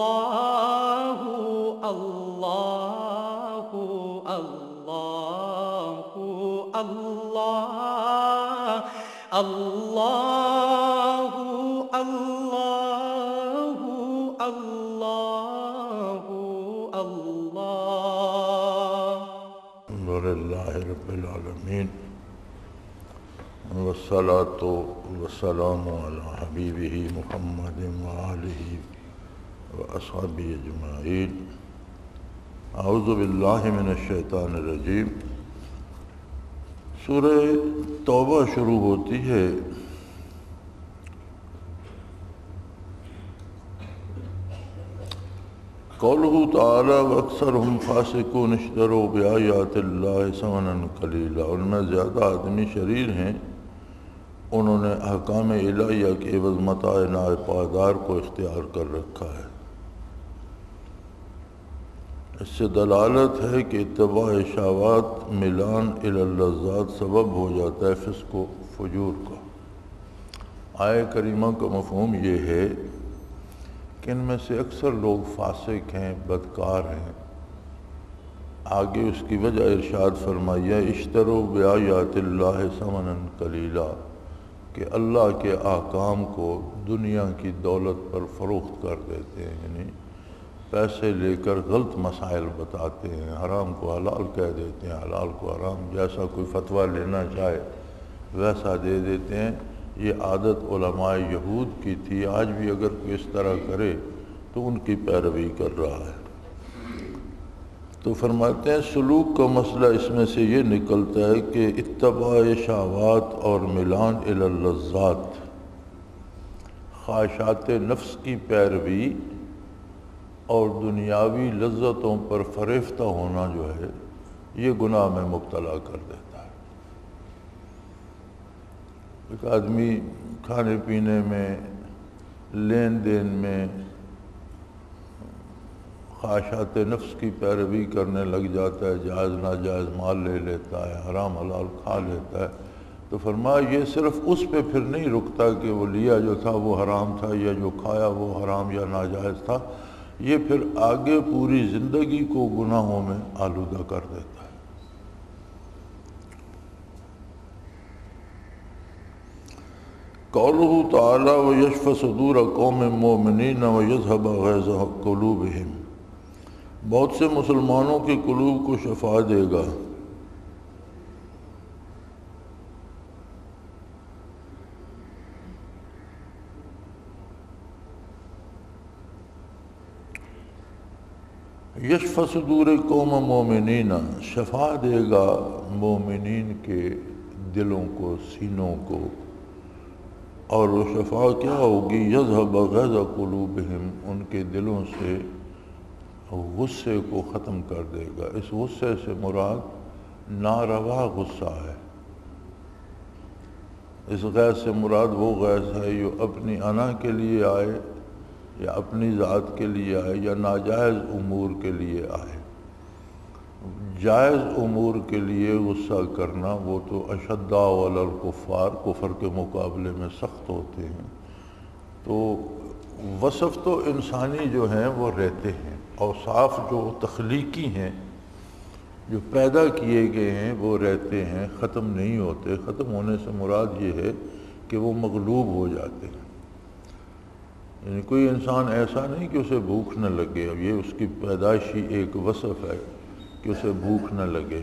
اللہ اللہ اللہ اللہ اللہ اللہ اللہ اللہ الحمدللہ رب العالمین والصلاة والسلام علی حبیبہ محمد وآلہ واصحابہ اجمعین۔ اعوذ باللہ من الشیطان الرجیم۔ سورہ توبہ شروع ہوتی ہے قولہ تعالی واکثرہم فاسقون اشتروا بآیات اللہ ثمنا قلیلا۔ ان میں زیادہ آدمی شریر ہیں، انہوں نے احکام الہیہ کے عوض متاع ناپائیدار کو اختیار کر رکھا ہے۔ اس سے دلالت ہے کہ اتباع شہوات میلان الی اللذات سبب ہو جاتا ہے فسق و فجور کا۔ آیہ کریمہ کا مفہوم یہ ہے کہ ان میں سے اکثر لوگ فاسق ہیں، بدکار ہیں۔ آگے اس کی وجہ ارشاد فرمائیے اشتروا بآیات اللہ ثمنا قلیلا، کہ اللہ کے احکام کو دنیا کی دولت پر فروخت کر دیتے ہیں، یعنی پیسے لے کر غلط مسائل بتاتے ہیں، حرام کو حلال کہہ دیتے ہیں، حلال کو حرام، جیسا کوئی فتویٰ لینا چاہے ویسا دے دیتے ہیں۔ یہ عادت علماء یہود کی تھی، آج بھی اگر کوئی اس طرح کرے تو ان کی پیروی کر رہا ہے۔ تو فرماتے ہیں سلوک کا مسئلہ اس میں سے یہ نکلتا ہے کہ اتباع شہوات اور میلان الی اللذات، خواہشات نفس کی پیروی اور دنیاوی لذتوں پر فریفتہ ہونا جو ہے یہ گناہ میں مبتلا کر دیتا ہے۔ ایک آدمی کھانے پینے میں، لین دین میں خواہشات نفس کی پیروی کرنے لگ جاتا ہے، جائز ناجائز مال لے لیتا ہے، حرام حلال کھا لیتا ہے، تو فرمایا یہ صرف اس پہ پھر نہیں رکتا کہ وہ لیا جو تھا وہ حرام تھا یا جو کھایا وہ حرام یا ناجائز تھا، یہ پھر آگے پوری زندگی کو گناہوں میں آلودہ کر دیتا ہے۔ قولہ تعالی وَيَشْفِ صُدُورَ قَوْمٍ مُّؤْمِنِينَ وَيَذْهَبَ غَيْظَ قُلُوبِهِمْ، بہت سے مسلمانوں کی قلوب کو شفا دے گا۔ یشفی صدور قوم مومنین، شفا دے گا مومنین کے دلوں کو، سینوں کو، اور وہ شفا کیا ہوگی؟ یذھب غیظ قلوبہم، ان کے دلوں سے غصے کو ختم کر دے گا۔ اس غصے سے مراد ناروا غصہ ہے۔ اس غیظ سے مراد وہ غیظ ہے جو اپنی انا کے لیے آئے یا اپنی ذات کے لیے آئے یا ناجائز امور کے لیے آئے۔ جائز امور کے لیے غصہ کرنا وہ تو اشداء علی الکفار، کفر کے مقابلے میں سخت ہوتے ہیں۔ تو وصف تو انسانی جو ہیں وہ رہتے ہیں، اوصاف جو تخلیقی ہیں جو پیدا کیے گئے ہیں وہ رہتے ہیں، ختم نہیں ہوتے۔ ختم ہونے سے مراد یہ ہے کہ وہ مغلوب ہو جاتے ہیں۔ یعنی کوئی انسان ایسا نہیں کہ اسے بھوک نہ لگے، اب یہ اس کی پیدائشی ایک وصف ہے کہ اسے بھوک نہ لگے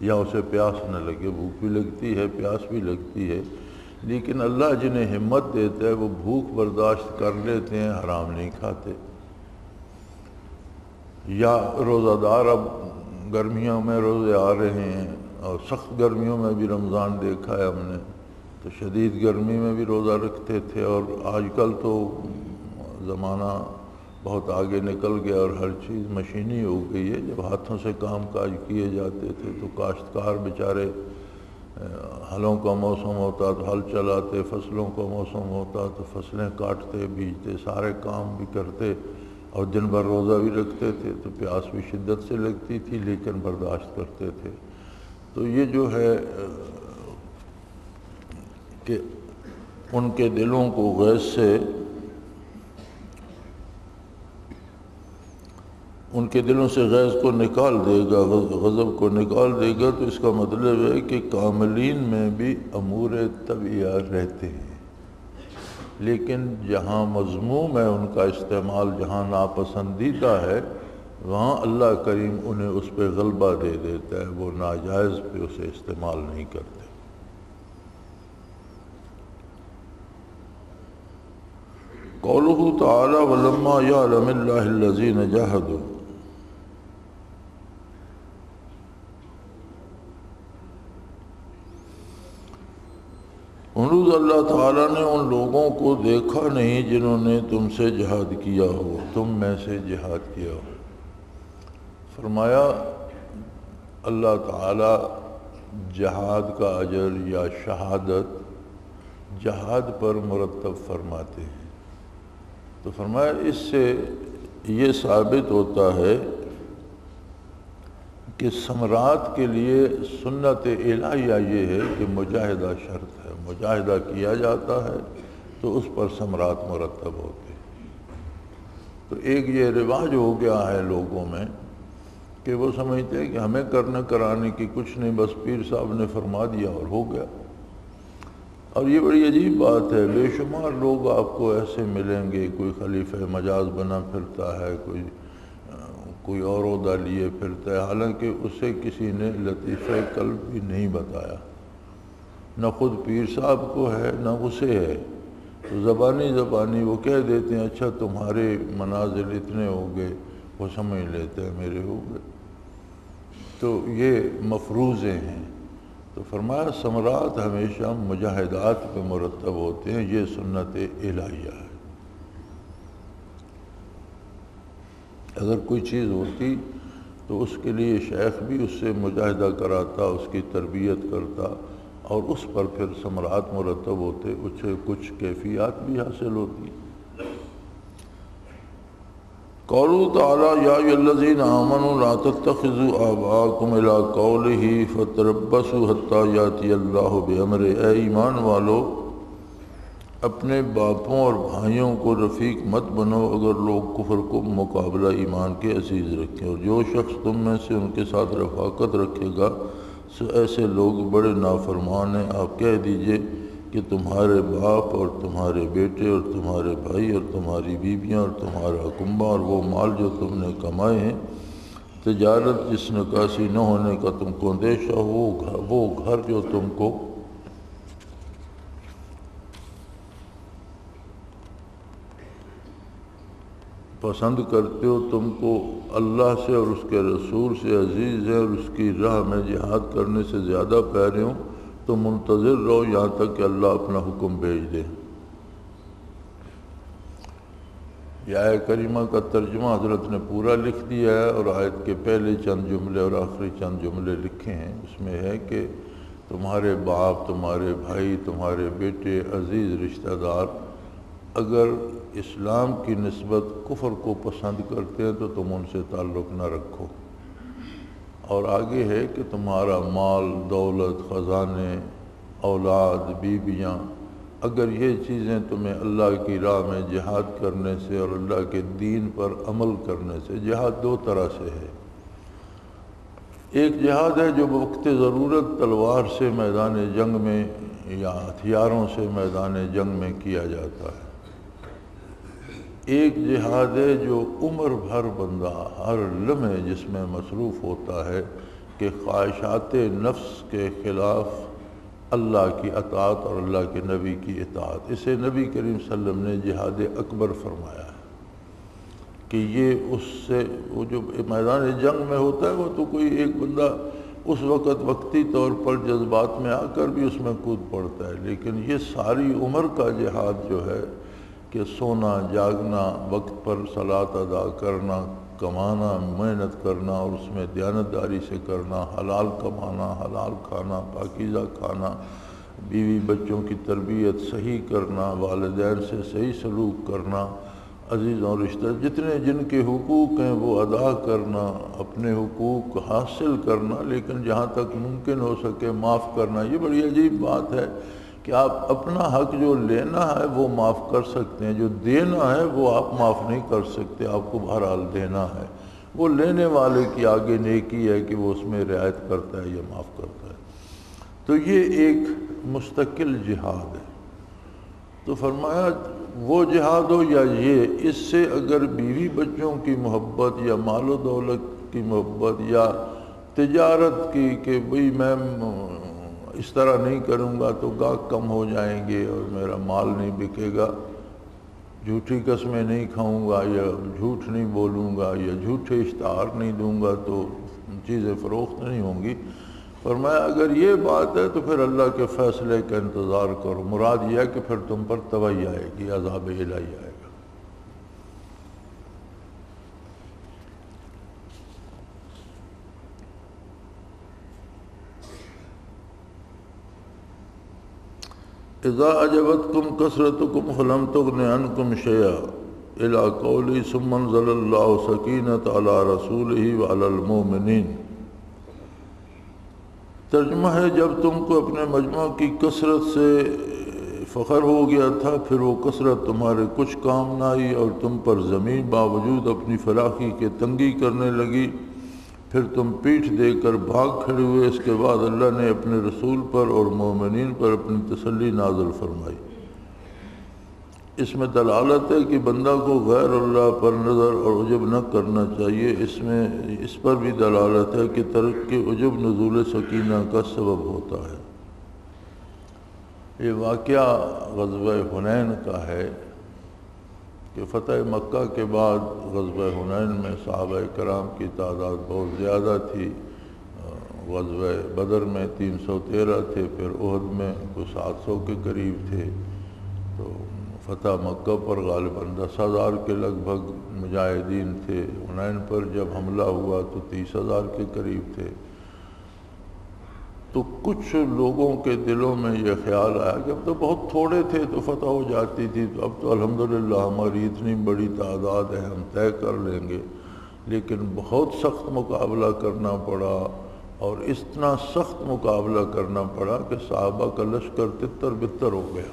یا اسے پیاس نہ لگے۔ بھوک بھی لگتی ہے، پیاس بھی لگتی ہے، لیکن اللہ جنہیں ہمت دیتا ہے وہ بھوک برداشت کر لیتے ہیں، حرام نہیں کھاتے۔ یا روزہ دار، اب گرمیوں میں روزے آ رہے ہیں اور سخت گرمیوں میں بھی رمضان دیکھا ہے ہم نے، تو شدید گرمی میں بھی روزہ رکھتے تھے، اور آج کل تو زمانہ بہت آگے نکل گیا اور ہر چیز مشینی ہو گئی ہے۔ جب ہاتھوں سے کام کاج کیے جاتے تھے تو کاشتکار بیچارے ہلوں کا موسم ہوتا تو ہل چلاتے، فصلوں کا موسم ہوتا تو فصلیں کاٹتے، بیجتے، سارے کام بھی کرتے، اور دن بھر روزہ بھی رکھتے تھے، تو پیاس بھی شدت سے لگتی تھی لیکن برداشت کرتے تھے۔ تو یہ جو ہے کہ ان کے دلوں کو غیظ سے ان کے دلوں سے غیظ کو نکال دے گا، غضب کو نکال دے گا، تو اس کا مطلب ہے کہ کاملین میں بھی امور طبیعہ رہتے ہیں، لیکن جہاں مذموم ہے ان کا استعمال، جہاں ناپسندیدہ ہے، وہاں اللہ کریم انہیں اس پہ غلبہ دے دیتا ہے، وہ ناجائز پہ اسے استعمال نہیں کرتے۔ قولہ تعالی وَلَمَّا يَعْلَمِ اللَّهِ الَّذِينَ جَاهَدُوا، امروز اللہ تعالیٰ نے ان لوگوں کو دیکھا نہیں جنہوں نے تم سے جہاد کیا ہو، تم میں سے جہاد کیا ہو۔ فرمایا اللہ تعالیٰ جہاد کا اجر یا شہادت جہاد پر مرتب فرماتے ہیں، تو فرمایا اس سے یہ ثابت ہوتا ہے کہ ثمرات کے لیے سنت الہیہ یہ ہے کہ مجاہدہ شرط ہے، مجاہدہ کیا جاتا ہے تو اس پر ثمرات مرتب ہوتے ہیں۔ تو ایک یہ رواج ہو گیا ہے لوگوں میں کہ وہ سمجھتے ہیں کہ ہمیں کرنے کرانے کی کچھ نہیں، بس پیر صاحب نے فرما دیا اور ہو گیا۔ اور یہ بڑی عجیب بات ہے، بے شمار لوگ آپ کو ایسے ملیں گے، کوئی خلیفہ مجاز بنا پھرتا ہے، کوئی اور عہدہ لیے پھرتا ہے، حالانکہ اسے کسی نے لطیفہ قلب بھی نہیں بتایا، نہ خود پیر صاحب کو ہے نہ اسے ہے، تو زبانی وہ کہہ دیتے ہیں اچھا تمہارے منازل اتنے ہو گئے، وہ سمجھ لیتے ہیں میرے ہو گئے، تو یہ مفروضے ہیں۔ تو فرمایا ثمرات ہمیشہ مجاہدات پہ مرتب ہوتے ہیں، یہ سنت الہیہ ہے۔ اگر کوئی چیز ہوتی تو اس کے لیے شیخ بھی اس سے مجاہدہ کراتا، اس کی تربیت کرتا، اور اس پر پھر ثمرات مرتب ہوتے، اس سے کچھ کیفیات بھی حاصل ہوتی۔ قولہ تعالی یا ایھا الذین آمنوا لا تتخذوا آباءکم الی قولہ فتربصوا حتی یأتی اللہ بامرہ، اے ایمان والو اپنے باپوں اور بھائیوں کو رفیق مت بنو اگر لوگ کفر کو مقابلہ ایمان کے عزیز رکھیں، اور جو شخص تم میں سے ان کے ساتھ رفاقت رکھے گا سو ایسے لوگ بڑے نافرمان ہیں۔ آپ کہہ دیجئے کہ تمہارے باپ اور تمہارے بیٹے اور تمہارے بھائی اور تمہاری بیویاں اور تمہارا کنبہ اور وہ مال جو تم نے کمائے ہیں، تجارت جس نکاسی نہ ہونے کا تم کو اندیشہ ہو، وہ گھر جو تم کو پسند کرتے ہو، تم کو اللہ سے اور اس کے رسول سے عزیز ہے، اور اس کی راہ میں جہاد کرنے سے زیادہ پیارے ہوں، تو منتظر رہو یہاں تک کہ اللہ اپنا حکم بھیج دے۔ یہ آیت کریمہ کا ترجمہ حضرت نے پورا لکھ دیا ہے، اور آیت کے پہلے چند جملے اور آخری چند جملے لکھے ہیں۔ اس میں ہے کہ تمہارے باپ، تمہارے بھائی، تمہارے بیٹے، عزیز رشتہ دار اگر اسلام کی نسبت کفر کو پسند کرتے ہیں تو تم ان سے تعلق نہ رکھو، اور آگے ہے کہ تمہارا مال، دولت، خزانے، اولاد، بیویاں، اگر یہ چیزیں تمہیں اللہ کی راہ میں جہاد کرنے سے اور اللہ کے دین پر عمل کرنے سے، جہاد دو طرح سے ہے، ایک جہاد ہے جو وقت ضرورت تلوار سے میدان جنگ میں یا ہتھیاروں سے میدان جنگ میں کیا جاتا ہے، ایک جہاد ہے جو عمر بھر بندہ ہر لمحے جس میں مصروف ہوتا ہے کہ خواہشات نفس کے خلاف اللہ کی اطاعت اور اللہ کے نبی کی اطاعت، اسے نبی کریم صلی اللہ علیہ وسلم نے جہاد اکبر فرمایا ہے کہ یہ اس سے وہ جو میدان جنگ میں ہوتا ہے وہ تو کوئی ایک بندہ اس وقت وقتی طور پر جذبات میں آ کر بھی اس میں کود پڑتا ہے، لیکن یہ ساری عمر کا جہاد جو ہے کہ سونا، جاگنا، وقت پر صلاۃ ادا کرنا، کمانا، محنت کرنا اور اس میں دیانتداری سے کرنا، حلال کمانا، حلال کھانا، پاکیزہ کھانا، بیوی بچوں کی تربیت صحیح کرنا، والدین سے صحیح سلوک کرنا، عزیزوں رشتہ جتنے جن کے حقوق ہیں وہ ادا کرنا، اپنے حقوق حاصل کرنا، لیکن جہاں تک ممکن ہو سکے معاف کرنا۔ یہ بڑی عجیب بات ہے کہ آپ اپنا حق جو لینا ہے وہ معاف کر سکتے ہیں، جو دینا ہے وہ آپ معاف نہیں کر سکتے، آپ کو بہرحال دینا ہے۔ وہ لینے والے کی آگے نیکی ہے کہ وہ اس میں رعایت کرتا ہے یا معاف کرتا ہے۔ تو یہ ایک مستقل جہاد ہے۔ تو فرمایا وہ جہاد ہو یا یہ، اس سے اگر بیوی بچوں کی محبت یا مال و دولت کی محبت یا تجارت کی کہ بھئی میں اس طرح نہیں کروں گا تو گاہک کم ہو جائیں گے اور میرا مال نہیں بکے گا، جھوٹی قسمیں نہیں کھاؤں گا یا جھوٹ نہیں بولوں گا یا جھوٹے اشتہار نہیں دوں گا تو چیزیں فروخت نہیں ہوں گی۔ فرمایا اگر یہ بات ہے تو پھر اللہ کے فیصلے کا انتظار کرو، مراد یہ ہے کہ پھر تم پر تباہی آئے گی، عذاب الہی آئے گا۔ اذا اعجبتکم کثرتکم فلم تغن عنکم شیئا الی قولی ثم انزل اللہ سکینۃ علی رسولہ وعلی المؤمنین۔ ترجمہ ہے جب تم کو اپنے مجمع کی کثرت سے فخر ہو گیا تھا، پھر وہ کثرت تمہارے کچھ کام نہ آئی اور تم پر زمین باوجود اپنی فراخی کے تنگی کرنے لگی، پھر تم پیٹھ دے کر بھاگ کھڑے ہوئے، اس کے بعد اللہ نے اپنے رسول پر اور مومنین پر اپنی تسلی نازل فرمائی۔ اس میں دلالت ہے کہ بندہ کو غیر اللہ پر نظر اور عجب نہ کرنا چاہیے۔ اس پر بھی دلالت ہے کہ ترک کے عجب نزول سکینہ کا سبب ہوتا ہے۔ یہ واقعہ غزوہ حنین کا ہے کہ فتح مکہ کے بعد غزوہ حنین میں صحابہ کرام کی تعداد بہت زیادہ تھی۔ غزوہ بدر میں 313 تھے، پھر احد میں کوئی 700 کے قریب تھے، تو فتح مکہ پر غالباً 10,000 کے لگ بھگ مجاہدین تھے۔ حنین پر جب حملہ ہوا تو 30,000 کے قریب تھے۔ تو کچھ لوگوں کے دلوں میں یہ خیال آیا کہ اب تو بہت تھوڑے تھے تو فتح ہو جاتی تھی، تو اب تو الحمدللہ ہماری اتنی بڑی تعداد ہے، ہم طے کر لیں گے۔ لیکن بہت سخت مقابلہ کرنا پڑا، اور اتنا سخت مقابلہ کرنا پڑا کہ صحابہ کا لشکر تتر بتر ہو گیا،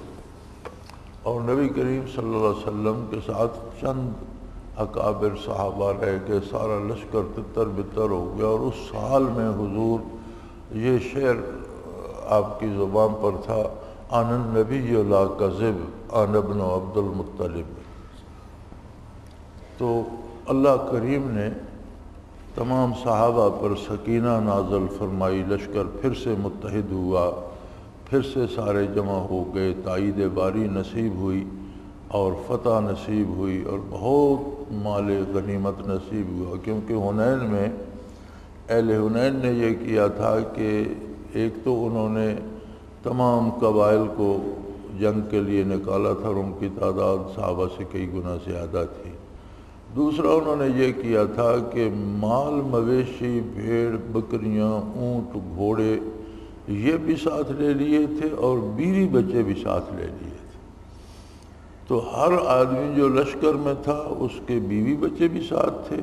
اور نبی کریم صلی اللہ علیہ وسلم کے ساتھ چند اکابر صحابہ رہ گئے، سارا لشکر تتر بتر ہو گیا۔ اور اس حال میں حضور یہ شعر آپ کی زبان پر تھا، آن النبی لا کذب آن ابن عبد المطلب۔ تو اللہ کریم نے تمام صحابہ پر سکینہ نازل فرمائی، لشکر پھر سے متحد ہوا، پھر سے سارے جمع ہو گئے، تائید باری نصیب ہوئی اور فتح نصیب ہوئی، اور بہت مال غنیمت نصیب ہوا۔ کیونکہ حنین میں اہل حنین نے یہ کیا تھا کہ ایک تو انہوں نے تمام قبائل کو جنگ کے لیے نکالا تھا اور ان کی تعداد صحابہ سے کئی گنا زیادہ تھی۔ دوسرا انہوں نے یہ کیا تھا کہ مال مویشی، بھیڑ بکریاں، اونٹ گھوڑے یہ بھی ساتھ لے لیے تھے اور بیوی بچے بھی ساتھ لے لیے تھے۔ تو ہر آدمی جو لشکر میں تھا اس کے بیوی بچے بھی ساتھ تھے،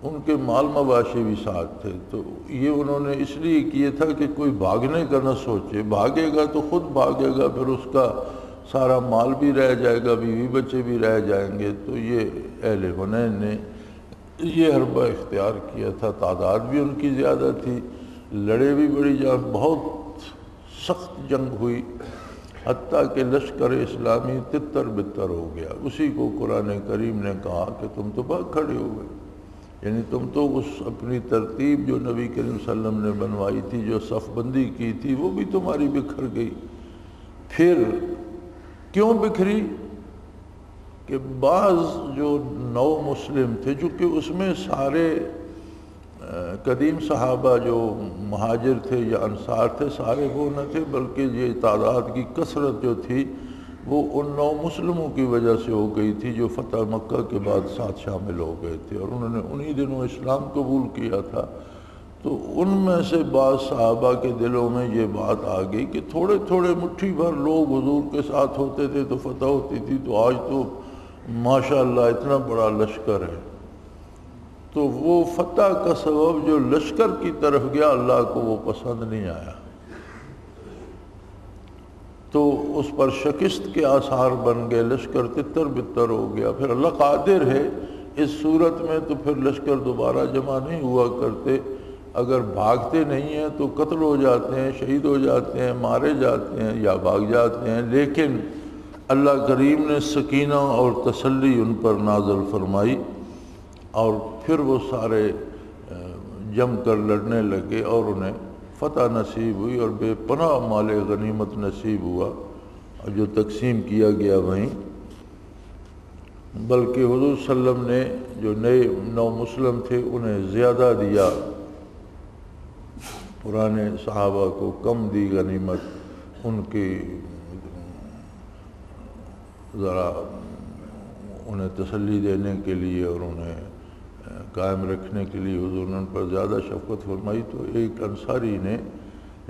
ان کے مال مواشی بھی ساتھ تھے۔ تو یہ انہوں نے اس لیے کیے تھا کہ کوئی بھاگنے کا نہ سوچے، بھاگے گا تو خود بھاگے گا، پھر اس کا سارا مال بھی رہ جائے گا، بیوی بچے بھی رہ جائیں گے۔ تو یہ اہل حنین نے یہ حربہ اختیار کیا تھا، تعداد بھی ان کی زیادہ تھی، لڑے بھی بڑی جنگ، بہت سخت جنگ ہوئی، حتیٰ کہ لشکر اسلامی تتر بتر ہو گیا۔ اسی کو قرآن کریم نے کہا کہ تم تو بھاگ کھڑے ہو گئے، یعنی تم تو اس اپنی ترتیب جو نبی کریم صلی اللہ علیہ وسلم نے بنوائی تھی، جو صف بندی کی تھی، وہ بھی تمہاری بکھر گئی۔ پھر کیوں بکھری؟ کہ بعض جو نو مسلم تھے، چونکہ اس میں سارے قدیم صحابہ جو مہاجر تھے یا انصار تھے، سارے وہ نہ تھے، بلکہ یہ تعداد کی کثرت جو تھی وہ ان نو مسلموں کی وجہ سے ہو گئی تھی جو فتح مکہ کے بعد ساتھ شامل ہو گئے تھے، اور انہوں نے انہی دنوں اسلام قبول کیا تھا۔ تو ان میں سے بعض صحابہ کے دلوں میں یہ بات آ گئی کہ تھوڑے تھوڑے مٹھی بھر لوگ حضور کے ساتھ ہوتے تھے تو فتح ہوتی تھی، تو آج تو ماشاءاللہ اتنا بڑا لشکر ہے۔ تو وہ فتح کا سبب جو لشکر کی طرف گیا، اللہ کو وہ پسند نہیں آیا، تو اس پر شکست کے آثار بن گئے، لشکر تتر بتر ہو گیا۔ پھر اللہ قادر ہے اس صورت میں تو پھر لشکر دوبارہ جمع نہیں ہوا کرتے، اگر بھاگتے نہیں ہیں تو قتل ہو جاتے ہیں، شہید ہو جاتے ہیں، مارے جاتے ہیں یا بھاگ جاتے ہیں۔ لیکن اللہ کریم نے سکینہ اور تسلی ان پر نازل فرمائی اور پھر وہ سارے جم کر لڑنے لگے اور انہیں فتح نصیب ہوئی اور بے پناہ مال غنیمت نصیب ہوا، اور جو تقسیم کیا گیا وہیں، بلکہ حضور صلی اللہ علیہ وسلم نے جو نئے نو مسلم تھے انہیں زیادہ دیا، پرانے صحابہ کو کم دی غنیمت، ان کی ذرا انہیں تسلی دینے کے لیے اور انہیں قائم رکھنے کے لیے حضور نے ان پر زیادہ شفقت فرمائی۔ تو ایک انصاری نے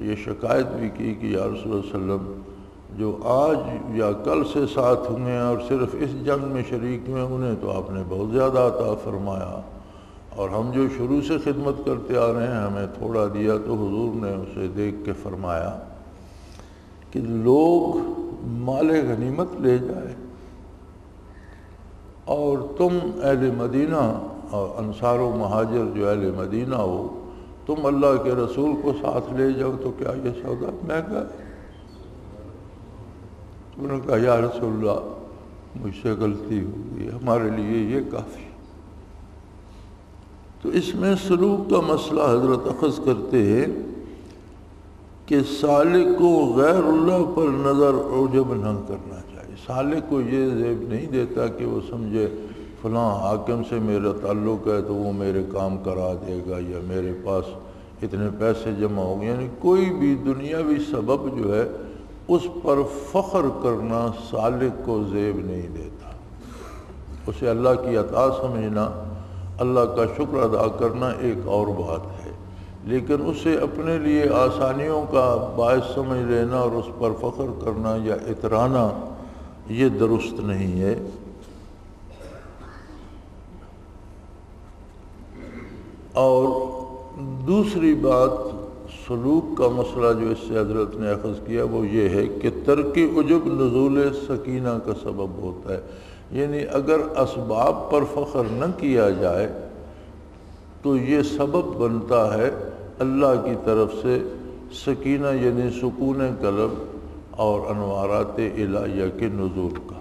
یہ شکایت بھی کی کہ یا رسول اللہ صلی اللہ علیہ وسلم جو آج یا کل سے ساتھ ہوئے ہیں اور صرف اس جنگ میں شریک ہوئے، انہیں تو آپ نے بہت زیادہ عطا فرمایا، اور ہم جو شروع سے خدمت کرتے آ رہے ہیں ہمیں تھوڑا دیا۔ تو حضور نے اسے دیکھ کے فرمایا کہ لوگ مال غنیمت لے جائے اور تم اہل مدینہ اور انصار و مہاجر جو اہل مدینہ ہو، تم اللہ کے رسول کو ساتھ لے جاؤ، تو کیا یہ سودا مہنگا ہے؟ انہوں نے کہا یا رسول اللہ مجھ سے غلطی ہو گئی، ہمارے لیے یہ کافی۔ تو اس میں سلوک کا مسئلہ حضرت اخذ کرتے ہیں کہ سالک کو غیر اللہ پر نظر عجب نہ کرنا چاہیے۔ سالک کو یہ زیب نہیں دیتا کہ وہ سمجھے فلاں حاکم سے میرا تعلق ہے تو وہ میرے کام کرا دے گا، یا میرے پاس اتنے پیسے جمع ہو گئے، یعنی کوئی بھی دنیاوی سبب جو ہے اس پر فخر کرنا سالک کو زیب نہیں دیتا۔ اسے اللہ کی عطا سمجھنا، اللہ کا شکر ادا کرنا ایک اور بات ہے، لیکن اسے اپنے لیے آسانیوں کا باعث سمجھ لینا اور اس پر فخر کرنا یا اترانا یہ درست نہیں ہے۔ اور دوسری بات سلوک کا مسئلہ جو اس سے حضرت نے اخذ کیا وہ یہ ہے کہ ترک عجب نزول سکینہ کا سبب ہوتا ہے، یعنی اگر اسباب پر فخر نہ کیا جائے تو یہ سبب بنتا ہے اللہ کی طرف سے سکینہ یعنی سکون قلب اور انوارات الہیہ کے نزول کا۔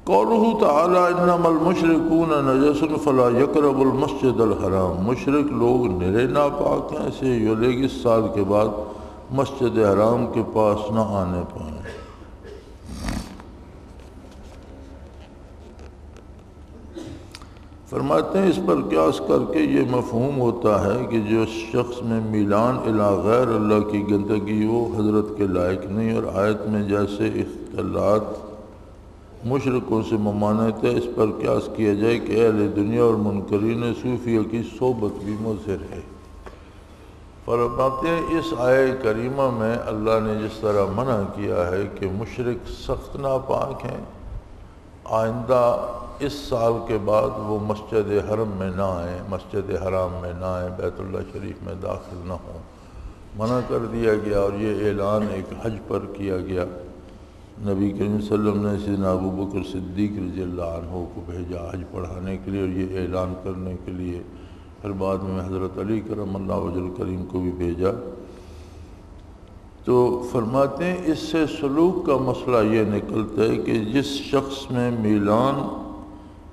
قولہ تعالی انما المشرکون نجس فلا یقربوا المسجد الحرام، مشرک لوگ نرے ناپاک ہیں، اسے یہ 21 سال کے بعد مسجد حرام کے پاس نہ آنے پائیں۔ فرماتے ہیں اس پر قیاس کر کے یہ مفہوم ہوتا ہے کہ جو شخص میں میلان الی غیر اللہ کی گندگی ہو حضرت کے لائق نہیں، اور آیت میں جیسے اختلاط مشرکوں سے ممانعت ہے، اس پر قیاس کیا جائے کہ اہل دنیا اور منکرین صوفیہ کی صحبت بھی مضر ہے۔ فرماتے ہیں اس آیہ کریمہ میں اللہ نے جس طرح منع کیا ہے کہ مشرک سخت ناپاک ہیں، آئندہ اس سال کے بعد وہ مسجد حرم میں نہ آئیں، مسجد حرام میں نہ آئیں، بیت اللہ شریف میں داخل نہ ہوں، منع کر دیا گیا۔ اور یہ اعلان ایک حج پر کیا گیا، نبی کریم صلی اللہ علیہ وسلم نے سیدنا ابو بکر صدیق رضی اللہ عنہ کو بھیجا حج پڑھانے کے لیے اور یہ اعلان کرنے کے لیے، پھر بعد میں حضرت علی کرم اللہ وجہ الکریم کو بھی بھیجا۔ تو فرماتے ہیں اس سے سلوک کا مسئلہ یہ نکلتا ہے کہ جس شخص میں میلان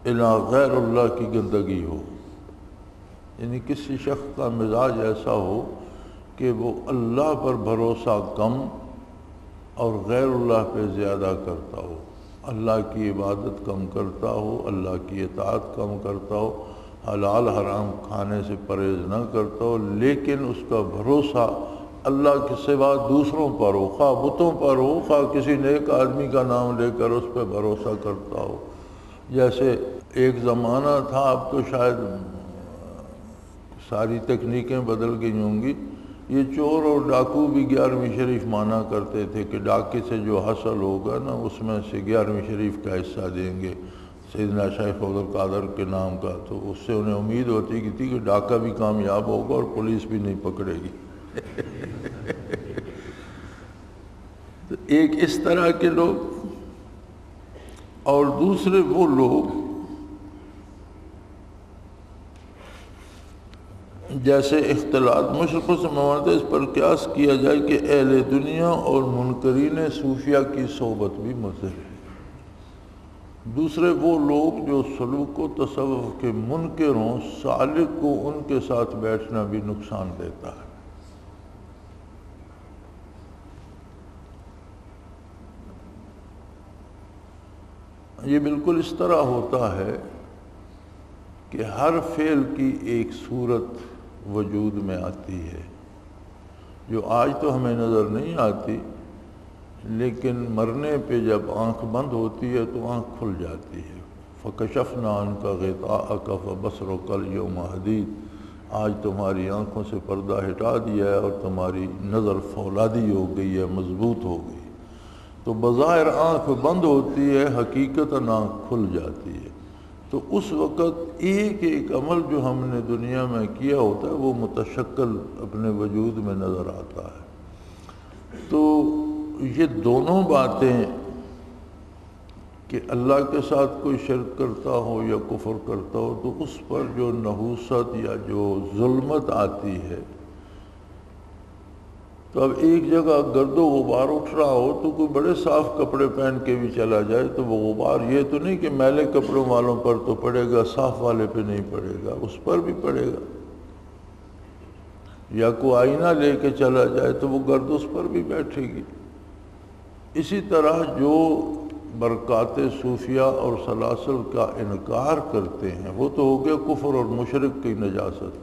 الی غیر اللہ کی گندگی ہو، یعنی کسی شخص کا مزاج ایسا ہو کہ وہ اللہ پر بھروسہ کم اور غیر اللہ پہ زیادہ کرتا ہو، اللہ کی عبادت کم کرتا ہو، اللہ کی اطاعت کم کرتا ہو، حلال حرام کھانے سے پرہیز نہ کرتا ہو، لیکن اس کا بھروسہ اللہ کے سوا دوسروں پر ہو، خواہ بتوں پر ہو، خواہ کسی نیک آدمی کا نام لے کر اس پہ بھروسہ کرتا ہو۔ جیسے ایک زمانہ تھا، اب تو شاید ساری تکنیکیں بدل گئی ہوں گی، یہ چور اور ڈاکو بھی 11ویں شریف مانا کرتے تھے کہ ڈاکے سے جو حاصل ہوگا نا اس میں سے 11ویں شریف کا حصہ دیں گے سیدنا شیخ عبد القادر کے نام کا، تو اس سے انہیں امید ہوتی تھی کہ ڈاکہ بھی کامیاب ہوگا اور پولیس بھی نہیں پکڑے گی۔ تو ایک اس طرح کے لوگ، اور دوسرے وہ لوگ جیسے اختلاط مشرقوں سے ممانعت ہے، اس پر قیاس کیا جائے کہ اہل دنیا اور منکرین صوفیہ کی صحبت بھی مضر ہے۔ دوسرے وہ لوگ جو سلوک و تصوف کے منکر ہوں، سالک کو ان کے ساتھ بیٹھنا بھی نقصان دیتا ہے۔ یہ بالکل اس طرح ہوتا ہے کہ ہر فعل کی ایک صورت وجود میں آتی ہے جو آج تو ہمیں نظر نہیں آتی، لیکن مرنے پہ جب آنکھ بند ہوتی ہے تو آنکھ کھل جاتی ہے۔ فَكَشَفْنَا عَنْكَ غِطَاءَكَ فَبَصَرُكَ الْيَوْمَ حَدِيدٌ، آج تمہاری آنکھوں سے پردہ ہٹا دیا ہے اور تمہاری نظر فولادی ہو گئی ہے، مضبوط ہو گئی۔ تو بظاہر آنکھ بند ہوتی ہے، حقیقتاً آنکھ کھل جاتی ہے۔ تو اس وقت ایک ایک عمل جو ہم نے دنیا میں کیا ہوتا ہے وہ متشکل اپنے وجود میں نظر آتا ہے۔ تو یہ دونوں باتیں کہ اللہ کے ساتھ کوئی شرک کرتا ہو یا کفر کرتا ہو تو اس پر جو نحوست یا جو ظلمت آتی ہے، تو اب ایک جگہ گرد و غبار اٹھ رہا ہو تو کوئی بڑے صاف کپڑے پہن کے بھی چلا جائے تو وہ غبار یہ تو نہیں کہ میلے کپڑوں والوں پر تو پڑے گا، صاف والے پہ نہیں پڑے گا، اس پر بھی پڑے گا۔ یا کوئی آئینہ لے کے چلا جائے تو وہ گرد اس پر بھی بیٹھے گی۔ اسی طرح جو برکات صوفیہ اور سلاسل کا انکار کرتے ہیں وہ تو ہو گیا کفر اور مشرک کی نجاست۔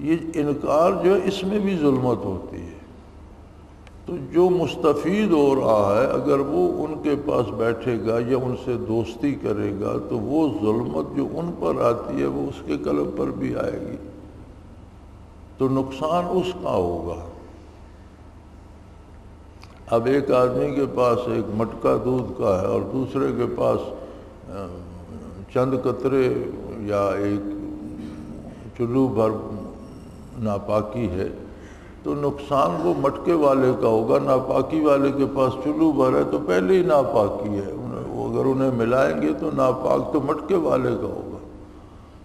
یہ انکار جو ہے اس میں بھی ظلمت ہوتی ہے۔ تو جو مستفید ہو رہا ہے اگر وہ ان کے پاس بیٹھے گا یا ان سے دوستی کرے گا تو وہ ظلمت جو ان پر آتی ہے وہ اس کے قلب پر بھی آئے گی، تو نقصان اس کا ہوگا۔ اب ایک آدمی کے پاس ایک مٹکا دودھ کا ہے اور دوسرے کے پاس چند قطرے یا ایک چلو بھر ناپاکی ہے، تو نقصان وہ مٹکے والے کا ہوگا۔ ناپاکی والے کے پاس چلو بھر ہے تو پہلے ہی ناپاکی ہے، اگر انہیں ملائیں گے تو ناپاک تو مٹکے والے کا ہوگا۔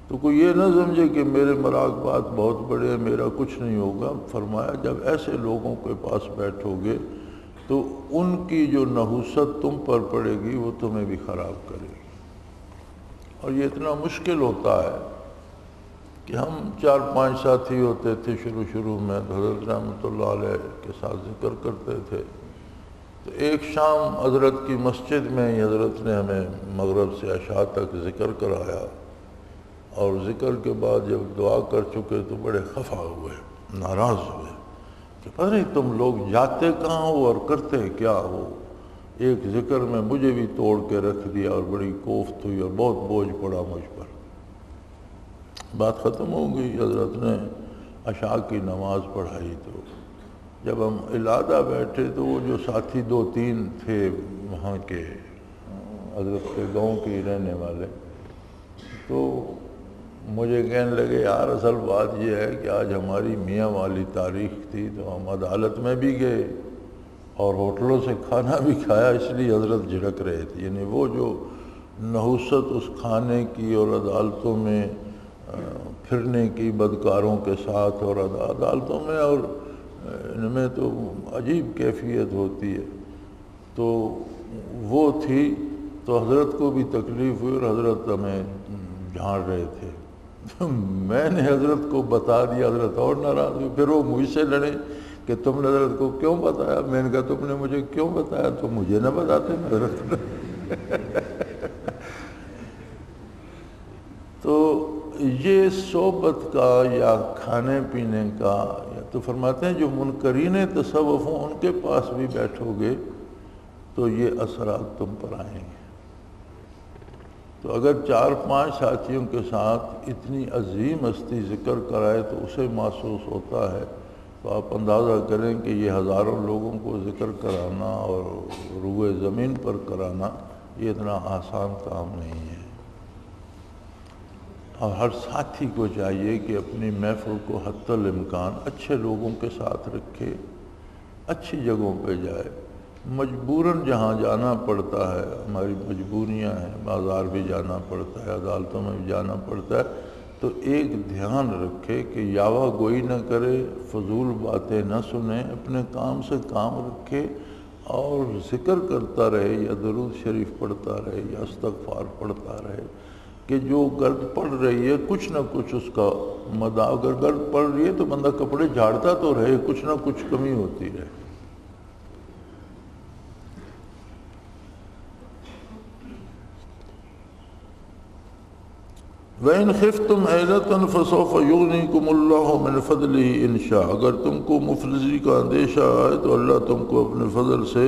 تو کوئی یہ نہ سمجھے کہ میرے مراقبات بہت بڑے ہیں، میرا کچھ نہیں ہوگا۔ فرمایا جب ایسے لوگوں کے پاس بیٹھو گے تو ان کی جو نحوست تم پر پڑے گی وہ تمہیں بھی خراب کرے گی۔ اور یہ اتنا مشکل ہوتا ہے کہ ہم 4-5 ساتھی ہوتے تھے شروع میں، حضرت رحمۃ اللہ علیہ کے ساتھ ذکر کرتے تھے۔ تو ایک شام حضرت کی مسجد میں ہی حضرت نے ہمیں مغرب سے عشاء تک ذکر کرایا، اور ذکر کے بعد جب دعا کر چکے تو بڑے خفا ہوئے، ناراض ہوئے کہ پتہ نہیں تم لوگ جاتے کہاں ہو اور کرتے کیا ہو۔ ایک ذکر میں مجھے بھی توڑ کے رکھ دیا اور بڑی کوفت ہوئی اور بہت بوجھ پڑا مجھ پر۔ بات ختم ہو گئی، حضرت نے عشاء کی نماز پڑھائی۔ تو جب ہم علادہ بیٹھے تو وہ جو ساتھی 2-3 تھے وہاں کے حضرت کے گاؤں کے ہی رہنے والے، تو مجھے کہنے لگے یار اصل بات یہ ہے کہ آج ہماری میاں والی تاریخ تھی تو ہم عدالت میں بھی گئے اور ہوٹلوں سے کھانا بھی کھایا، اس لیے حضرت جھڑک رہے تھے۔ یعنی وہ جو نحوست اس کھانے کی اور عدالتوں میں پھرنے کی بدکاروں کے ساتھ، اور عدالتوں میں اور ان میں تو عجیب کیفیت ہوتی ہے، تو وہ تھی۔ تو حضرت کو بھی تکلیف ہوئی اور حضرت ہمیں جھاڑ رہے تھے۔ میں نے حضرت کو بتا دیا، حضرت اور ناراض ہوئی، پھر وہ مجھ سے لڑے کہ تم نے حضرت کو کیوں بتایا؟ میں نے کہا تم نے مجھے کیوں بتایا؟ تو مجھے نہ بتاتے میں حضرت تو یہ صحبت کا یا کھانے پینے کا، تو فرماتے ہیں جو منکرین تصوف ہوں ان کے پاس بھی بیٹھو گے تو یہ اثرات تم پر آئیں گے۔ تو اگر 4-5 ساتھیوں کے ساتھ اتنی عظیم ہستی ذکر کرائے تو اسے محسوس ہوتا ہے، تو آپ اندازہ کریں کہ یہ ہزاروں لوگوں کو ذکر کرانا اور روئے زمین پر کرانا یہ اتنا آسان کام نہیں ہے۔ اور ہر ساتھی کو چاہیے کہ اپنی محفل کو حتی الامکان اچھے لوگوں کے ساتھ رکھے، اچھی جگہوں پہ جائے، مجبوراً جہاں جانا پڑتا ہے، ہماری مجبوریاں ہیں، بازار بھی جانا پڑتا ہے، عدالتوں میں بھی جانا پڑتا ہے، تو ایک دھیان رکھے کہ یاوہ گوئی نہ کرے، فضول باتیں نہ سنیں، اپنے کام سے کام رکھے اور ذکر کرتا رہے یا درود شریف پڑھتا رہے یا استغفار پڑھتا رہے کہ جو گرد پڑ رہی ہے کچھ نہ کچھ اس کا اگر گرد پڑ رہی ہے تو بندہ کپڑے جھاڑتا تو رہے، کچھ نہ کچھ کمی ہوتی رہے۔ وَإِنْ خِفْتُمْ عَيْلَةً فَسَوْفَ يُغْنِيكُمُ اللَّهُ مِنْ فَضْلِهِ إِنْ شَاءَ، اگر تم کو مفلسی کا اندیشہ آئے تو اللہ تم کو اپنے فضل سے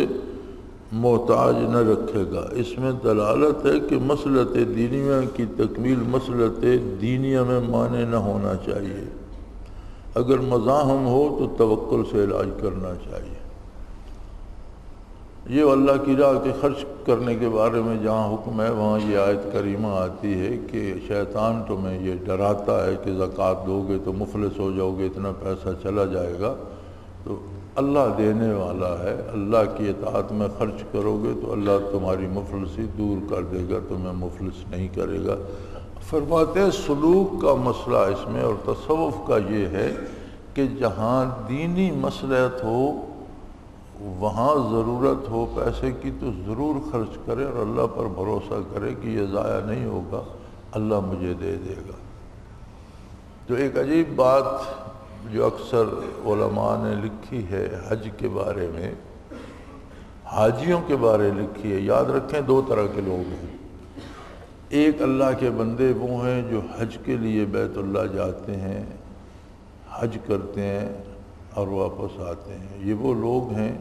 محتاج نہ رکھے گا۔ اس میں دلالت ہے کہ مصلحت دینیہ کی تکمیل مصلحت دینیہ میں مانع نہ ہونا چاہیے، اگر مزاحم ہو تو توکل سے علاج کرنا چاہیے۔ یہ اللہ کی راہ کے خرچ کرنے کے بارے میں جہاں حکم ہے وہاں یہ آیت کریمہ آتی ہے کہ شیطان تمہیں یہ ڈراتا ہے کہ زکوٰۃ دو گے تو مفلس ہو جاؤ گے، اتنا پیسہ چلا جائے گا، تو اللہ دینے والا ہے، اللہ کی اطاعت میں خرچ کرو گے تو اللہ تمہاری مفلسی دور کر دے گا، تمہیں مفلس نہیں کرے گا۔ فرماتے ہیں سلوک کا مسئلہ اس میں اور تصوف کا یہ ہے کہ جہاں دینی مصلحت ہو، وہاں ضرورت ہو پیسے کی تو ضرور خرچ کرے اور اللہ پر بھروسہ کرے کہ یہ ضائع نہیں ہوگا، اللہ مجھے دے دے گا۔ تو ایک عجیب بات جو اکثر علماء نے لکھی ہے حج کے بارے میں، حاجیوں کے بارے لکھی ہے، یاد رکھیں دو طرح کے لوگ ہیں۔ ایک اللہ کے بندے وہ ہیں جو حج کے لیے بیت اللہ جاتے ہیں، حج کرتے ہیں اور واپس آتے ہیں، یہ وہ لوگ ہیں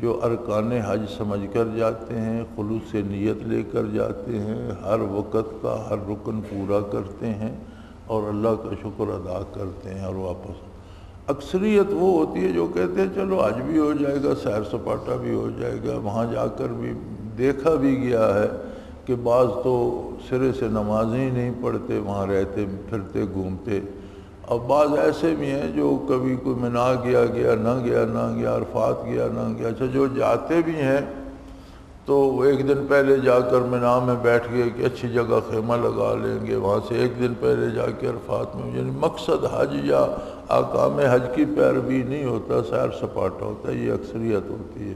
جو ارکان حج سمجھ کر جاتے ہیں، خلوص سے نیت لے کر جاتے ہیں، ہر وقت کا ہر رکن پورا کرتے ہیں اور اللہ کا شکر ادا کرتے ہیں اور واپس۔ اکثریت وہ ہوتی ہے جو کہتے ہیں چلو حج بھی ہو جائے گا، سیر سپاٹا بھی ہو جائے گا، وہاں جا کر بھی دیکھا بھی گیا ہے کہ بعض تو سرے سے نمازیں ہی نہیں پڑھتے، وہاں رہتے پھرتے گھومتے، اور بعض ایسے بھی ہیں جو کبھی کوئی منا گیا نہ گیا، عرفات گیا نہ گیا۔ اچھا جو جاتے بھی ہیں تو ایک دن پہلے جا کر منا میں بیٹھ گئے کہ اچھی جگہ خیمہ لگا لیں گے، وہاں سے ایک دن پہلے جا کے عرفات میں، یعنی مقصد حج یا احکام حج کی پیروی نہیں ہوتا، سیر سپاٹا ہوتا ہے، یہ اکثریت ہوتی ہے۔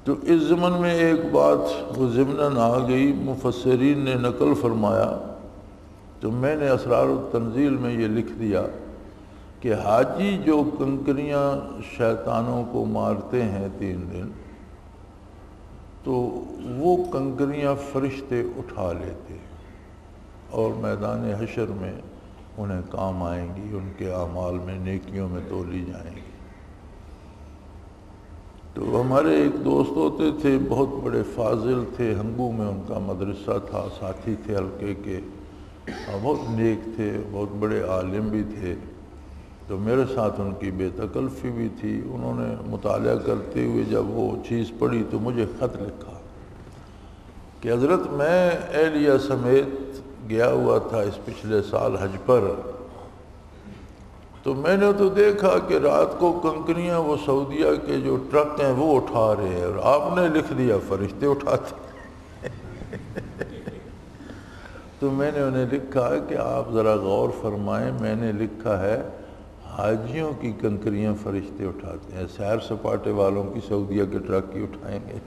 تو اس ضمن میں ایک بات وہ ضمناً آ گئی، مفسرین نے نقل فرمایا، تو میں نے اسرار التنزیل میں یہ لکھ دیا کہ حاجی جو کنکریاں شیطانوں کو مارتے ہیں 3 دن، تو وہ کنکریاں فرشتے اٹھا لیتے ہیں اور میدان حشر میں انہیں کام آئیں گی، ان کے اعمال میں نیکیوں میں تولی جائیں گی۔ تو ہمارے ایک دوست ہوتے تھے، بہت بڑے فاضل تھے، ہنگو میں ان کا مدرسہ تھا، ساتھی تھے حلقے کے، بہت نیک تھے، بہت بڑے عالم بھی تھے۔ تو میرے ساتھ ان کی بے تکلفی بھی تھی۔ انہوں نے مطالعہ کرتے ہوئے جب وہ چیز پڑھی تو مجھے خط لکھا کہ حضرت میں اہلیہ سمیت گیا ہوا تھا اس پچھلے سال حج پر، تو میں نے تو دیکھا کہ رات کو کنکریاں وہ سعودیہ کے جو ٹرک ہیں وہ اٹھا رہے ہیں، اور آپ نے لکھ دیا فرشتے اٹھاتے۔ تو میں نے انہیں لکھا کہ آپ ذرا غور فرمائیں، میں نے لکھا ہے حاجیوں کی کنکریاں فرشتے اٹھاتے ہیں، سیر سپاٹے والوں کی سعودیہ کے ٹرک کی اٹھائیں گے۔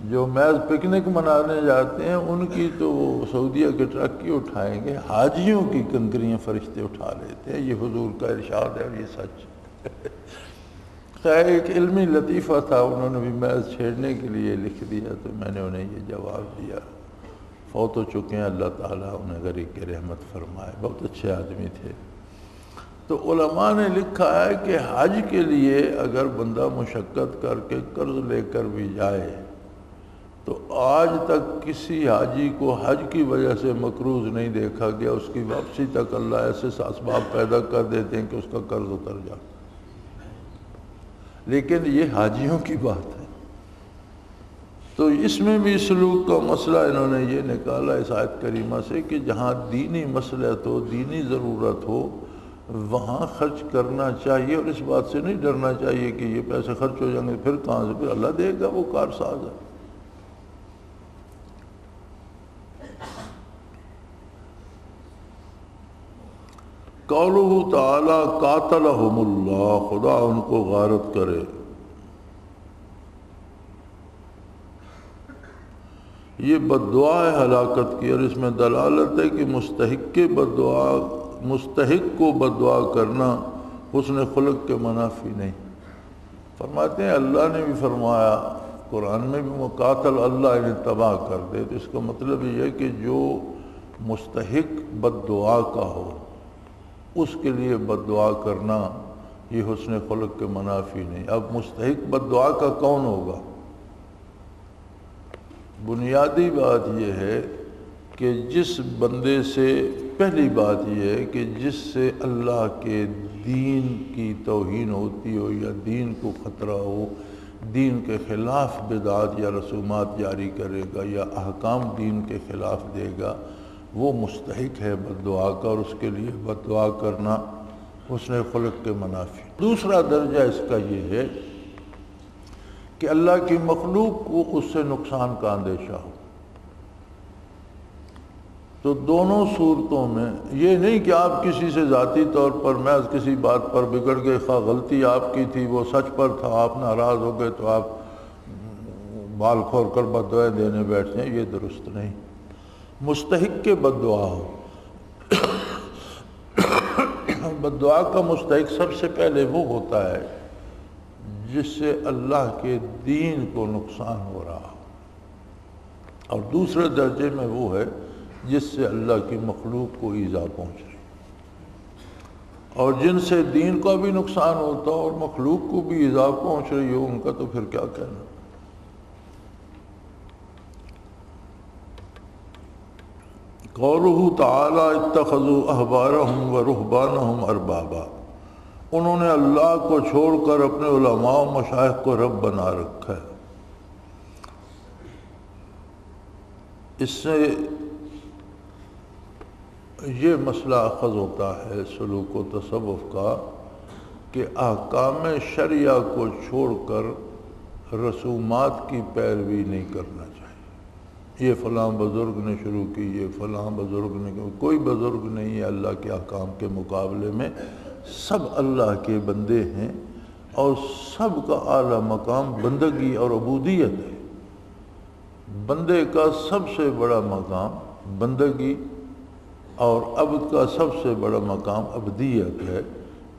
جو محض پکنک منانے جاتے ہیں ان کی تو وہ سعودیہ کے ٹرک کی اٹھائیں گے، حاجیوں کی کنکریاں فرشتے اٹھا لیتے ہیں۔ یہ حضور کا ارشاد ہے اور یہ سچ۔ خیر ایک علمی لطیفہ تھا، انہوں نے بھی محض چھیڑنے کے لیے لکھ دیا، تو میں نے انہیں یہ جواب دیا۔ فوت ہو چکے ہیں، اللہ تعالیٰ انہیں غریق کے رحمت فرمائے، بہت اچھے آدمی تھے۔ تو علماء نے لکھا ہے کہ حج کے لیے اگر بندہ مشقت کر کے قرض لے کر بھی جائے تو آج تک کسی حاجی کو حج کی وجہ سے مقروض نہیں دیکھا گیا، اس کی واپسی تک اللہ ایسے اسباب پیدا کر دیتے ہیں کہ اس کا قرض اتر جاتا۔ لیکن یہ حاجیوں کی بات ہے۔ تو اس میں بھی سلوک کا مسئلہ انہوں نے یہ نکالا اس آیت کریمہ سے کہ جہاں دینی مصلحت ہو، دینی ضرورت ہو، وہاں خرچ کرنا چاہیے، اور اس بات سے نہیں ڈرنا چاہیے کہ یہ پیسے خرچ ہو جائیں گے پھر کہاں سے، پھر اللہ دے گا، وہ کارساز ہے۔ قولہ تعالی قاتلہم اللہ، خدا ان کو غارت کرے۔ یہ بد دعا ہے ہلاکت کی، اور اس میں دلالت ہے کہ مستحق کو بد دعا کرنا حسن خلق کے منافی نہیں۔ فرماتے ہیں اللہ نے بھی فرمایا قرآن میں بھی، مقاتل اللہ انہیں تباہ کر دے، تو اس کا مطلب یہ ہے کہ جو مستحق بد دعا کا ہو اس کے لیے بد دعا کرنا یہ حسن خلق کے منافی نہیں۔ اب مستحق بد دعا کا کون ہوگا؟ بنیادی بات یہ ہے کہ جس بندے سے، پہلی بات یہ ہے کہ جس سے اللہ کے دین کی توہین ہوتی ہو یا دین کو خطرہ ہو، دین کے خلاف بدعات یا رسومات جاری کرے گا یا احکام دین کے خلاف دے گا، وہ مستحق ہے بد دعا کا، اور اس کے لیے بد دعا کرنا حسن خلق کے منافی۔ دوسرا درجہ اس کا یہ ہے کہ اللہ کی مخلوق کو اس سے نقصان کا اندیشہ ہو۔ تو دونوں صورتوں میں یہ نہیں کہ آپ کسی سے ذاتی طور پر محض کسی بات پر بگڑ گئے، خواہ غلطی آپ کی تھی وہ سچ پر تھا، آپ ناراض ہو گئے تو آپ بال کھول کر بد دعائیں دینے بیٹھ جائیں، یہ درست نہیں۔ مستحق کے بد دعا ہو۔ بد دعا کا مستحق سب سے پہلے وہ ہوتا ہے جس سے اللہ کے دین کو نقصان ہو رہا ہو، اور دوسرے درجے میں وہ ہے جس سے اللہ کی مخلوق کو ایذا پہنچ رہی، اور جن سے دین کا بھی نقصان ہوتا اور مخلوق کو بھی ایذا پہنچ رہی ہو، ان کا تو پھر کیا کہنا۔ قولہ تعالی اتخذوا احبارہم ورہبانہم اربابا، انہوں نے اللہ کو چھوڑ کر اپنے علماء و مشائخ کو رب بنا رکھا ہے۔ اس سے یہ مسئلہ اخذ ہوتا ہے سلوک و تصوف کا کہ احکام شرعیہ کو چھوڑ کر رسومات کی پیروی نہیں کرنا چاہیے۔ یہ فلاں بزرگ نے شروع کی، یہ فلاں بزرگ نے، کوئی بزرگ نہیں ہے اللہ کے احکام کے مقابلے میں، سب اللہ کے بندے ہیں، اور سب کا اعلیٰ مقام بندگی اور عبودیت ہے۔ بندے کا سب سے بڑا مقام بندگی، اور عبد کا سب سے بڑا مقام عبدیت ہے۔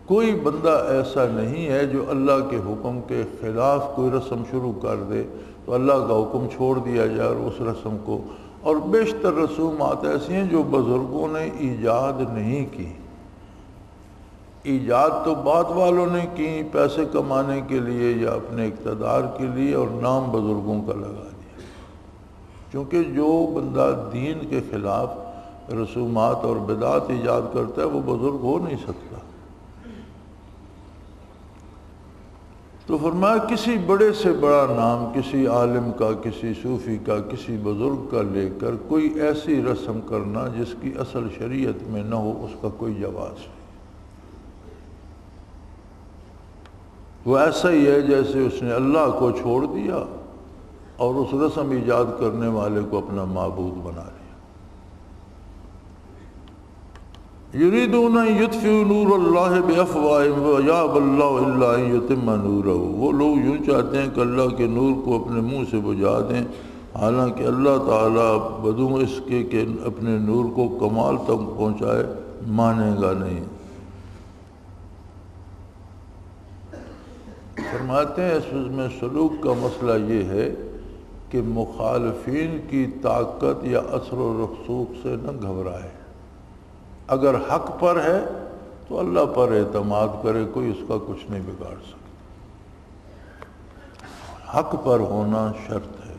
کوئی بندہ ایسا نہیں ہے جو اللہ کے حکم کے خلاف کوئی رسم شروع کر دے تو اللہ کا حکم چھوڑ دیا جائے اور اس رسم کو، اور بیشتر رسومات ایسی ہیں جو بزرگوں نے ایجاد نہیں کی، ایجاد تو بعد والوں نے کی پیسے کمانے کے لیے یا اپنے اقتدار کے لیے، اور نام بزرگوں کا لگا دیا۔ کیونکہ جو بندہ دین کے خلاف رسومات اور بدعات ایجاد کرتا ہے وہ بزرگ ہو نہیں سکتا۔ تو فرمایا کسی بڑے سے بڑا نام کسی عالم کا، کسی صوفی کا، کسی بزرگ کا لے کر کوئی ایسی رسم کرنا جس کی اصل شریعت میں نہ ہو، اس کا کوئی جواز نہیں۔ وہ ایسا ہی ہے جیسے اس نے اللہ کو چھوڑ دیا اور اس رسم ایجاد کرنے والے کو اپنا معبود بنا لیا۔ یریدون ان یطفئوا نور اللہ بافواہہم ویابی اللہ الا ان یتم نورہ، وہ لوگ یوں چاہتے ہیں کہ اللہ کے نور کو اپنے منہ سے بجھا دیں، حالانکہ اللہ تعالیٰ بدوں اس کے کہ اپنے نور کو کمال تک پہنچائے مانے گا نہیں۔ فرماتے ہیں اس میں سلوک کا مسئلہ یہ ہے کہ مخالفین کی طاقت یا اثر و رسوخ سے نہ گھبرائے۔ اگر حق پر ہے تو اللہ پر اعتماد کرے، کوئی اس کا کچھ نہیں بگاڑ سکتا۔ حق پر ہونا شرط ہے،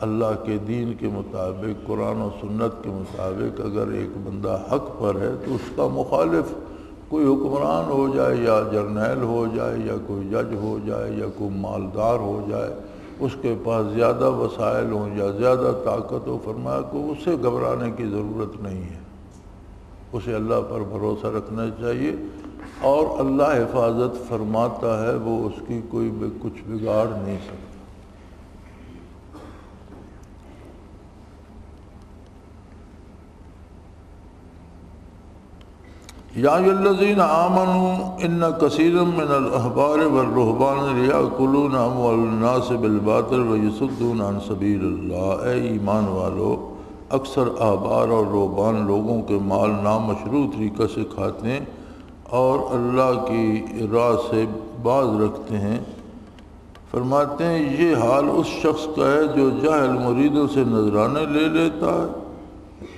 اللہ کے دین کے مطابق، قرآن و سنت کے مطابق اگر ایک بندہ حق پر ہے تو اس کا مخالف کوئی حکمران ہو جائے یا جرنیل ہو جائے یا کوئی جج ہو جائے یا کوئی مالدار ہو جائے، اس کے پاس زیادہ وسائل ہوں یا زیادہ طاقت ہو، فرمایا کہ اسے گھبرانے کی ضرورت نہیں ہے۔ اسے اللہ پر بھروسہ رکھنا چاہیے، اور اللہ حفاظت فرماتا ہے، وہ اس کی کوئی کچھ بگاڑ نہیں سکتا۔ یا ایھا الذین آمنوا ان کثیرا من الاحبار والرہبان لیأکلون اموال الناس بالباطل ویصدون عن سبیل اللہ۔ اے ایمان والو، اکثر احبار اور رہبان لوگوں کے مال نامشروع طریقے سے کھاتے ہیں اور اللہ کی راہ سے باز رکھتے ہیں۔ فرماتے ہیں یہ حال اس شخص کا ہے جو جاہل مریدوں سے نذرانے لے لیتا ہے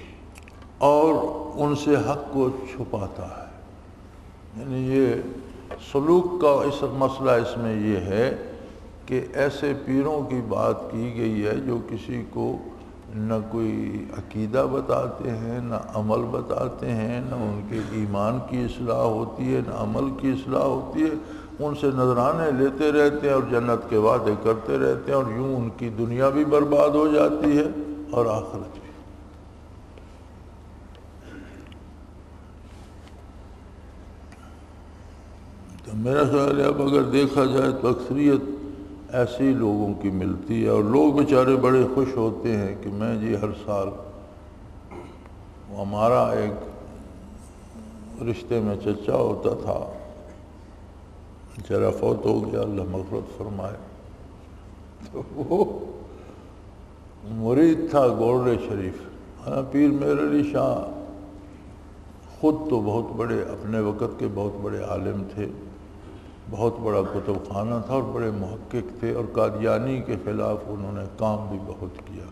اور ان سے حق کو چھپاتا ہے۔ یعنی یہ سلوک کا مسئلہ اس میں یہ ہے کہ ایسے پیروں کی بات کی گئی ہے جو کسی کو نہ کوئی عقیدہ بتاتے ہیں، نہ عمل بتاتے ہیں، نہ ان کے ایمان کی اصلاح ہوتی ہے، نہ عمل کی اصلاح ہوتی ہے۔ ان سے نذرانے لیتے رہتے ہیں اور جنت کے وعدے کرتے رہتے ہیں، اور یوں ان کی دنیا بھی برباد ہو جاتی ہے اور آخرت بھی۔ تو میرا خیال ہے اب اگر دیکھا جائے تو اکثریت ایسے ہی لوگوں کی ملتی ہے، اور لوگ بیچارے بڑے خوش ہوتے ہیں کہ میں جی ہر سال، ہمارا ایک رشتے میں چچا ہوتا تھا، بیچارہ فوت ہو گیا، اللہ مغفرت فرمائے، تو وہ مرید تھا گولڑے شریف۔ پیر مہر علی شاہ خود تو بہت بڑے اپنے وقت کے بہت بڑے عالم تھے، بہت بڑا کتب خانہ تھا اور بڑے محقق تھے، اور قادیانی کے خلاف انہوں نے کام بھی بہت کیا۔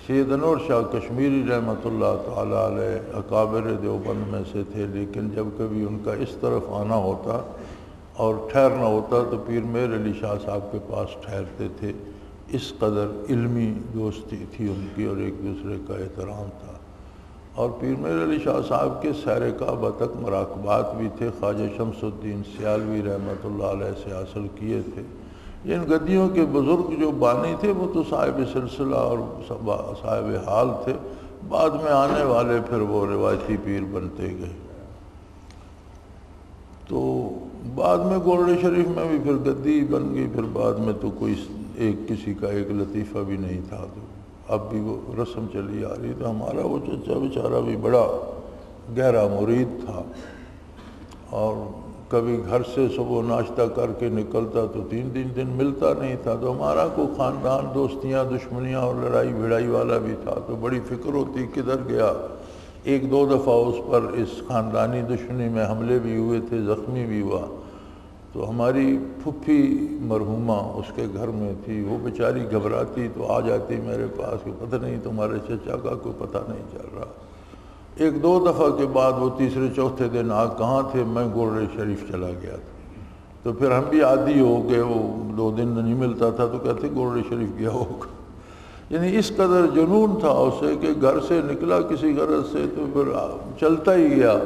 سید انور شاہ کشمیری رحمۃ اللہ تعالیٰ علیہ اکابر دیوبند میں سے تھے، لیکن جب کبھی ان کا اس طرف آنا ہوتا اور ٹھہرنا ہوتا تو پیر مہر علی شاہ صاحب کے پاس ٹھہرتے تھے۔ اس قدر علمی دوستی تھی ان کی اور ایک دوسرے کا احترام تھا۔ اور پیر مہر علی شاہ صاحب کے سیر کعبہ تک مراقبات بھی تھے، خواجہ شمس الدین سیالوی رحمۃ اللہ علیہ سے حاصل کیے تھے۔ ان گدیوں کے بزرگ جو بانی تھے وہ تو صاحب سلسلہ اور صاحب حال تھے، بعد میں آنے والے پھر وہ روایتی پیر بنتے گئے۔ تو بعد میں گولڑے شریف میں بھی پھر گدی بن گئی، پھر بعد میں تو کوئی کسی کا ایک لطیفہ بھی نہیں تھا، تو اب بھی وہ رسم چلی آ رہی۔ تو ہمارا وہ چچا بیچارہ بھی بڑا گہرا مرید تھا، اور کبھی گھر سے صبح ناشتہ کر کے نکلتا تو 3 دن ملتا نہیں تھا۔ تو ہمارا کو خاندان دوستیاں دشمنیاں اور لڑائی بھڑائی والا بھی تھا، تو بڑی فکر ہوتی کدھر گیا۔ 1-2 دفعہ اس پر اس خاندانی دشمنی میں حملے بھی ہوئے تھے، زخمی بھی ہوا۔ تو ہماری پھپھی مرحومہ اس کے گھر میں تھی، وہ بیچاری گھبراتی تو آ جاتی میرے پاس کہ پتہ نہیں تمہارے چچا کا کوئی پتہ نہیں چل رہا۔ 1-2 دفعہ کے بعد وہ تیسرے چوتھے دن کہاں تھے، میں گولڑے شریف چلا گیا تھا۔ تو پھر ہم بھی عادی ہو گئے، وہ 2 دن نہیں ملتا تھا تو کہتے گولڑے شریف گیا ہوگا۔ یعنی اس قدر جنون تھا اسے کہ گھر سے نکلا کسی غرض سے تو پھر چلتا ہی گیا،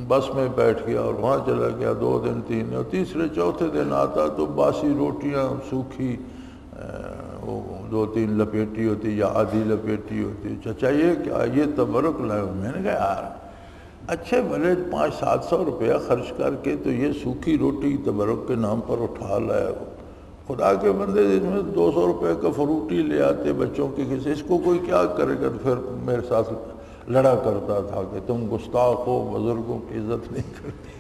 بس میں بیٹھ گیا اور وہاں چلا گیا 2 دن 3 اور تیسرے چوتھے دن آتا تو باسی روٹیاں سوکھی 2-3 لپیٹی ہوتی یا آدھی لپیٹی ہوتی۔ چچا یہ کیا، یہ تبرک لائے ہو؟ میں نے کہا یار اچھے بھلے 500-700 روپیہ خرچ کر کے تو یہ سوکھی روٹی تبرک کے نام پر اٹھا لائے ہو، خدا کے بندے اس میں 200 روپے کا فروٹی لے آتے بچوں کے کسی، اس کو کوئی کیا کرے گا۔ پھر میرے ساتھ لڑا کرتا تھا کہ تم گستاخ ہو، بزرگوں کی عزت نہیں کرتی،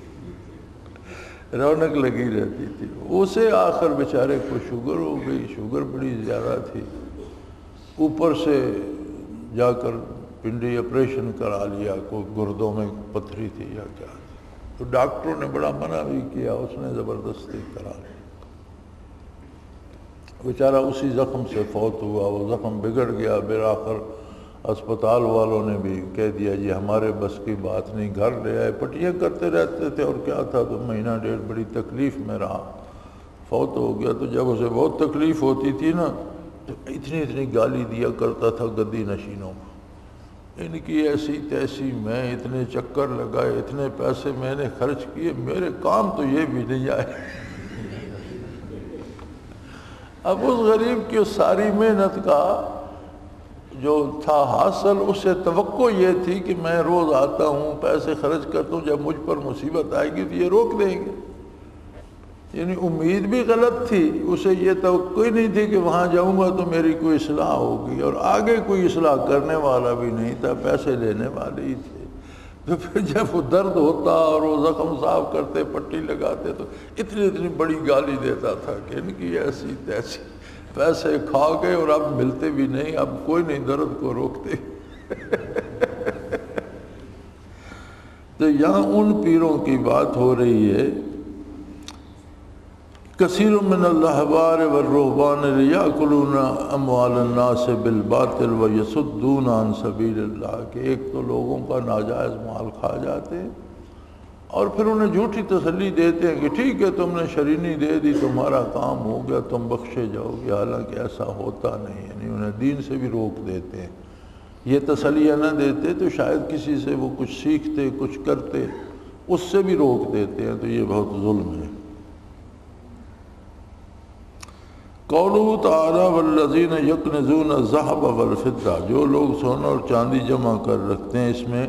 رونق لگی رہتی تھی۔ اسے آخر بیچارے کو شوگر ہو گئی، شوگر بڑی زیادہ تھی، اوپر سے جا کر پنڈی آپریشن کرا لیا، کوئی گردوں میں پتھری تھی یا کیا تھی، تو ڈاکٹروں نے بڑا منع بھی کیا، اس نے زبردستی کرا لی۔ بیچارہ اسی زخم سے فوت ہوا، وہ زخم بگڑ گیا، بالآخر اسپتال والوں نے بھی کہہ دیا جی ہمارے بس کی بات نہیں، گھر لے آئے، پٹیاں کرتے رہتے تھے اور کیا تھا، تو 1.5 بڑی تکلیف میں رہا، فوت ہو گیا۔ تو جب اسے بہت تکلیف ہوتی تھی نا تو اتنی گالی دیا کرتا تھا گدی نشینوں کو، ان کی ایسی تیسی، میں اتنے چکر لگائے، اتنے پیسے میں نے خرچ کیے، میرے کام تو یہ بھی نہیں آئے۔ اب اس غریب کی اس ساری محنت کا جو تھا حاصل، اس سے توقع یہ تھی کہ میں روز آتا ہوں، پیسے خرچ کرتا ہوں، جب مجھ پر مصیبت آئے گی تو یہ روک دیں گے۔ یعنی امید بھی غلط تھی، اسے یہ توقع ہی نہیں تھی کہ وہاں جاؤں گا تو میری کوئی اصلاح ہوگی، اور آگے کوئی اصلاح کرنے والا بھی نہیں تھا، پیسے لینے والے ہی تھے۔ تو پھر جب وہ درد ہوتا اور وہ زخم صاف کرتے، پٹی لگاتے، تو اتنی بڑی گالی دیتا تھا کہ ان کی ایسی تیسی، پیسے کھا گئے اور اب ملتے بھی نہیں، اب کوئی نہیں درد کو روکتے۔ تو یہاں ان پیروں کی بات ہو رہی ہے، کثیر من الاحبار والرہبان لیأکلون اموال الناس بالباطل ویصدون عن سبیل اللہ، کہ ایک تو لوگوں کا ناجائز مال کھا جاتے ہیں اور پھر انہیں جھوٹی تسلی دیتے ہیں کہ ٹھیک ہے تم نے شرینی دے دی، تمہارا کام ہو گیا، تم بخشے جاؤ گے، حالانکہ ایسا ہوتا نہیں۔ یعنی انہیں دین سے بھی روک دیتے ہیں۔ یہ تسلیہ نہ دیتے تو شاید کسی سے وہ کچھ سیکھتے، کچھ کرتے، اس سے بھی روک دیتے ہیں، تو یہ بہت ظلم ہے۔ قولہ تعالیٰ والذین یکنزون الذہب والفضہ، جو لوگ سونا اور چاندی جمع کر رکھتے ہیں، اس میں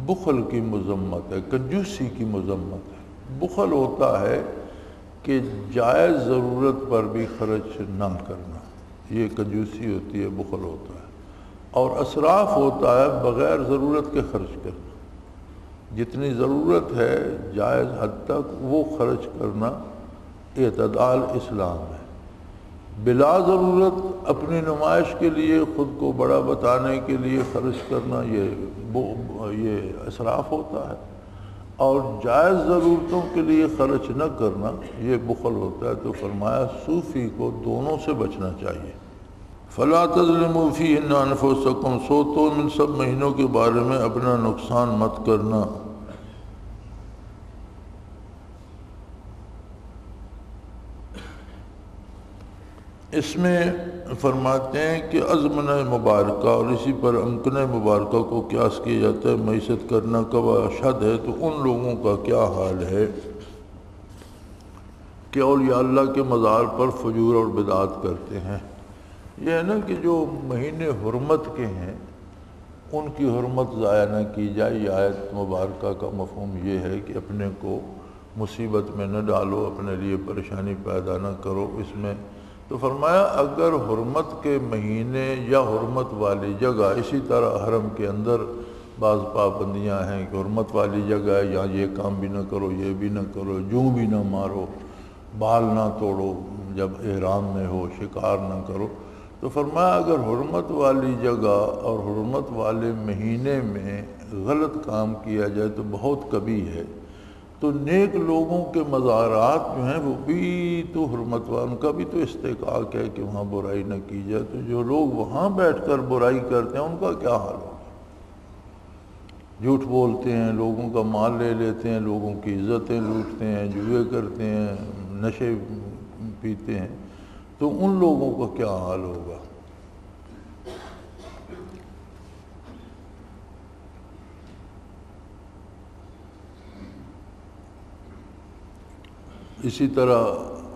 بخل کی مذمت ہے، کنجوسی کی مذمت ہے۔ بخل ہوتا ہے کہ جائز ضرورت پر بھی خرچ نہ کرنا، یہ کنجوسی ہوتی ہے، بخل ہوتا ہے۔ اور اسراف ہوتا ہے بغیر ضرورت کے خرچ کرنا، جتنی ضرورت ہے جائز حد تک وہ خرچ کرنا اعتدال اسلام ہے۔ بلا ضرورت اپنی نمائش کے لیے، خود کو بڑا بتانے کے لیے خرچ کرنا، یہ اسراف ہوتا ہے، اور جائز ضرورتوں کے لیے خرچ نہ کرنا یہ بخل ہوتا ہے۔ تو فرمایا صوفی کو دونوں سے بچنا چاہیے۔ فلا تظلموا فیہن انفسکم، سو تو ان سب مہینوں کے بارے میں اپنا نقصان مت کرنا۔ اس میں فرماتے ہیں کہ ازمنہ مبارکہ اور اسی پر امکنہ مبارکہ کو قیاس کیا جاتا ہے، معیشت کرنا کا اشد ہے، تو ان لوگوں کا کیا حال ہے کہ اولیاء اللہ کے مزار پر فجور اور بدعات کرتے ہیں۔ یہ ہے نا کہ جو مہینے حرمت کے ہیں ان کی حرمت ضائع نہ کی جائے۔ یہ آیت مبارکہ کا مفہوم یہ ہے کہ اپنے کو مصیبت میں نہ ڈالو، اپنے لیے پریشانی پیدا نہ کرو اس میں۔ تو فرمایا اگر حرمت کے مہینے یا حرمت والی جگہ، اسی طرح حرم کے اندر بعض پابندیاں ہیں کہ حرمت والی جگہ ہے، یہاں یہ کام بھی نہ کرو، یہ بھی نہ کرو، جوں بھی نہ مارو، بال نہ توڑو جب احرام میں ہو، شکار نہ کرو۔ تو فرمایا اگر حرمت والی جگہ اور حرمت والے مہینے میں غلط کام کیا جائے تو بہت کبھی ہے، تو نیک لوگوں کے مزارات جو ہیں وہ بھی تو حرمت ان کا بھی تو استحقاق ہے کہ وہاں برائی نہ کی جائے۔ تو جو لوگ وہاں بیٹھ کر برائی کرتے ہیں ان کا کیا حال ہوگا؟ جھوٹ بولتے ہیں، لوگوں کا مال لے لیتے ہیں، لوگوں کی عزتیں لوٹتے ہیں، جوئے کرتے ہیں، نشے پیتے ہیں، تو ان لوگوں کا کیا حال ہوگا؟ اسی طرح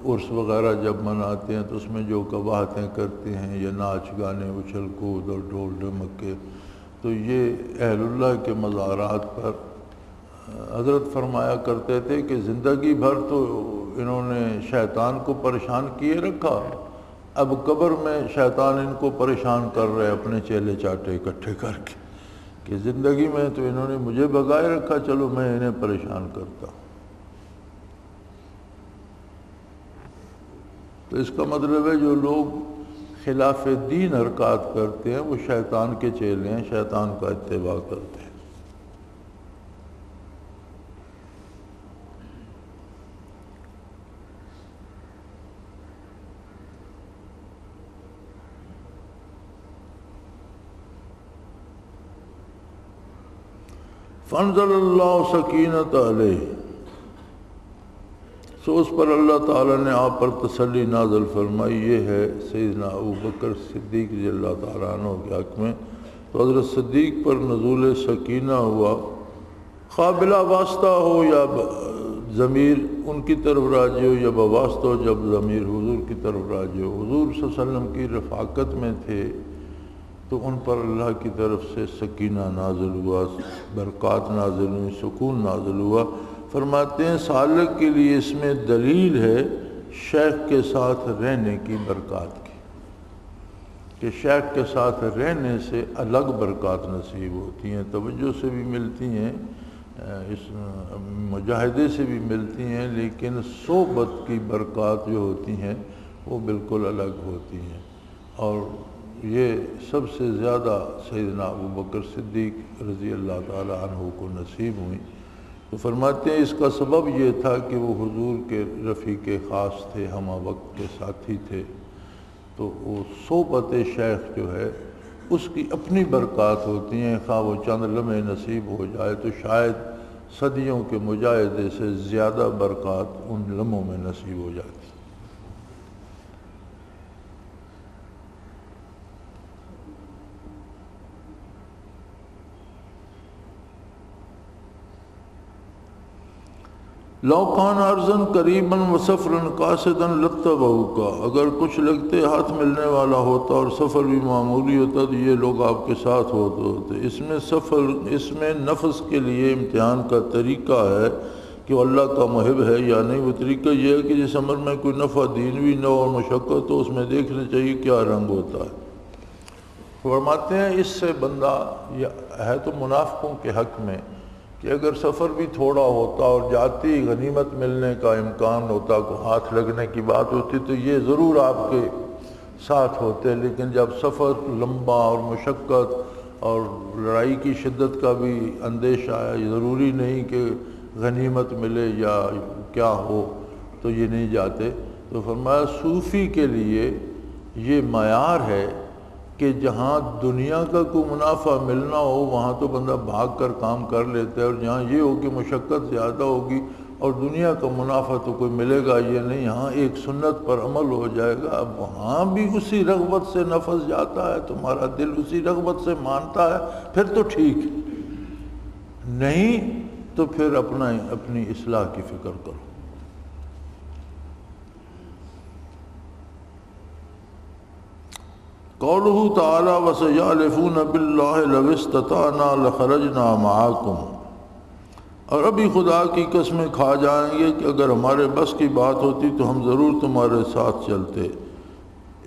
عرس وغیرہ جب مناتے ہیں تو اس میں جو قباحتیں کرتے ہیں، یا ناچ گانے، اچھل کود اور ڈھول ڈھمکے، تو یہ اہل اللہ کے مزارات پر حضرت فرمایا کرتے تھے کہ زندگی بھر تو انہوں نے شیطان کو پریشان کیے رکھا، اب قبر میں شیطان ان کو پریشان کر رہے اپنے چیلے چاٹے اکٹھے کر کے، کہ زندگی میں تو انہوں نے مجھے بگائے رکھا، چلو میں انہیں پریشان کرتا ہوں۔ تو اس کا مطلب ہے جو لوگ خلاف دین حرکات کرتے ہیں وہ شیطان کے چیلے ہیں، شیطان کا اتباع کرتے ہیں۔ فانزل اللہ سکینت علیہ، سو اس پر اللہ تعالیٰ نے آپ پر تسلی نازل فرمائی۔ یہ ہے سیدنا ابوبکر صدیق رضی اللہ تعالیٰ عنہ کے حق میں، تو حضرت صدیق پر نزول سکینہ ہوا، قابل واسطہ ہو یا ضمیر ان کی طرف راجع ہو، یا بواسطہ ہو جب ضمیر حضور کی طرف راجع ہو۔ حضور صلی اللہ علیہ وسلم کی رفاقت میں تھے، تو ان پر اللہ کی طرف سے سکینہ نازل ہوا، برکات نازل ہوئی، سکون نازل ہوا۔ فرماتے ہیں سالک کے لیے اس میں دلیل ہے شیخ کے ساتھ رہنے کی برکات کی، کہ شیخ کے ساتھ رہنے سے الگ برکات نصیب ہوتی ہیں، توجہ سے بھی ملتی ہیں، اس مجاہدے سے بھی ملتی ہیں، لیکن صحبت کی برکات جو ہوتی ہیں وہ بالکل الگ ہوتی ہیں۔ اور یہ سب سے زیادہ سیدنا ابوبکر صدیق رضی اللہ تعالی عنہ کو نصیب ہوئی۔ تو فرماتے ہیں اس کا سبب یہ تھا کہ وہ حضور کے رفیق خاص تھے، ہمہ وقت کے ساتھی تھے، تو وہ صحبت شیخ جو ہے اس کی اپنی برکات ہوتی ہیں، خواہ وہ چند لمحے نصیب ہو جائے تو شاید صدیوں کے مجاہدے سے زیادہ برکات ان لمحوں میں نصیب ہو جاتی۔ لو کان ارضاً قریباً وسفراً قاصداً لاتبعوک، اگر کچھ لگتے ہاتھ ملنے والا ہوتا اور سفر بھی معمولی ہوتا تو یہ لوگ آپ کے ساتھ ہوتے۔ اس میں نفس کے لیے امتحان کا طریقہ ہے کہ وہ اللہ کا محب ہے یا نہیں۔ وہ طریقہ یہ ہے کہ جس عمل میں کوئی نفع دینوی نہ اور مشقت تو اس میں دیکھنا چاہیے کیا رنگ ہوتا ہے۔ فرماتے ہیں اس سے بندہ ہے تو منافقوں کے حق میں کہ اگر سفر بھی تھوڑا ہوتا اور جاتی غنیمت ملنے کا امکان ہوتا، کو ہاتھ لگنے کی بات ہوتی تو یہ ضرور آپ کے ساتھ ہوتے، لیکن جب سفر لمبا اور مشقت اور لڑائی کی شدت کا بھی اندیشہ ہے، ضروری نہیں کہ غنیمت ملے یا کیا ہو تو یہ نہیں جاتے۔ تو فرمایا صوفی کے لیے یہ معیار ہے کہ جہاں دنیا کا کوئی منافع ملنا ہو وہاں تو بندہ بھاگ کر کام کر لیتا ہے، اور جہاں یہ ہو کہ مشقت زیادہ ہوگی اور دنیا کا منافع تو کوئی ملے گا یہ نہیں، ہاں ایک سنت پر عمل ہو جائے گا، اب وہاں بھی اسی رغبت سے نفس جاتا ہے، تمہارا دل اسی رغبت سے مانتا ہے، پھر تو ٹھیک ہے، نہیں تو پھر اپنی اصلاح کی فکر کرو۔ قولہ تعالی وَسَيَحْلِفُونَ بِاللَّهِ لَوِ اسْتَطَعْنَا لَخَرَجْنَا مَعَكُمْ، اور ابھی خدا کی قسمیں کھا جائیں گے کہ اگر ہمارے بس کی بات ہوتی تو ہم ضرور تمہارے ساتھ چلتے۔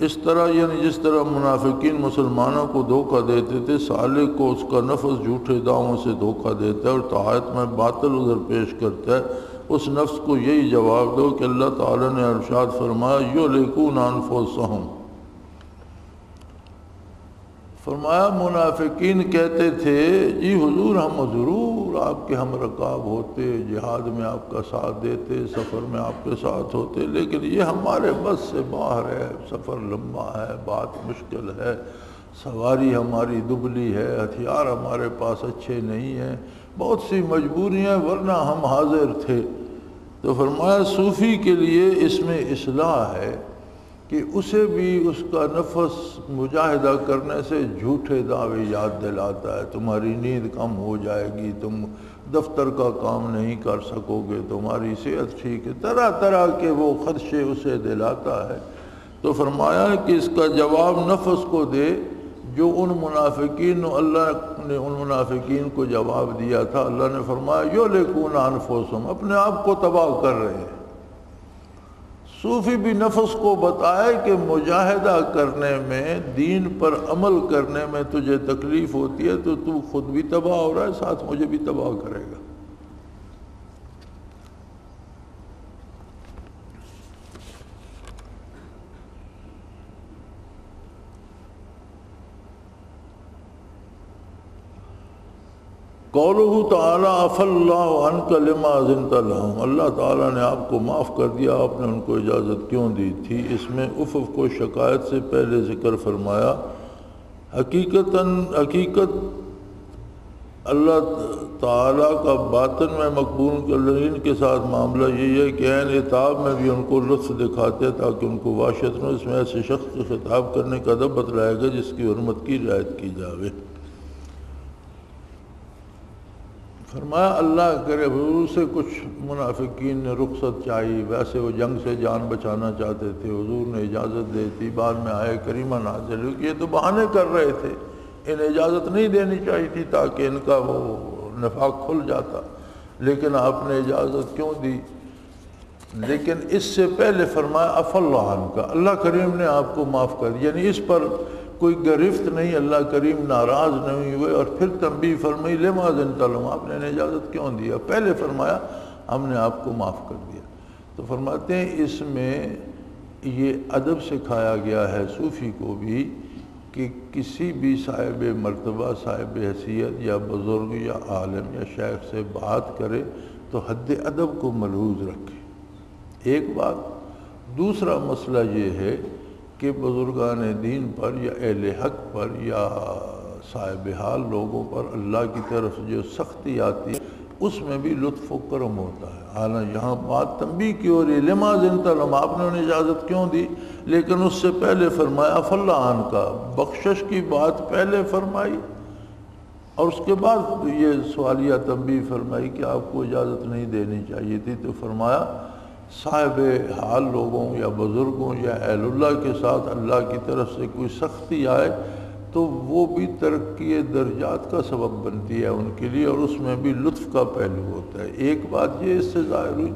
اس طرح یعنی جس طرح منافقین مسلمانوں کو دھوکہ دیتے تھے، سالک کو اس کا نفس جھوٹے دعووں سے دھوکہ دیتا ہے اور طاعت میں باطل عذر پیش کرتا ہے، اس نفس کو یہی جواب دو کہ اللہ تعالیٰ نے ارشاد فرمایا یُہْلِکُونَ أَنفُسَهُمْ، فرمایا منافقین کہتے تھے جی حضور ہم ضرور آپ کے ہم رکاب ہوتے، جہاد میں آپ کا ساتھ دیتے، سفر میں آپ کے ساتھ ہوتے، لیکن یہ ہمارے بس سے باہر ہے، سفر لمبا ہے، بات مشکل ہے، سواری ہماری دبلی ہے، ہتھیار ہمارے پاس اچھے نہیں ہیں، بہت سی مجبوریاں، ورنہ ہم حاضر تھے۔ تو فرمایا صوفی کے لیے اس میں اصلاح ہے کہ اسے بھی اس کا نفس مجاہدہ کرنے سے جھوٹے دعوے یاد دلاتا ہے، تمہاری نیند کم ہو جائے گی، تم دفتر کا کام نہیں کر سکو گے، تمہاری صحت ٹھیک ہے، طرح طرح کے وہ خدشے اسے دلاتا ہے۔ تو فرمایا کہ اس کا جواب نفس کو دے جو ان منافقین، اللہ نے ان منافقین کو جواب دیا تھا، اللہ نے فرمایا یُہْلِکُونَ أَنفُسَهُمْ، اپنے آپ کو تباہ کر رہے ہیں۔ صوفی بھی نفس کو بتائے کہ مجاہدہ کرنے میں، دین پر عمل کرنے میں تجھے تکلیف ہوتی ہے تو تو خود بھی تباہ ہو رہا ہے، ساتھ مجھے بھی تباہ کرے گا۔ قولہ تعالی عفا اللہ عنک لما اذنت لہم، اللہ تعالیٰ نے آپ کو معاف کر دیا، آپ نے ان کو اجازت کیوں دی تھی۔ اس میں عفو کو شکایت سے پہلے ذکر فرمایا۔ حقیقت اللہ تعالیٰ کا باطن میں مقبولین کے ساتھ معاملہ یہی ہے کہ عین عتاب میں بھی ان کو لطف دکھاتے تاکہ ان کو وحشت نہ، اس میں ایسے شخص کو خطاب کرنے کا ادب بتلائے گا جس کی حرمت کی رعایت کی جاوے۔ فرمایا اللہ کرے حضور سے کچھ منافقین نے رخصت چاہی، ویسے وہ جنگ سے جان بچانا چاہتے تھے، حضور نے اجازت دی تھی، بعد میں آئے کریمہ نازل ہوئی کہ یہ تو بہانے کر رہے تھے، انہیں اجازت نہیں دینی چاہیے تھی تاکہ ان کا وہ نفاق کھل جاتا، لیکن آپ نے اجازت کیوں دی؟ لیکن اس سے پہلے فرمایا عفی اللہ عنک، اللہ کریم نے آپ کو معاف کر دیا، یعنی اس پر کوئی گرفت نہیں، اللہ کریم ناراض نہیں ہوئے، اور پھر تنبیہ فرمائی لما اذنت لهم، آپ نے انہیں اجازت کیوں دیا؟ پہلے فرمایا ہم نے آپ کو معاف کر دیا۔ تو فرماتے ہیں اس میں یہ ادب سکھایا گیا ہے صوفی کو بھی کہ کسی بھی صاحب مرتبہ، صاحب حیثیت یا بزرگ یا عالم یا شیخ سے بات کرے تو حد ادب کو ملحوظ رکھے، ایک بات۔ دوسرا مسئلہ یہ ہے کہ بزرگان دین پر یا اہل حق پر یا صاحب حال لوگوں پر اللہ کی طرف جو سختی آتی ہے اس میں بھی لطف و کرم ہوتا ہے۔ حالانکہ یہاں بات تنبیہ کی ہو رہی ہے لما اذنت لهم، آپ نے انہیں اجازت کیوں دی؟ لیکن اس سے پہلے فرمایا عفی اللہ عنک، بخشش کی بات پہلے فرمائی اور اس کے بعد یہ سوالیہ تنبیہ فرمائی کہ آپ کو اجازت نہیں دینی چاہیے تھی۔ تو فرمایا صاحب حال لوگوں یا بزرگوں یا اہل اللہ کے ساتھ اللہ کی طرف سے کوئی سختی آئے تو وہ بھی ترقی درجات کا سبب بنتی ہے ان کے لیے، اور اس میں بھی لطف کا پہلو ہوتا ہے۔ ایک بات یہ اس سے ظاہر ہوئی۔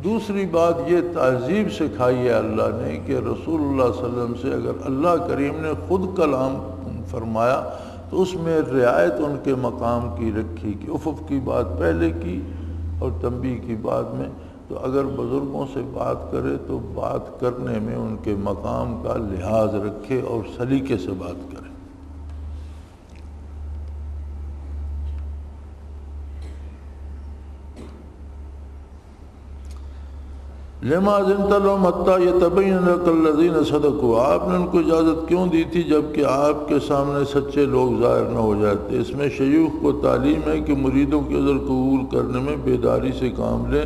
دوسری بات یہ تہذیب سکھائی ہے اللہ نے کہ رسول اللہ صلی اللہ علیہ وسلم سے اگر اللہ کریم نے خود کلام فرمایا تو اس میں رعایت ان کے مقام کی رکھی کہ افف کی بات پہلے کی اور تنبیہ کی بعد میں۔ تو اگر بزرگوں سے بات کرے تو بات کرنے میں ان کے مقام کا لحاظ رکھے اور سلیقے سے بات کرے۔ لما اذنت لهم حتى يتبين لك الذين صدقوا، آپ نے ان کو اجازت کیوں دی تھی جبکہ آپ کے سامنے سچے لوگ ظاہر نہ ہو جاتے؟ اس میں شیوخ کو تعلیم ہے کہ مریدوں کے عذر قبول کرنے میں بیداری سے کام لیں،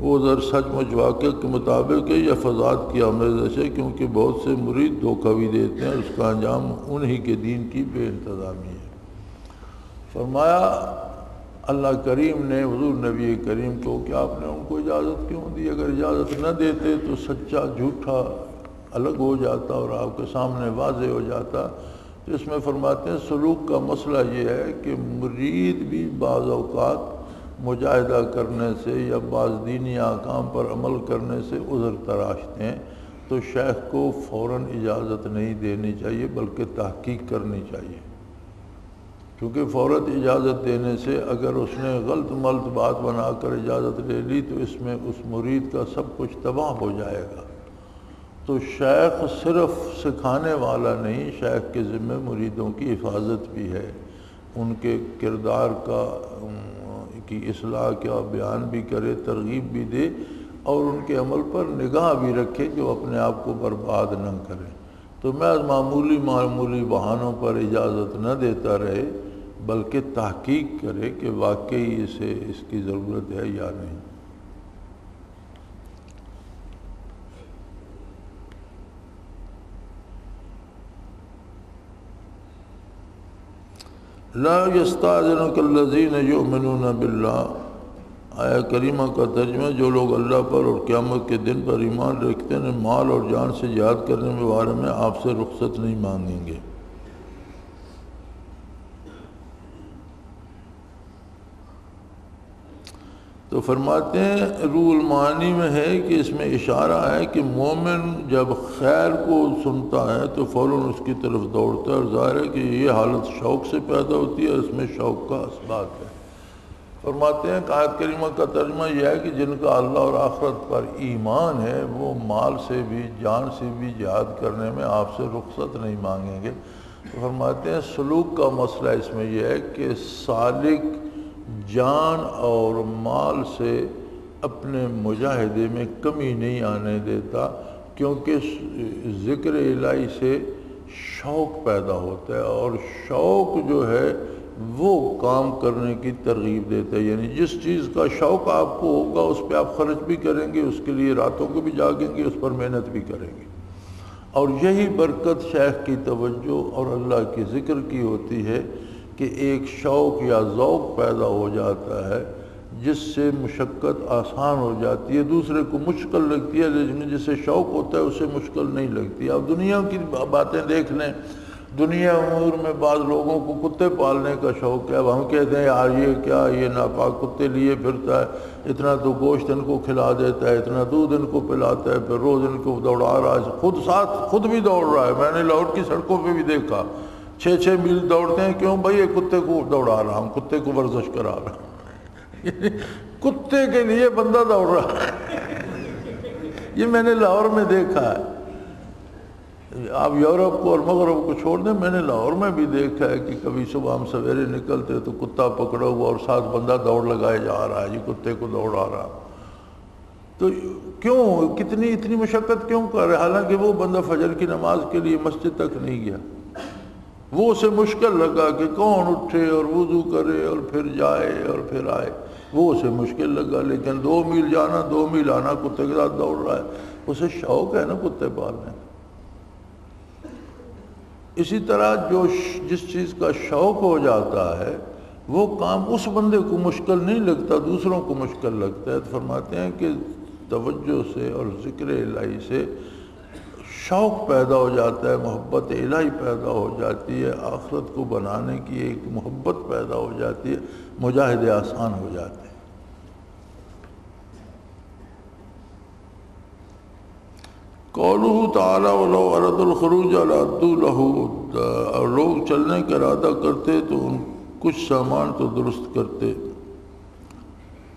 وہ عذر سچ مچ واقع کے مطابق ہے یا فضاد کی آمیزش ہے، کیونکہ بہت سے مرید دھوکہ بھی دیتے ہیں، اس کا انجام انہی کے دین کی بے انتظامی ہے۔ فرمایا اللہ کریم نے حضور نبی کریم کو کہ آپ نے ان کو اجازت کیوں دی؟ اگر اجازت نہ دیتے تو سچا جھوٹا الگ ہو جاتا اور آپ کے سامنے واضح ہو جاتا۔ تو اس میں فرماتے ہیں سلوک کا مسئلہ یہ ہے کہ مرید بھی بعض اوقات مجاہدہ کرنے سے یا بعض دینی احکام پر عمل کرنے سے عذر تراشتے ہیں، تو شیخ کو فوراً اجازت نہیں دینی چاہیے بلکہ تحقیق کرنی چاہیے، کیونکہ فوراً اجازت دینے سے اگر اس نے غلط ملط بات بنا کر اجازت لے لی تو اس میں اس مرید کا سب کچھ تباہ ہو جائے گا۔ تو شیخ صرف سکھانے والا نہیں، شیخ کے ذمہ مریدوں کی حفاظت بھی ہے، ان کے کردار کی اصلاح کا بیان بھی کرے، ترغیب بھی دے اور ان کے عمل پر نگاہ بھی رکھے کہ وہ اپنے آپ کو برباد نہ کریں۔ تو محض معمولی بہانوں پر اجازت نہ دیتا رہے بلکہ تحقیق کرے کہ واقعی اسے اس کی ضرورت ہے یا نہیں۔ لا یستاذنک الذین یؤمنون باللہ، آیا کریمہ کا ترجمہ جو لوگ اللہ پر اور قیامت کے دن پر ایمان رکھتے ہیں مال اور جان سے جہاد کرنے کے بارے میں آپ سے رخصت نہیں مانگیں گے۔ تو فرماتے ہیں روح المعانی میں ہے کہ اس میں اشارہ ہے کہ مومن جب خیر کو سنتا ہے تو فوراً اس کی طرف دوڑتا ہے، اور ظاہر ہے کہ یہ حالت شوق سے پیدا ہوتی ہے، اس میں شوق کا اسباب ہے۔ فرماتے ہیں کہ آیت کریمہ کا ترجمہ یہ ہے کہ جن کا اللہ اور آخرت پر ایمان ہے وہ مال سے بھی جان سے بھی جہاد کرنے میں آپ سے رخصت نہیں مانگیں گے۔ تو فرماتے ہیں سلوک کا مسئلہ اس میں یہ ہے کہ سالک جان اور مال سے اپنے مجاہدے میں کمی نہیں آنے دیتا، کیونکہ ذکر الہی سے شوق پیدا ہوتا ہے، اور شوق جو ہے وہ کام کرنے کی ترغیب دیتا ہے، یعنی جس چیز کا شوق آپ کو ہوگا اس پہ آپ خرچ بھی کریں گے، اس کے لیے راتوں کو بھی جاگیں گے، اس پر محنت بھی کریں گے، اور یہی برکت شیخ کی توجہ اور اللہ کی ذکر کی ہوتی ہے کہ ایک شوق یا ذوق پیدا ہو جاتا ہے جس سے مشقت آسان ہو جاتی ہے، دوسرے کو مشکل لگتی ہے، لیکن جسے شوق ہوتا ہے اسے مشکل نہیں لگتی۔ اب دنیا کی باتیں دیکھ لیں، دنیا امور میں بعض لوگوں کو کتے پالنے کا شوق ہے۔ اب ہم کہتے ہیں یار یہ کیا، یہ ناپاک کتے لیے پھرتا ہے، اتنا تو گوشت ان کو کھلا دیتا ہے، اتنا دودھ ان کو پلاتا ہے، پھر روز ان کو دوڑا رہا ہے، خود بھی دوڑ رہا ہے۔ میں نے لاہور کی سڑکوں پہ بھی دیکھا 6 میل دوڑتے ہیں۔ کیوں بھائی؟ یہ کتے کو دوڑا رہا ہوں، کتے کو ورزش کرا رہا ہوں۔ کتے کے لیے بندہ دوڑ رہا ہے۔ یہ میں نے لاہور میں دیکھا ہے۔ آپ یورپ کو اور مغرب کو چھوڑ دیں، میں نے لاہور میں بھی دیکھا ہے کہ کبھی صبح ہم سویرے نکلتے تو کتا پکڑا ہوا اور 7 بندہ دوڑ لگائے جا رہا ہے، یہ کتے کو دوڑا رہا۔ تو کیوں اتنی مشقت کیوں کر رہے؟ حالانکہ وہ بندہ فجر کی نماز کے لیے مسجد تک نہیں گیا، وہ اسے مشکل لگا کہ کون اٹھے اور وضو کرے اور پھر جائے اور پھر آئے، وہ اسے مشکل لگا۔ لیکن 2 میل جانا 2 میل آنا کتے کے ساتھ دوڑ رہا ہے، اسے شوق ہے نا کتے پالنے کا۔ اسی طرح جس چیز کا شوق ہو جاتا ہے وہ کام اس بندے کو مشکل نہیں لگتا، دوسروں کو مشکل لگتا ہے۔ تو فرماتے ہیں کہ توجہ سے اور ذکر الہی سے شوق پیدا ہو جاتا ہے، محبت الہی پیدا ہو جاتی ہے، آخرت کو بنانے کی ایک محبت پیدا ہو جاتی ہے، مجاہدے آسان ہو جاتے ہیں۔ قولہ تعالی ولو ارادوا الخروج لأعدوا له، اور لوگ چلنے کا ارادہ کرتے تو ان کچھ سامان تو درست کرتے۔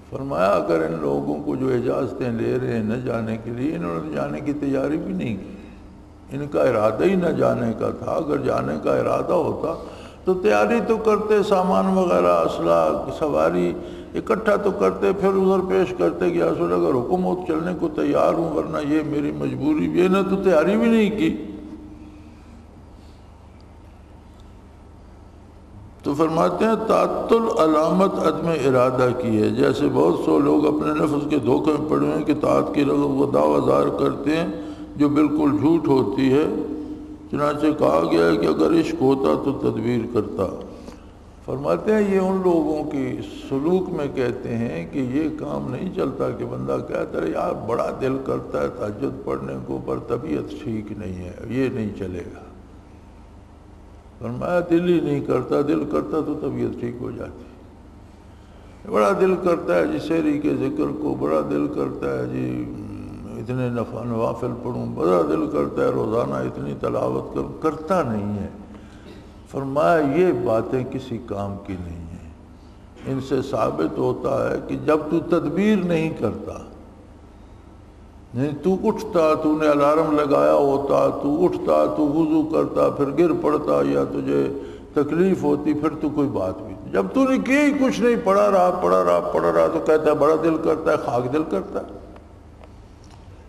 فرمایا اگر ان لوگوں کو جو اجازتیں لے رہے ہیں نہ جانے کے لیے، انہوں نے جانے کی تیاری بھی نہیں کی، ان کا ارادہ ہی نہ جانے کا تھا۔ اگر جانے کا ارادہ ہوتا تو تیاری تو کرتے، سامان وغیرہ اسلحہ سواری اکٹھا تو کرتے، پھر ادھر پیش کرتے کہ رسول اگر حکم ہو چلنے کو تیار ہوں، ورنہ یہ میری مجبوری بھی ہے۔ نہ تو تیاری بھی نہیں کی۔ تو فرماتے ہیں تعطل علامت عدم ارادہ کی ہے۔ جیسے بہت سے لوگ اپنے نفس کے دھوکے میں پڑے ہیں کہ طاعت کی رغبت و دعویٰ ظاہر کرتے ہیں جو بالکل جھوٹ ہوتی ہے۔ چنانچہ کہا گیا ہے کہ اگر عشق ہوتا تو تدبیر کرتا۔ فرماتے ہیں یہ ان لوگوں کی سلوک میں کہتے ہیں کہ یہ کام نہیں چلتا کہ بندہ کہتا ہے یار بڑا دل کرتا ہے تہجد پڑھنے کو پر طبیعت ٹھیک نہیں ہے، یہ نہیں چلے گا۔ فرمایا دل ہی نہیں کرتا، دل کرتا تو طبیعت ٹھیک ہو جاتی۔ بڑا دل کرتا ہے جی سحری کے ذکر کو، بڑا دل کرتا ہے جی اتنے نوافل پڑھوں، بڑا دل کرتا ہے روزانہ اتنی تلاوت کروں، کرتا نہیں ہے۔ فرمایا یہ باتیں کسی کام کی نہیں ہیں۔ ان سے ثابت ہوتا ہے کہ جب تو تدبیر نہیں کرتا، نہیں تو اٹھتا، تو نے الارم لگایا ہوتا، تو اٹھتا، تو وضو کرتا، پھر گر پڑتا یا تجھے تکلیف ہوتی، پھر تو کوئی بات بھی نہیں۔ جب تو نے کی کچھ نہیں، پڑھا رہا تو کہتا ہے بڑا دل کرتا ہے، خاک دل کرتا ہے۔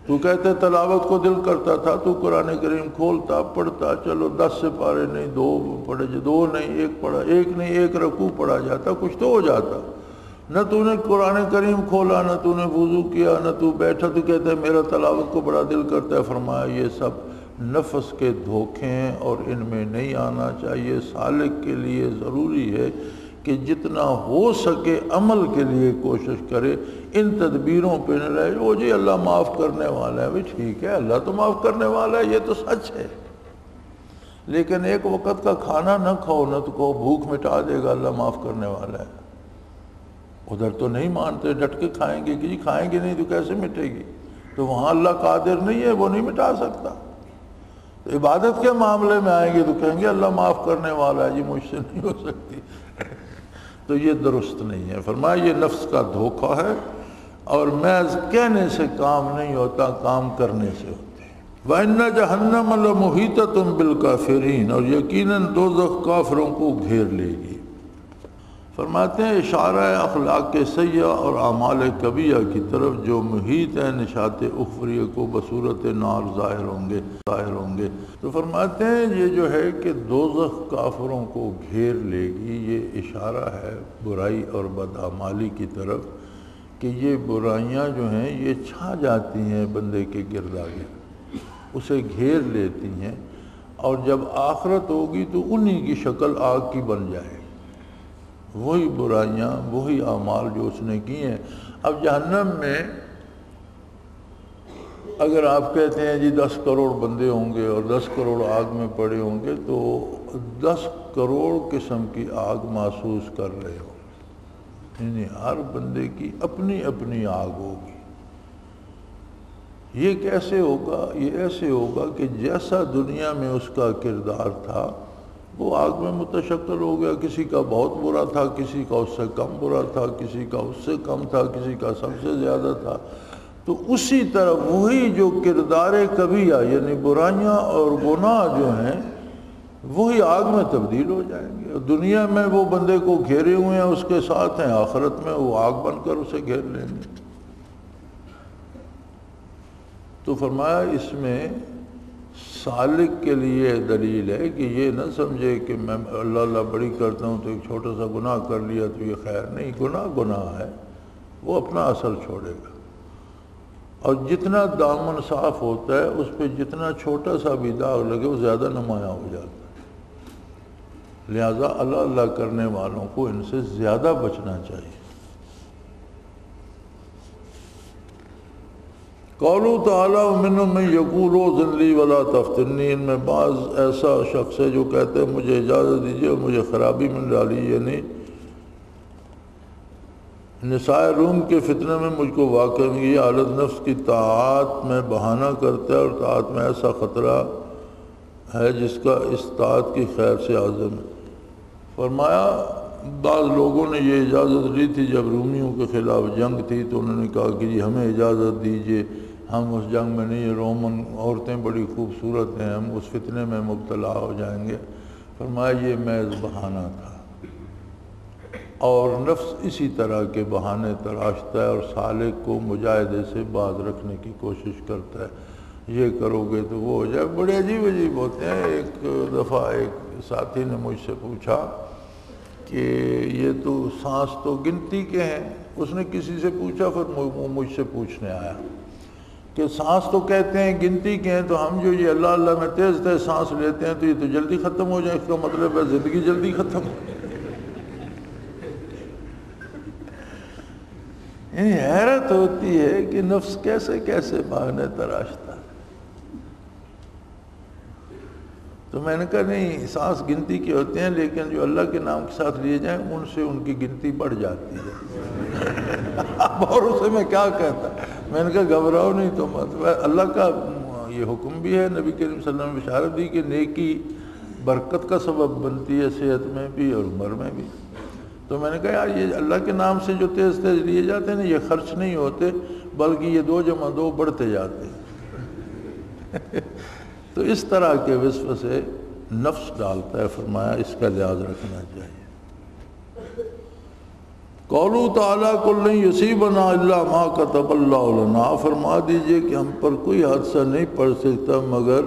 تو کہتے تلاوت کو دل کرتا تھا، تو قرآن کریم کھولتا پڑھتا، چلو 10 سپارے نہیں 2 پڑھے، 2 نہیں 1 پڑھا، 1 نہیں 1 رکوع پڑھا جاتا، کچھ تو ہو جاتا۔ نہ تو نے قرآن کریم کھولا، نہ تو نے وضو کیا، نہ تو بیٹھا، تو کہتا ہے میرا تلاوت کو بڑا دل کرتا ہے۔ فرمایا یہ سب نفس کے دھوکے ہیں اور ان میں نہیں آنا چاہیے۔ سالک کے لیے ضروری ہے کہ جتنا ہو سکے عمل کے لیے کوشش کرے، ان تدبیروں پہ نہ رہے۔ وہ جی اللہ معاف کرنے والا ہے، بھی ٹھیک ہے، اللہ تو معاف کرنے والا ہے، یہ تو سچ ہے، لیکن ایک وقت کا کھانا نہ کھاؤ، نہ تو کہو بھوک مٹا دے گا اللہ معاف کرنے والا ہے۔ ادھر تو نہیں مانتے، ڈٹ کے کھائیں گے کہ جی کھائیں گے نہیں تو کیسے مٹے گی؟ تو وہاں اللہ قادر نہیں ہے، وہ نہیں مٹا سکتا۔ تو عبادت کے معاملے میں آئیں گے تو کہیں گے اللہ معاف کرنے والا ہے، جی مجھ سے نہیں ہو سکتی۔ تو یہ درست نہیں ہے۔ فرمایا یہ نفس کا دھوکہ ہے، اور محض کہنے سے کام نہیں ہوتا، کام کرنے سے ہوتے ہیں۔ وَإِنَّ جَهَنَّمَ لَمُحِيطَةٌ بِالْكَافِرِينَ، اور یقیناً دوزخ کافروں کو گھیر لے گی۔ فرماتے ہیں اشارہ اخلاق سیئہ اور اعمال کبیہ کی طرف جو محیط ہے نشاط اخروی کو بصورت نار ظاہر ہوں گے۔ تو فرماتے ہیں یہ جو ہے کہ دوزخ کافروں کو گھیر لے گی، یہ اشارہ ہے برائی اور بدعمالی کی طرف کہ یہ برائیاں جو ہیں یہ چھا جاتی ہیں بندے کے گرد گرد، اسے گھیر لیتی ہیں، اور جب آخرت ہوگی تو انہی کی شکل آگ کی بن جائے گی۔ وہی برائیاں، وہی اعمال جو اس نے کی ہیں۔ اب جہنم میں اگر آپ کہتے ہیں جی 10 کروڑ بندے ہوں گے اور 10 کروڑ آگ میں پڑے ہوں گے تو 10 کروڑ قسم کی آگ محسوس کر رہے ہو، یعنی ہر بندے کی اپنی اپنی آگ ہوگی۔ یہ کیسے ہوگا؟ یہ ایسے ہوگا کہ جیسا دنیا میں اس کا کردار تھا وہ آگ میں متشکل ہو گیا۔ کسی کا بہت برا تھا، کسی کا اس سے کم برا تھا، کسی کا اس سے کم تھا، کسی کا سب سے زیادہ تھا۔ تو اسی طرح وہی جو کردار کبیہ یعنی برائیاں اور گناہ جو ہیں وہی آگ میں تبدیل ہو جائیں گے۔ اور دنیا میں وہ بندے کو گھیرے ہوئے ہیں، اس کے ساتھ ہیں، آخرت میں وہ آگ بن کر اسے گھیر لیں گے۔ تو فرمایا اس میں سالک کے لیے دلیل ہے کہ یہ نہ سمجھے کہ میں اللہ اللہ بڑی کرتا ہوں تو ایک چھوٹا سا گناہ کر لیا تو یہ خیر نہیں۔ گناہ ہے، وہ اپنا اثر چھوڑے گا، اور جتنا دامن صاف ہوتا ہے اس پہ جتنا چھوٹا سا بھی داغ لگے وہ زیادہ نمایاں ہو جاتا ہے۔ لہذا اللہ اللہ کرنے والوں کو ان سے زیادہ بچنا چاہیے۔ قولوا تعالیٰ منہم من یقول اذن لی ولا تفتنی، ان میں بعض ایسا شخص ہے جو کہتے ہیں مجھے اجازت دیجیے اور مجھے خرابی میں ڈالی، یعنی نساء روم کے فتنے میں مجھ کو واقع میں یہ حالت نفس کی طاعت میں بہانہ کرتا ہے، اور طاعت میں ایسا خطرہ ہے جس کا اس طاعت کی خیر سے عازم ہے۔ فرمایا بعض لوگوں نے یہ اجازت لی تھی جب رومیوں کے خلاف جنگ تھی تو انہوں نے کہا کہ جی ہمیں اجازت دیجیے، ہم اس جنگ میں نہیں، رومن عورتیں بڑی خوبصورت ہیں، ہم اس فتنے میں مبتلا ہو جائیں گے۔ فرمایا یہ محض بہانہ تھا، اور نفس اسی طرح کے بہانے تراشتا ہے اور سالک کو مجاہدے سے باز رکھنے کی کوشش کرتا ہے۔ یہ کرو گے تو وہ ہو جائے۔ بڑے عجیب عجیب ہوتے ہیں۔ ایک دفعہ ایک ساتھی نے مجھ سے پوچھا کہ یہ تو سانس تو گنتی کے ہیں، اس نے کسی سے پوچھا، پھر وہ مجھ سے پوچھنے آیا کہ سانس تو کہتے ہیں گنتی کے ہیں، تو ہم جو یہ اللہ اللہ میں تیز تیز سانس لیتے ہیں تو یہ تو جلدی ختم ہو جائے، اس کا مطلب ہے زندگی جلدی ختم ہو۔ یعنی حیرت ہوتی ہے کہ نفس کیسے کیسے بہانے تراشتا ہے۔ تو میں نے کہا نہیں، سانس گنتی کے ہوتے ہیں لیکن جو اللہ کے نام کے ساتھ لیے جائیں ان سے ان کی گنتی بڑھ جاتی ہے۔ اب اور اسے میں کیا کہتا، میں نے کہا گھبراؤ نہیں، تو اللہ کا یہ حکم بھی ہے، نبی کریم صلی اللہ علیہ وسلم نے بشارت دی کہ نیکی برکت کا سبب بنتی ہے، صحت میں بھی اور عمر میں بھی۔ تو میں نے کہا یار یہ اللہ کے نام سے جو تیز تیز لیے جاتے ہیں نا، یہ خرچ نہیں ہوتے بلکہ یہ 2 × 2 بڑھتے جاتے ہیں۔ تو اس طرح کے وسوسے نفس ڈالتا ہے، فرمایا اس کا لحاظ رکھنا چاہیے۔ قولوا تعالیٰ قل لن یصیبنا الا ما کتب اللہ لنا، فرما دیجئے کہ ہم پر کوئی حادثہ نہیں پڑ سکتا مگر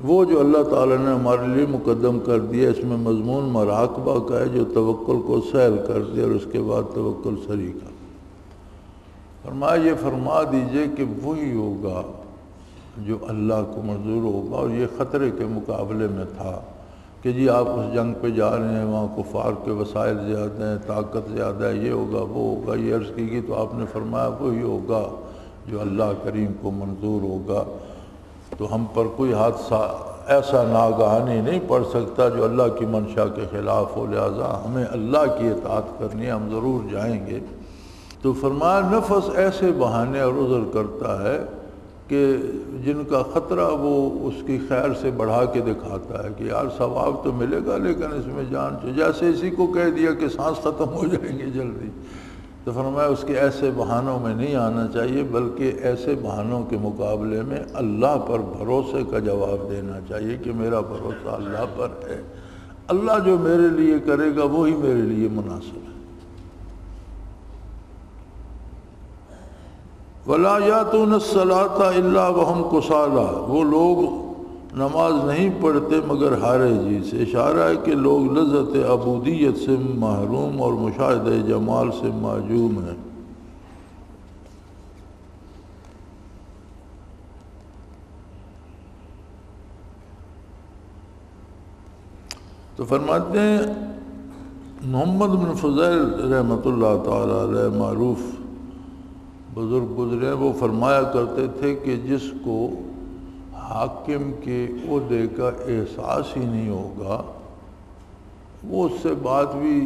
وہ جو اللہ تعالیٰ نے ہمارے لیے مقدم کر دیا۔ اس میں مضمون مراقبہ کا ہے جو توکل کو سہل کر دیا، اور اس کے بعد توکل سری کا۔ فرمایا یہ فرما دیجئے کہ وہی ہوگا جو اللہ کو منظور ہوگا، اور یہ خطرے کے مقابلے میں تھا کہ جی آپ اس جنگ پہ جا رہے ہیں، وہاں کفار کے وسائل زیادہ ہیں، طاقت زیادہ ہے، یہ ہوگا وہ ہوگا، یہ عرض کی گئی تو آپ نے فرمایا وہی ہوگا جو اللہ کریم کو منظور ہوگا۔ تو ہم پر کوئی حادثہ ایسا ناگہانی نہیں پڑ سکتا جو اللہ کی منشا کے خلاف ہو، لہٰذا ہمیں اللہ کی اطاعت کرنی ہے، ہم ضرور جائیں گے۔ تو فرمایا نفس ایسے بہانے اور عذر کرتا ہے کہ جن کا خطرہ وہ اس کی خیر سے بڑھا کے دکھاتا ہے کہ یار ثواب تو ملے گا لیکن اس میں جان جیسے اسی کو کہہ دیا کہ سانس ختم ہو جائیں گے جلدی۔ تو فرمایا اس کے ایسے بہانوں میں نہیں آنا چاہیے، بلکہ ایسے بہانوں کے مقابلے میں اللہ پر بھروسے کا جواب دینا چاہیے کہ میرا بھروسہ اللہ پر ہے، اللہ جو میرے لیے کرے گا وہی میرے لیے مناسب ہے۔ وَلَا يَأْتُونَ الصَّلَاةَ إِلَّا وَهُمْ كُسَالَىٰ، وہ لوگ نماز نہیں پڑھتے مگر ہارے جی سے، اشارہ ہے کہ لوگ لذت عبودیت سے محروم اور مشاہدہ جمال سے معجوم ہیں۔ تو فرماتے ہیں محمد بن فضیل رحمۃ اللہ تعالیٰ علیہ معروف بزرگ گزرے، وہ فرمایا کرتے تھے کہ جس کو حاکم کے عہدے کا احساس ہی نہیں ہوگا وہ اس سے بات بھی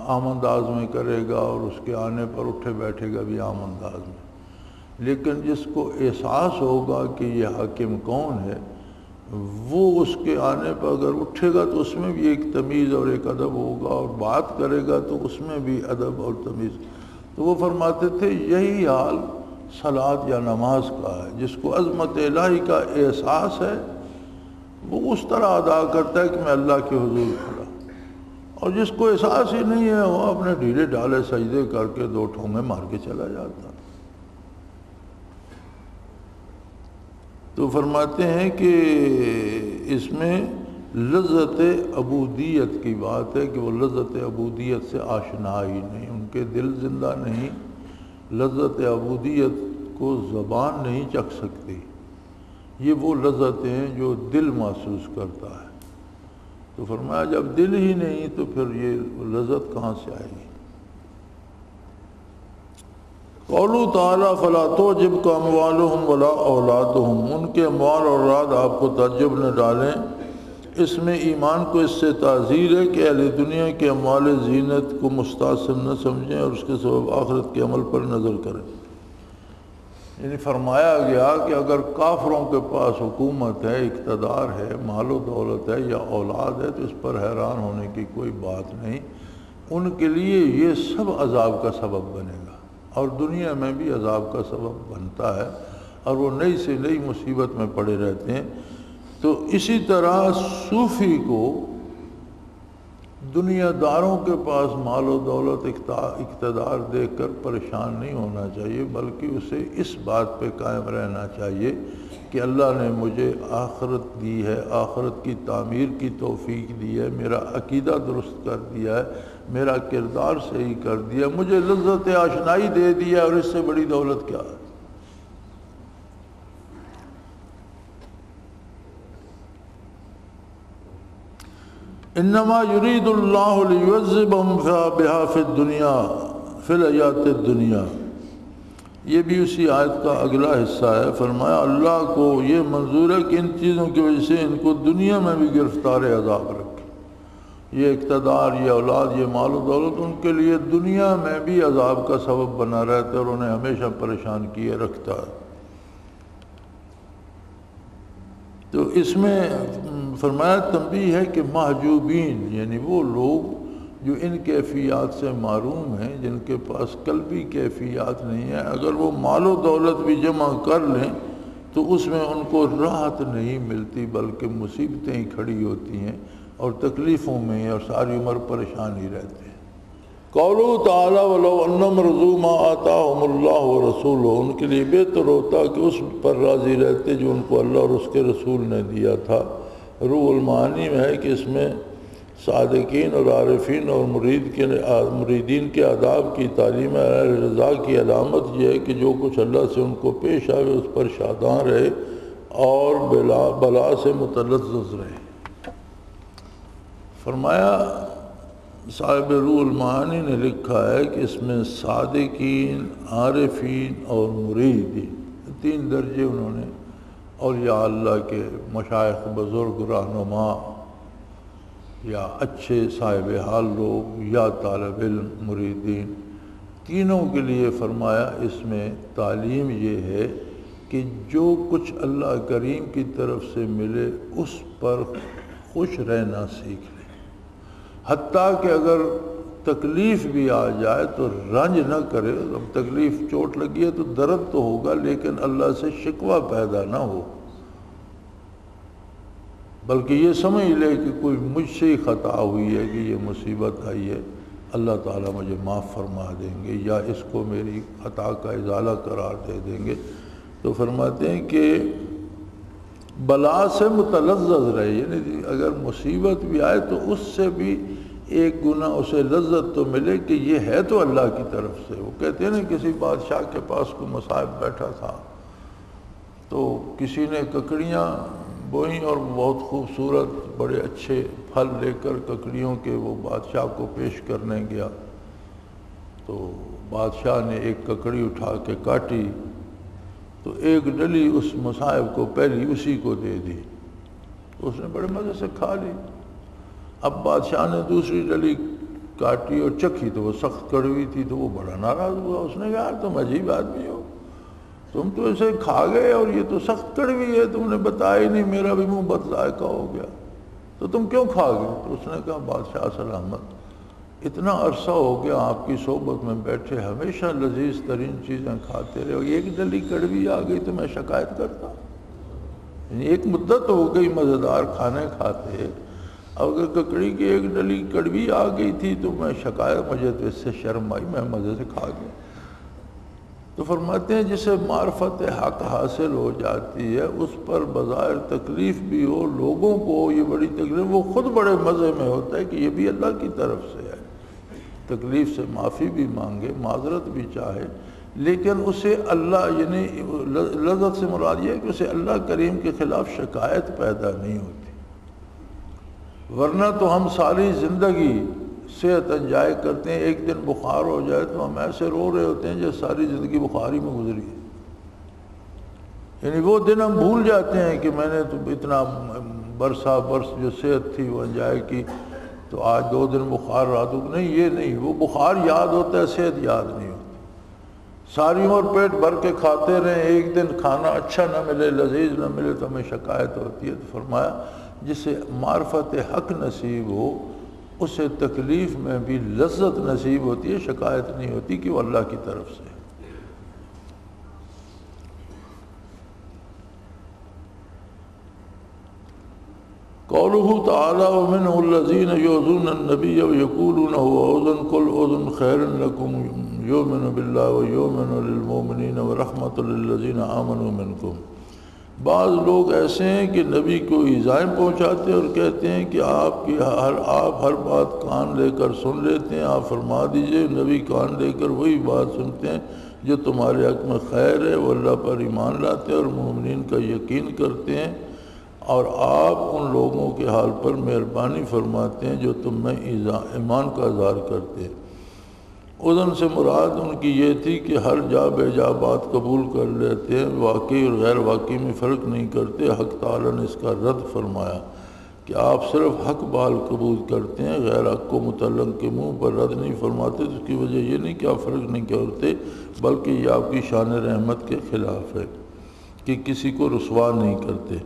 عام انداز میں کرے گا اور اس کے آنے پر اٹھے بیٹھے گا بھی عام انداز میں، لیکن جس کو احساس ہوگا کہ یہ حاکم کون ہے وہ اس کے آنے پر اگر اٹھے گا تو اس میں بھی ایک تمیز اور ایک ادب ہوگا، اور بات کرے گا تو اس میں بھی ادب اور تمیز۔ تو وہ فرماتے تھے یہی حال صلاۃ یا نماز کا ہے، جس کو عظمت الہی کا احساس ہے وہ اس طرح ادا کرتا ہے کہ میں اللہ کے حضور کھڑا، اور جس کو احساس ہی نہیں ہے وہ اپنے ڈھیلے ڈھالے سجدے کر کے دو ٹھونگے مار کے چلا جاتا۔ تو فرماتے ہیں کہ اس میں لذت عبودیت کی بات ہے کہ وہ لذت عبودیت سے آشنا ہی نہیں، ان کے دل زندہ نہیں، لذت عبودیت کو زبان نہیں چکھ سکتی، یہ وہ لذتیں ہیں جو دل محسوس کرتا ہے۔ تو فرمایا جب دل ہی نہیں تو پھر یہ لذت کہاں سے آئے گی؟ قولو تعالیٰ فلا تعجبک اموالہم ولا اولادہم، ان کے اموال اور اولاد آپ کو تعجب نہ ڈالیں۔ اس میں ایمان کو اس سے تعزیر ہے کہ اہل دنیا کے اموال زینت کو مستحسن نہ سمجھیں اور اس کے سبب آخرت کے عمل پر نظر کریں۔ یعنی فرمایا گیا کہ اگر کافروں کے پاس حکومت ہے، اقتدار ہے، مال و دولت ہے یا اولاد ہے تو اس پر حیران ہونے کی کوئی بات نہیں، ان کے لیے یہ سب عذاب کا سبب بنے گا اور دنیا میں بھی عذاب کا سبب بنتا ہے، اور وہ نئی سے نئی مصیبت میں پڑے رہتے ہیں۔ تو اسی طرح صوفی کو دنیا داروں کے پاس مال و دولت اقتدار دیکھ کر پریشان نہیں ہونا چاہیے، بلکہ اسے اس بات پہ قائم رہنا چاہیے کہ اللہ نے مجھے آخرت دی ہے، آخرت کی تعمیر کی توفیق دی ہے، میرا عقیدہ درست کر دیا ہے، میرا کردار صحیح کر دیا، مجھے لذت آشنائی دے دیا، اور اس سے بڑی دولت کیا ہے؟ انما یرید اللہ لیعذبہم بہا فی الدنیا فی الحیات الدنیا، یہ بھی اسی آیت کا اگلا حصہ ہے۔ فرمایا اللہ کو یہ منظور ہے کہ ان چیزوں کی وجہ سے ان کو دنیا میں بھی گرفتار عذاب رکھے، یہ اقتدار، یہ اولاد، یہ مال و دولت ان کے لیے دنیا میں بھی عذاب کا سبب بنا رہتا ہے اور انہیں ہمیشہ پریشان کیے رکھتا ہے۔ تو اس میں فرمایا تنبیہ ہے کہ محجوبین یعنی وہ لوگ جو ان کیفیات سے معروم ہیں، جن کے پاس قلبی کیفیات نہیں ہیں، اگر وہ مال و دولت بھی جمع کر لیں تو اس میں ان کو راحت نہیں ملتی بلکہ مصیبتیں ہی کھڑی ہوتی ہیں اور تکلیفوں میں اور ساری عمر پریشان ہی رہتے ہیں۔ قولو تعالیٰ وَلَوْ أَنَّهُمْ رَضُوا مَا آتَاهُمُ اللَّهُ وَرَسُولُهُ، ان کے لیے بہتر ہوتا کہ اس پر راضی رہتے جو ان کو اللہ اور اس کے رسول نے دیا تھا۔ روح المعانی میں ہے کہ اس میں صادقین اور عارفین اور مریدین کے آداب کی تعلیم ہے۔ رضا کی علامت یہ ہے کہ جو کچھ اللہ سے ان کو پیش آئے اس پر شاداں رہے اور بلا سے متلذذ رہے۔ فرمایا صاحب روح المعانی نے لکھا ہے کہ اس میں صادقین، عارفین اور مرید تین درجے انہوں نے، اولیاء اللہ کے مشائخ بزرگ رہنما یا اچھے صاحب حال لوگ یا طالب علم مریدین، تینوں کے لیے فرمایا اس میں تعلیم یہ ہے کہ جو کچھ اللہ کریم کی طرف سے ملے اس پر خوش رہنا سیکھ لیں، حتیٰ کہ اگر تکلیف بھی آ جائے تو رنج نہ کرے۔ اب تکلیف چوٹ لگی ہے تو درد تو ہوگا لیکن اللہ سے شکوہ پیدا نہ ہو، بلکہ یہ سمجھ لے کہ کوئی مجھ سے ہی خطا ہوئی ہے کہ یہ مصیبت آئی ہے، اللہ تعالیٰ مجھے معاف فرما دیں گے یا اس کو میری خطا کا ازالہ قرار دے دیں گے۔ تو فرماتے ہیں کہ بلا سے متلذذ رہے، یعنی اگر مصیبت بھی آئے تو اس سے بھی ایک گنا اسے لذت تو ملے کہ یہ ہے تو اللہ کی طرف سے۔ وہ کہتے ہیں نا کسی بادشاہ کے پاس کوئی مصائب بیٹھا تھا تو کسی نے ککڑیاں بوئیں اور بہت خوبصورت بڑے اچھے پھل لے کر ککڑیوں کے وہ بادشاہ کو پیش کرنے گیا، تو بادشاہ نے ایک ککڑی اٹھا کے کاٹی تو ایک ڈلی اس مصائب کو پہلی اسی کو دے دی، تو اس نے بڑے مزے سے کھا لی۔ اب بادشاہ نے دوسری ڈلی کاٹی اور چکھی تو وہ سخت کڑوی تھی، تو وہ بڑا ناراض ہوا۔ اس نے کہا یار تم عجیب آدمی ہو، تم تو اسے کھا گئے اور یہ تو سخت کڑوی ہے، تم نے بتایا ہی نہیں، میرا بھی منہ بد ذائقہ ہو گیا، تو تم کیوں کھا گئے؟ تو اس نے کہا بادشاہ سلامت، اتنا عرصہ ہو گیا آپ کی صحبت میں بیٹھے، ہمیشہ لذیذ ترین چیزیں کھاتے رہے، اور ایک ڈلی کڑوی آ گئی تو میں شکایت کرتا، یعنی ایک مدت ہو گئی مزیدار کھانے کھاتے، اگر ککڑی کی ایک ڈلی کڑوی آ گئی تھی تو میں شکایت، مجھے تو اس سے شرم آئی، میں مزے سے کھا گیا۔ تو فرماتے ہیں جسے معرفت حق حاصل ہو جاتی ہے اس پر بظاہر تکلیف بھی ہو، لوگوں کو یہ بڑی تکلیف، وہ خود بڑے مزے میں ہوتا ہے کہ یہ بھی اللہ کی طرف سے ہے، تکلیف سے معافی بھی مانگے، معذرت بھی چاہے، لیکن اسے اللہ، یعنی لذت سے مراد یہ ہے کہ اسے اللہ کریم کے خلاف شکایت پیدا نہیں ہوتی۔ ورنہ تو ہم ساری زندگی صحت انجوائے کرتے ہیں، ایک دن بخار ہو جائے تو ہم ایسے رو رہے ہوتے ہیں جیسے ساری زندگی بخاری میں گزری ہے، یعنی وہ دن ہم بھول جاتے ہیں کہ میں نے تو اتنا برس جو صحت تھی وہ انجوائے کی، تو آج 2 دن بخار رہا تو نہیں، یہ نہیں، وہ بخار یاد ہوتا ہے، صحت یاد نہیں ہوتی۔ ساری عمر پیٹ بھر کے کھاتے رہیں، ایک دن کھانا اچھا نہ ملے، لذیذ نہ ملے تو ہمیں شکایت ہوتی ہے۔ تو فرمایا جسے معرفت حق نصیب ہو اسے تکلیف میں بھی لذت نصیب ہوتی ہے، شکایت نہیں ہوتی کہ وہ اللہ کی طرف سے۔ قوله تعالی ومنه الذین یؤذون النبی ویقولون هو اذن قل اذن خیر لکم یؤمن باللہ ویؤمن للمؤمنین ورحمۃ للذین آمنوا منکم۔ بعض لوگ ایسے ہیں کہ نبی کو ایذائیں پہنچاتے ہیں اور کہتے ہیں کہ آپ ہر بات کان لے کر سن لیتے ہیں، آپ فرما دیجئے نبی کان لے کر وہی بات سنتے ہیں جو تمہارے حق میں خیر ہے، وہ اللہ پر ایمان لاتے ہیں اور مومنین کا یقین کرتے ہیں، اور آپ ان لوگوں کے حال پر مہربانی فرماتے ہیں جو تم میں ایمان کا اظہار کرتے ہیں۔ اذن سے مراد ان کی یہ تھی کہ ہر جا بے جا بات قبول کر لیتے ہیں، واقعی اور غیر واقعی میں فرق نہیں کرتے۔ حق تعالیٰ نے اس کا رد فرمایا کہ آپ صرف حق بال قبول کرتے ہیں، غیر حق کو متعلق کے منہ پر رد نہیں فرماتے۔ تو اس کی وجہ یہ نہیں کہ آپ فرق نہیں کرتے، بلکہ یہ آپ کی شان رحمت کے خلاف ہے کہ کسی کو رسوا نہیں کرتے۔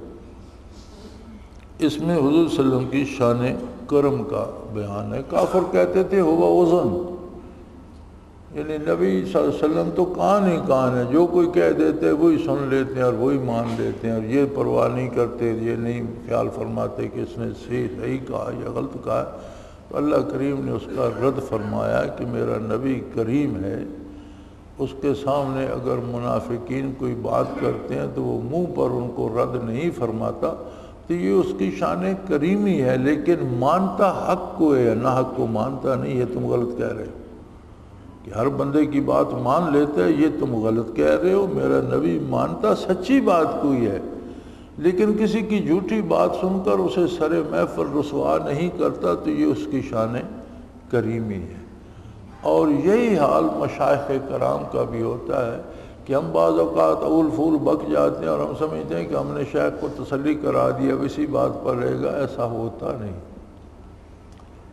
اس میں حضور صلی اللہ علیہ وسلم کی شان کرم کا بیان ہے۔ کافر کہتے تھے ہوا اذن، یعنی نبی صلی اللہ علیہ وسلم تو کان ہی کان ہے، جو کوئی کہہ دیتے ہیں وہی سن لیتے ہیں اور وہی مان لیتے ہیں، اور یہ پرواہ نہیں کرتے، یہ نہیں خیال فرماتے کہ اس نے صحیح کہا یا غلط کہا۔ تو اللہ کریم نے اس کا رد فرمایا کہ میرا نبی کریم ہے، اس کے سامنے اگر منافقین کوئی بات کرتے ہیں تو وہ منہ پر ان کو رد نہیں فرماتا، تو یہ اس کی شان کریمی ہے، لیکن مانتا حق کو ہے، نہ حق کو مانتا نہیں ہے۔ تم غلط کہہ رہے ہو کہ ہر بندے کی بات مان لیتا ہے، یہ تم غلط کہہ رہے ہو۔ میرا نبی مانتا سچی بات کوئی ہے، لیکن کسی کی جھوٹی بات سن کر اسے سر محفل رسوا نہیں کرتا، تو یہ اس کی شان کریمی ہے۔ اور یہی حال مشائخ کرام کا بھی ہوتا ہے کہ ہم بعض اوقات اول پھول بک جاتے ہیں اور ہم سمجھتے ہیں کہ ہم نے شیخ کو تسلی کرا دیا، اسی بات پر رہے گا، ایسا ہوتا نہیں۔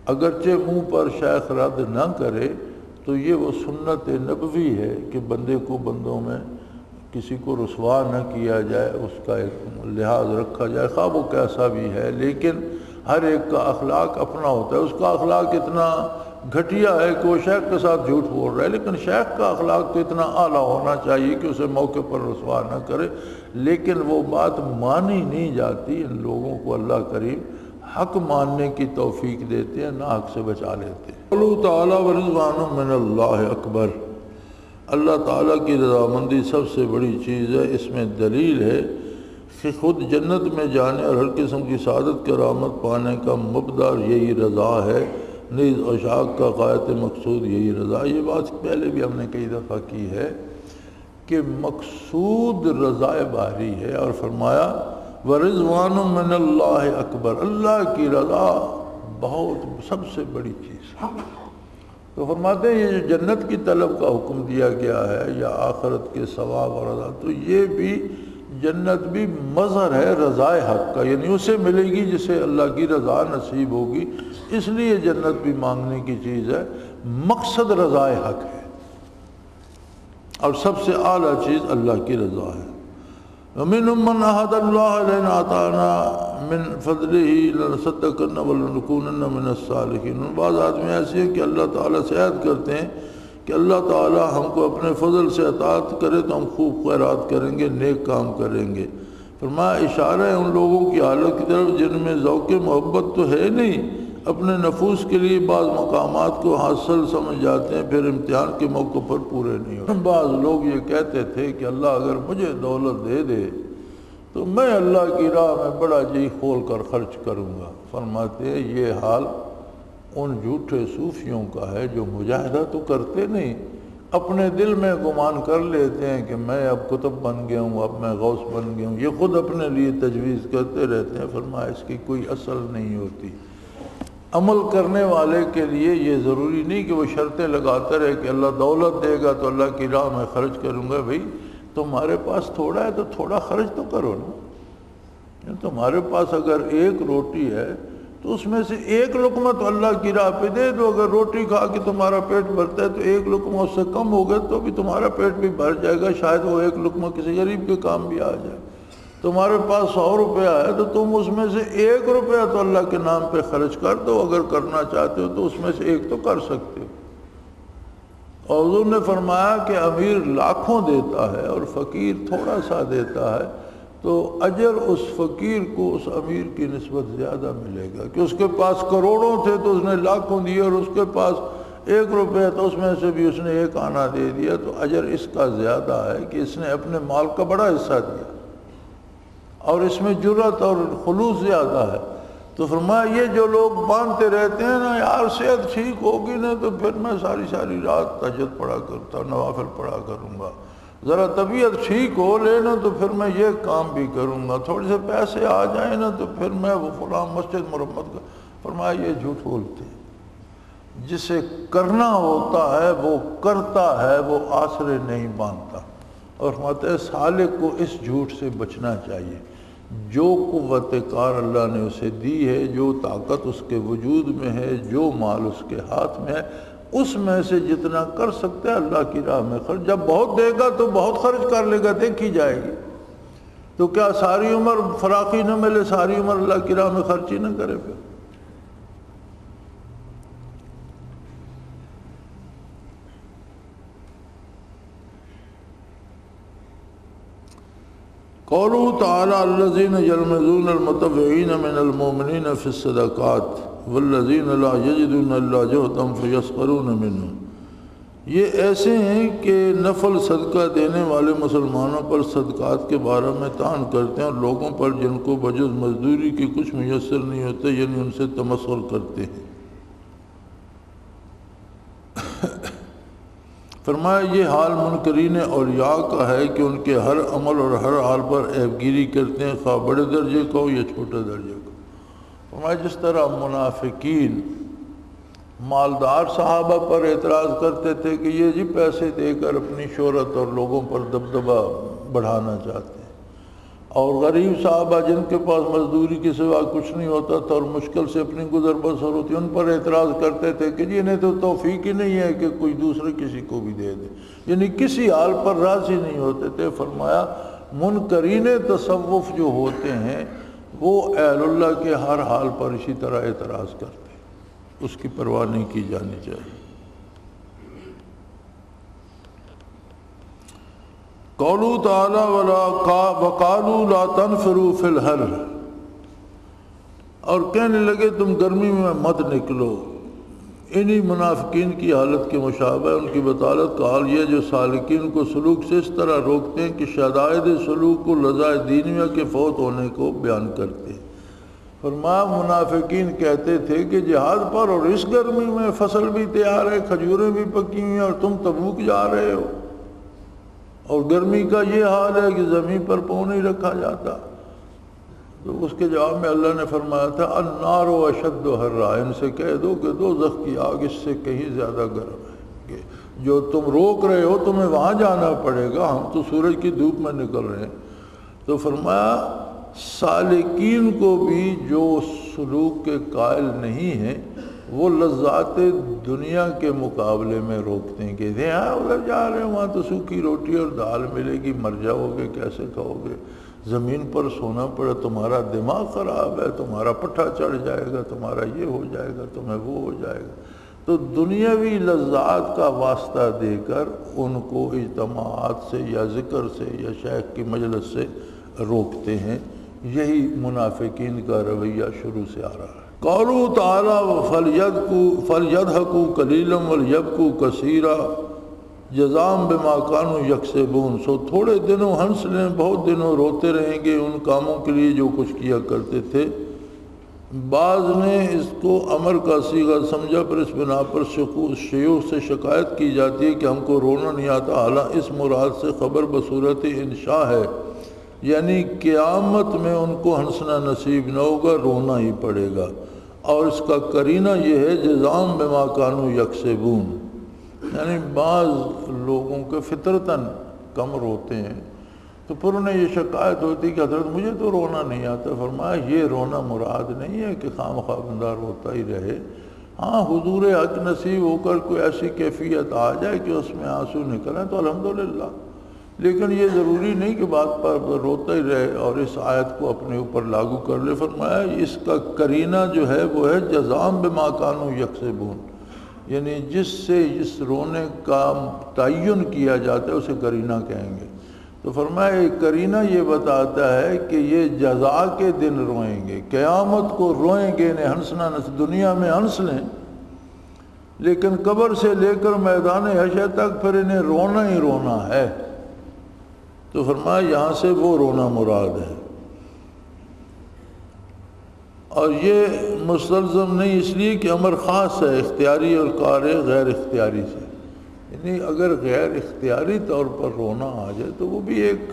اگرچہ منہ پر شیخ رد نہ کرے تو یہ وہ سنت نبوی ہے کہ بندے کو بندوں میں کسی کو رسوا نہ کیا جائے، اس کا ایک لحاظ رکھا جائے، خواہ وہ کیسا بھی ہے، لیکن ہر ایک کا اخلاق اپنا ہوتا ہے۔ اس کا اخلاق اتنا گھٹیا ہے کہ وہ شیخ کے ساتھ جھوٹ بول رہا ہے، لیکن شیخ کا اخلاق تو اتنا اعلیٰ ہونا چاہیے کہ اسے موقع پر رسوا نہ کرے، لیکن وہ بات مانی نہیں جاتی۔ ان لوگوں کو اللہ کریم حق ماننے کی توفیق دیتے ہیں، نہ حق سے بچا لیتے ہیں۔ اللہ تعالیٰ ورضوان من اللہ اکبر، اللہ تعالیٰ کی رضامندی سب سے بڑی چیز ہے۔ اس میں دلیل ہے کہ خود جنت میں جانے اور ہر قسم کی سعادت کرامت پانے کا مبدا یہی رضا ہے، نیز عشاق کا غایت مقصود یہی رضا۔ یہ بات پہلے بھی ہم نے کئی دفعہ کی ہے کہ مقصود رضا باری ہے، اور فرمایا ورضوان من اللہ اکبر، اللہ کی رضا بہت سب سے بڑی چیز ہے۔ تو فرماتے ہیں یہ جو جنت کی طلب کا حکم دیا گیا ہے یا آخرت کے ثواب اور رضا، تو یہ بھی جنت بھی مظہر ہے رضائے حق کا، یعنی اسے ملے گی جسے اللہ کی رضا نصیب ہوگی، اس لیے جنت بھی مانگنے کی چیز ہے، مقصد رضائے حق ہے اور سب سے اعلیٰ چیز اللہ کی رضا ہے۔ وَمِنْهُمْ مَنْ أَحَدَ اللَّهَ لَئِنْ آتَانَا مِنْ فَضْلِهِ لَنَصَدَّقَنَّ وَلَنَكُونَنَّ مِنَ الصَّالِحِينَ۔ بعض آدمی ایسے ہیں کہ اللہ تعالیٰ سے عہد کرتے ہیں کہ اللہ تعالیٰ ہم کو اپنے فضل سے اطاعت کرے تو ہم خوب خیرات کریں گے، نیک کام کریں گے۔ فرمایا اشارہ ہے ان لوگوں کی حالت کی طرف جن میں ذوق محبت تو ہے نہیں، اپنے نفوس کے لیے بعض مقامات کو حاصل سمجھ جاتے ہیں، پھر امتحان کے موقع پر پورے نہیں ہوتے۔ بعض لوگ یہ کہتے تھے کہ اللہ اگر مجھے دولت دے دے تو میں اللہ کی راہ میں بڑا جی کھول کر خرچ کروں گا۔ فرماتے ہیں یہ حال ان جھوٹے صوفیوں کا ہے جو مجاہدہ تو کرتے نہیں، اپنے دل میں گمان کر لیتے ہیں کہ میں اب قطب بن گیا ہوں، اب میں غوث بن گیا ہوں، یہ خود اپنے لیے تجویز کرتے رہتے ہیں۔ فرمایا اس کی کوئی اصل نہیں ہوتی۔ عمل کرنے والے کے لیے یہ ضروری نہیں کہ وہ شرطیں لگاتا رہے کہ اللہ دولت دے گا تو اللہ کی راہ میں خرچ کروں گا۔ بھئی تمہارے پاس تھوڑا ہے تو تھوڑا خرچ تو کرو نا، تمہارے پاس اگر ایک روٹی ہے تو اس میں سے ایک لقمہ تو اللہ کی راہ پہ دے دو۔ اگر روٹی کھا کے تمہارا پیٹ بھرتا ہے تو ایک لقمہ اس سے کم ہوگا تو بھی تمہارا پیٹ بھی بھر جائے گا، شاید وہ ایک لقمہ کسی غریب کے کام بھی آ جائے۔ تمہارے پاس 100 روپیہ ہے تو تم اس میں سے 1 روپیہ تو اللہ کے نام پہ خرچ کر دو، اگر کرنا چاہتے ہو تو اس میں سے 1 تو کر سکتے ہو۔ اور حضور نے فرمایا کہ امیر لاکھوں دیتا ہے اور فقیر تھوڑا سا دیتا ہے تو اجر اس فقیر کو اس امیر کی نسبت زیادہ ملے گا، کہ اس کے پاس کروڑوں تھے تو اس نے لاکھوں دیے، اور اس کے پاس 1 روپیہ تو اس میں سے بھی اس نے 1 آنا دے دیا، تو اجر اس کا زیادہ ہے کہ اس نے اپنے مال کا بڑا حصہ دیا اور اس میں جرأت اور خلوص زیادہ ہے۔ تو فرمایا یہ جو لوگ باندھتے رہتے ہیں نا یار صحت ٹھیک ہوگی نا تو پھر میں ساری رات تہجد پڑھا کرتا، نوافل پڑھا کروں گا، ذرا طبیعت ٹھیک ہو لینا تو پھر میں یہ کام بھی کروں گا، تھوڑے سے پیسے آ جائیں نا تو پھر میں وہ فلاں مسجد مرمت کا۔ فرمایا یہ جھوٹ بولتے ہیں، جسے کرنا ہوتا ہے وہ کرتا ہے، وہ آسرے نہیں باندھتا۔ اور فرماتے ہیں سالک کو اس جھوٹ سے بچنا چاہیے۔ جو قوت کار اللہ نے اسے دی ہے، جو طاقت اس کے وجود میں ہے، جو مال اس کے ہاتھ میں ہے، اس میں سے جتنا کر سکتے ہیں اللہ کی راہ میں خرچ۔ جب بہت دے گا تو بہت خرچ کر لے گا، دیکھی جائے گی۔ تو کیا ساری عمر فراخی نہ ملے، ساری عمر اللہ کی راہ میں خرچ ہی نہ کرے پھر؟ قولوا تعالی الذین یلمزون المتطوعین من المؤمنین فی الصدقات والذین لا یجدون الا جہدهم فیسخرون منهم۔ یہ ایسے ہیں کہ نفل صدقہ دینے والے مسلمانوں پر صدقات کے بارے میں طعن کرتے ہیں، اور لوگوں پر جن کو بجز مزدوری کی کچھ میسر نہیں ہوتے، یعنی ان سے تمسخر کرتے ہیں۔ فرمایا یہ حال منکرین اولیاء کا ہے کہ ان کے ہر عمل اور ہر حال پر عیب گیری کرتے ہیں، خواہ بڑے درجے کا ہو یا چھوٹے درجے کا۔ فرمایا جس طرح منافقین مالدار صحابہ پر اعتراض کرتے تھے کہ یہ جی پیسے دے کر اپنی شہرت اور لوگوں پر دبدبہ بڑھانا چاہتے ہیں، اور غریب صحابہ جن کے پاس مزدوری کے سوا کچھ نہیں ہوتا تھا اور مشکل سے اپنی گزر بسر ہوتی، ان پر اعتراض کرتے تھے کہ جی انہیں تو توفیق ہی نہیں ہے کہ کوئی دوسرے کسی کو بھی دے دے، یعنی کسی حال پر راضی نہیں ہوتے تھے۔ فرمایا منکرین تصوف جو ہوتے ہیں وہ اہل اللہ کے ہر حال پر اسی طرح اعتراض کرتے ہیں، اس کی پرواہ نہیں کی جانی چاہیے۔ قولوا تعالی وقالوا لا تنفروا فی الحر، اور کہنے لگے تم گرمی میں مت نکلو۔ انہی منافقین کی حالت کے مشابہ ان کی بطالت کا حال یہ جو سالکین کو سلوک سے اس طرح روکتے ہیں کہ شدائد سلوک کو لذائے دینیہ کے فوت ہونے کو بیان کرتے ہیں۔ فرمایا منافقین کہتے تھے کہ جہاد پر اور اس گرمی میں فصل بھی تیار ہے، کھجوریں بھی پکی ہوئی ہیں، اور تم تبوک جا رہے ہو، اور گرمی کا یہ حال ہے کہ زمین پر پاؤں نہیں رکھا جاتا۔ تو اس کے جواب میں اللہ نے فرمایا تھا النار اشد حرا، ان سے کہہ دو کہ دوزخ کی آگ اس سے کہیں زیادہ گرم ہے، کہ جو تم روک رہے ہو تمہیں وہاں جانا پڑے گا، ہم تو سورج کی دھوپ میں نکل رہے ہیں۔ تو فرمایا سالکین کو بھی جو سلوک کے قائل نہیں ہیں وہ لذات دنیا کے مقابلے میں روکتے ہیں کہ ہاں ادھر جا رہے ہیں، وہاں تو سوکھی روٹی اور دال ملے گی، مر جاؤ گے کیسے کھاؤ گے، زمین پر سونا پڑے، تمہارا دماغ خراب ہے، تمہارا پٹھا چڑھ جائے گا، تمہارا یہ ہو جائے گا، تمہیں وہ ہو جائے گا۔ تو دنیاوی لذات کا واسطہ دے کر ان کو اجتماعات سے یا ذکر سے یا شیخ کی مجلس سے روکتے ہیں۔ یہی منافقین کا رویہ شروع سے آ رہا ہے۔ قولوا تعالی فلیضحکوا قلیلا ولیبکوا کثیرا جزاء بما کانوا یکسبون، سو تھوڑے دنوں ہنس لیں، بہت دنوں روتے رہیں گے ان کاموں کے لیے جو کچھ کیا کرتے تھے۔ بعض نے اس کو امر کا صیغہ سمجھا، پر اس بنا پر شیوخ سے شکایت کی جاتی ہے کہ ہم کو رونا نہیں آتا، حالانکہ اس مراد سے خبر بصورت انشاء ہے، یعنی قیامت میں ان کو ہنسنا نصیب نہ ہوگا، رونا ہی پڑے گا۔ اور اس کا قرینہ یہ ہے جزاء بما کانوا یکسبون، یعنی بعض لوگوں کے فطرتاً کم روتے ہیں، تو پھر انہیں یہ شکایت ہوتی کہ حضرت مجھے تو رونا نہیں آتا۔ فرمایا یہ رونا مراد نہیں ہے کہ خام خواہ بندہ روتا ہی رہے، ہاں حضور حق نصیب ہو کر کوئی ایسی کیفیت آ جائے کہ اس میں آنسو نکلیں تو الحمدللہ، لیکن یہ ضروری نہیں کہ بات پر روتا ہی رہے اور اس آیت کو اپنے اوپر لاگو کر لے۔ فرمایا اس کا قرینہ جو ہے وہ ہے جزاء بما کانوا یکسبون، یعنی جس سے اس رونے کا تعین کیا جاتا ہے اسے قرینہ کہیں گے۔ تو فرمایا قرینہ یہ بتاتا ہے کہ یہ جزا کے دن روئیں گے، قیامت کو روئیں گے، انہیں ہنسنا دنیا میں ہنس لیں، لیکن قبر سے لے کر میدان حشر تک پھر انہیں رونا ہی رونا ہے۔ تو فرمایا یہاں سے وہ رونا مراد ہے، اور یہ مستلزم نہیں اس لیے کہ امر خاص ہے اختیاری اور کار غیر اختیاری سے، یعنی اگر غیر اختیاری طور پر رونا آ جائے تو وہ بھی ایک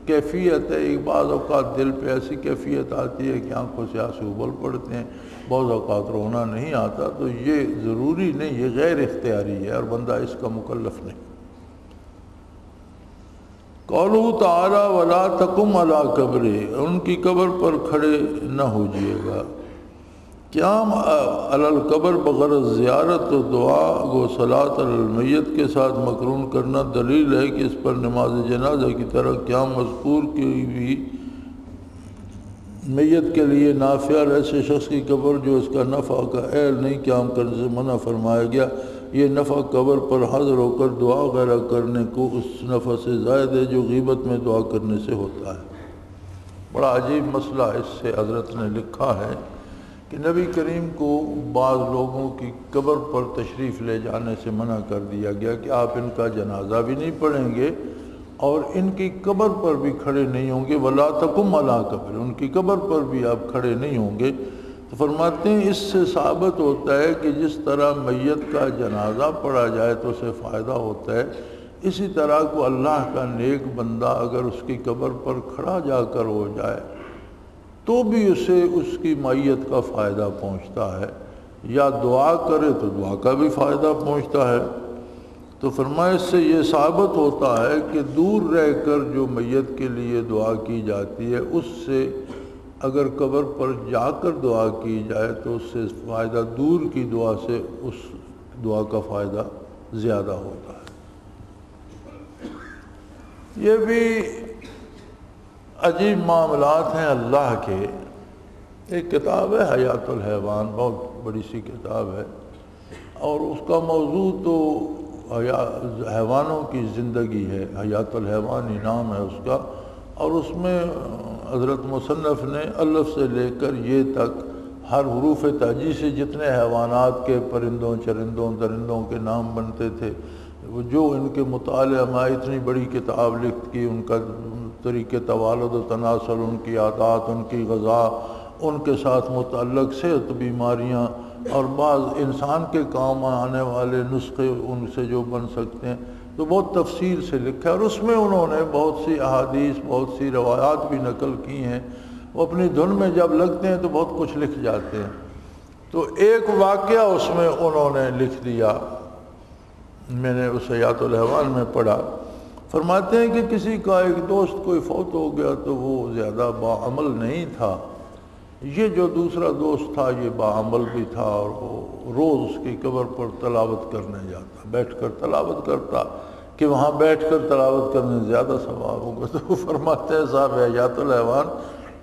کیفیت ہے۔ ایک بعض اوقات دل پہ ایسی کیفیت آتی ہے کہ آنکھوں سے آنسو ابل پڑتے ہیں، بعض اوقات رونا نہیں آتا، تو یہ ضروری نہیں، یہ غیر اختیاری ہے اور بندہ اس کا مکلف نہیں۔ قولوا تعالی ولا تقم علی قبرہ، ان کی قبر پر کھڑے نہ ہوجیے گا۔ قیام علی القبر بغرض زیارت و دعا و صلاۃ علی المیت کے ساتھ مقرون کرنا دلیل ہے کہ اس پر نماز جنازہ کی طرح قیام مذکور کی بھی میت کے لیے نافع، ایسے شخص کی قبر جو اس کا نفع کا اہل نہیں قیام کرنے سے منع فرمایا گیا۔ یہ نفع قبر پر حاضر ہو کر دعا وغیرہ کرنے کو اس نفع سے زائد ہے جو غیبت میں دعا کرنے سے ہوتا ہے۔ بڑا عجیب مسئلہ اس سے حضرت نے لکھا ہے کہ نبی کریم کو بعض لوگوں کی قبر پر تشریف لے جانے سے منع کر دیا گیا کہ آپ ان کا جنازہ بھی نہیں پڑھیں گے اور ان کی قبر پر بھی کھڑے نہیں ہوں گے، ولا تقم علی قبر، ان کی قبر پر بھی آپ کھڑے نہیں ہوں گے۔ تو فرماتے ہیں اس سے ثابت ہوتا ہے کہ جس طرح میت کا جنازہ پڑھا جائے تو اسے فائدہ ہوتا ہے، اسی طرح کو اللہ کا نیک بندہ اگر اس کی قبر پر کھڑا جا کر ہو جائے تو بھی اسے اس کی میت کا فائدہ پہنچتا ہے، یا دعا کرے تو دعا کا بھی فائدہ پہنچتا ہے۔ تو فرمایا اس سے یہ ثابت ہوتا ہے کہ دور رہ کر جو میت کے لیے دعا کی جاتی ہے اس سے اگر قبر پر جا کر دعا کی جائے تو اس سے فائدہ دور کی دعا سے اس دعا کا فائدہ زیادہ ہوتا ہے۔ یہ بھی عجیب معاملات ہیں اللہ کے۔ ایک کتاب ہے حیات الحیوان، بہت بڑی سی کتاب ہے، اور اس کا موضوع تو حیوانوں کی زندگی ہے، حیات الحیوان ہی نام ہے اس کا، اور اس میں حضرت مصنف نے الف سے لے کر یہ تک ہر حروف تہجی سے جتنے حیوانات کے پرندوں چرندوں درندوں کے نام بنتے تھے، جو ان کے مطالعہ میں اتنی بڑی کتاب لکھ کی، ان کا طریقے توالد و تناسل، ان کی عادات، ان کی غذا، ان کے ساتھ متعلق صحت بیماریاں اور بعض انسان کے کام آنے والے نسخے ان سے جو بن سکتے ہیں، تو بہت تفصیل سے لکھا ہے، اور اس میں انہوں نے بہت سی احادیث، بہت سی روایات بھی نقل کی ہیں، وہ اپنی دھن میں جب لگتے ہیں تو بہت کچھ لکھ جاتے ہیں۔ تو ایک واقعہ اس میں انہوں نے لکھ دیا، میں نے اس حیات الحیوان میں پڑھا، فرماتے ہیں کہ کسی کا ایک دوست کوئی فوت ہو گیا تو وہ زیادہ باعمل نہیں تھا، یہ جو دوسرا دوست تھا یہ باعمل بھی تھا، اور وہ روز اس کی قبر پر تلاوت کرنے جاتا، بیٹھ کر تلاوت کرتا کہ وہاں بیٹھ کر تلاوت کرنے زیادہ ثواب ہوگا۔ تو وہ فرماتے ہیں صاحب حیات الحیوان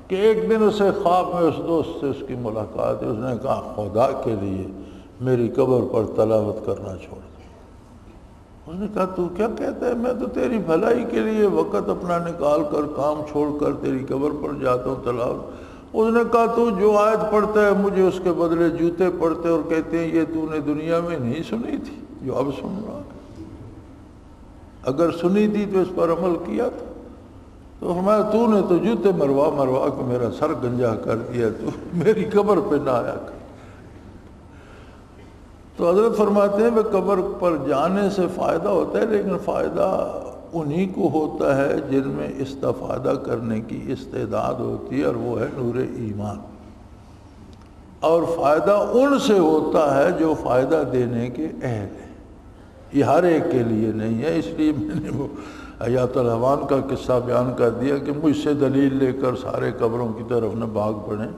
کہ ایک دن اسے خواب میں اس دوست سے اس کی ملاقات ہے، اس نے کہا خدا کے لیے میری قبر پر تلاوت کرنا چھوڑ دے۔ اس نے کہا تو کیا کہتا ہے، میں تو تیری بھلائی کے لیے وقت اپنا نکال کر کام چھوڑ کر تیری قبر پر جاتا ہوں تلاوت۔ اس نے کہا تو جو آیت پڑھتا ہے مجھے اس کے بدلے جوتے پڑھتے اور کہتے ہیں یہ تو نے دنیا میں نہیں سنی تھی جو اب سن رہا ہے، اگر سنی تھی تو اس پر عمل کیا تھا۔ تو فرمایا تو نے تو جوتے مروا مروا کے میرا سر گنجا کر دیا، تو میری قبر پہ نہ آیا کر۔ تو حضرت فرماتے ہیں کہ قبر پر جانے سے فائدہ ہوتا ہے، لیکن فائدہ انہی کو ہوتا ہے جن میں استفادہ کرنے کی استعداد ہوتی ہے، اور وہ ہے نور ایمان۔ اور فائدہ ان سے ہوتا ہے جو فائدہ دینے کے اہل ہیں، یہ ہر ایک کے لیے نہیں ہے۔ اس لیے میں نے وہ حیات الحیوان کا قصہ بیان کر دیا کہ مجھ سے دلیل لے کر سارے قبروں کی طرف نہ بھاگ پڑیں،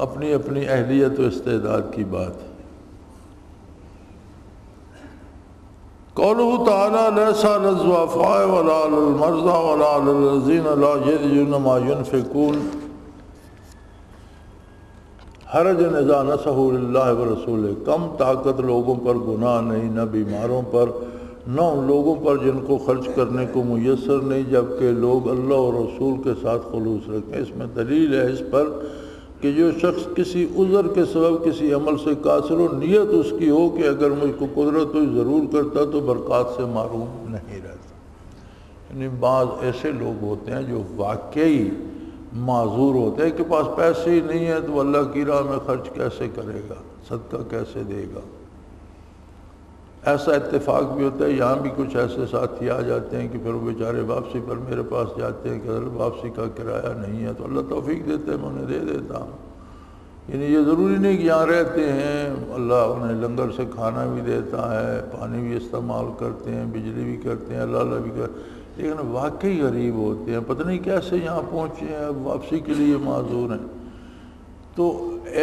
اپنی اپنی اہلیت و استعداد کی بات ہے۔ قولہ تعالیٰ لیس علی الضعفاء ولا علی المرضى ولا علی الذین لا یجدون ما ينفقون حرج اذا نصحوا للہ ورسولہ، کم طاقت لوگوں پر گناہ نہیں، نہ بیماروں پر، نہ ان لوگوں پر جن کو خرچ کرنے کو میسر نہیں، جبکہ لوگ اللہ اور رسول کے ساتھ خلوص رکھیں۔ اس میں دلیل ہے اس پر کہ جو شخص کسی عذر کے سبب کسی عمل سے قاصر ہو، نیت اس کی ہو کہ اگر مجھ کو قدرت ہوئی ضرور کرتا تو برکات سے محروم نہیں رہتا۔ یعنی بعض ایسے لوگ ہوتے ہیں جو واقعی معذور ہوتے ہیں کہ پاس پیسے ہی نہیں ہیں تو اللہ کی راہ میں خرچ کیسے کرے گا، صدقہ کیسے دے گا۔ ایسا اتفاق بھی ہوتا ہے، یہاں بھی کچھ ایسے ساتھی آ جاتے ہیں کہ پھر وہ بیچارے واپسی پر میرے پاس جاتے ہیں کہ حضرت واپسی کا کرایہ نہیں ہے، تو اللہ توفیق دیتے ہیں میں انہیں دے دیتا ہوں۔ یعنی یہ ضروری نہیں کہ یہاں رہتے ہیں، اللہ انہیں لنگر سے کھانا بھی دیتا ہے، پانی بھی استعمال کرتے ہیں، بجلی بھی کرتے ہیں، اللہ بھی کرتے ہیں، لیکن واقعی غریب ہوتے ہیں، پتہ نہیں کیسے یہاں پہنچے ہیں، اب واپسی کے لیے معذور ہیں۔ تو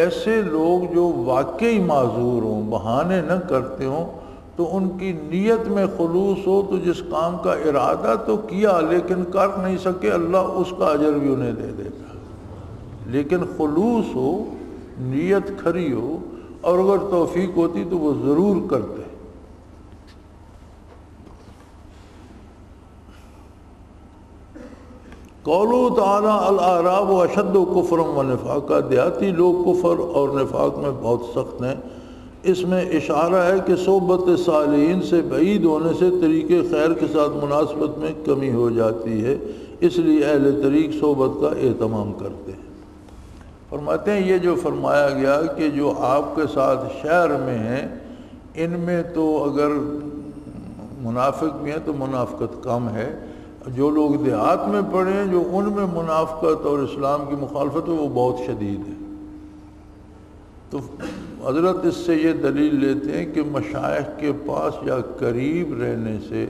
ایسے لوگ جو واقعی معذور ہوں، بہانے نہ کرتے ہوں، تو ان کی نیت میں خلوص ہو تو جس کام کا ارادہ تو کیا لیکن کر نہیں سکے، اللہ اس کا اجر بھی انہیں دے دیتا۔ لیکن خلوص ہو، نیت کھری ہو، اور اگر توفیق ہوتی تو وہ ضرور کرتے۔ قولہ تعالیٰ الاعراب اشد کفرا ونفاقا، دیہاتی لوگ کفر اور نفاق میں بہت سخت ہیں۔ اس میں اشارہ ہے کہ صحبت صالحین سے بعید ہونے سے طریق خیر کے ساتھ مناسبت میں کمی ہو جاتی ہے، اس لیے اہل طریق صحبت کا اہتمام کرتے ہیں۔ فرماتے ہیں یہ جو فرمایا گیا کہ جو آپ کے ساتھ شہر میں ہیں ان میں تو اگر منافق بھی ہیں تو منافقت کم ہے، جو لوگ دیہات میں پڑے ہیں جو ان میں منافقت اور اسلام کی مخالفت ہے وہ بہت شدید ہے۔ تو حضرت اس سے یہ دلیل لیتے ہیں کہ مشائخ کے پاس یا قریب رہنے سے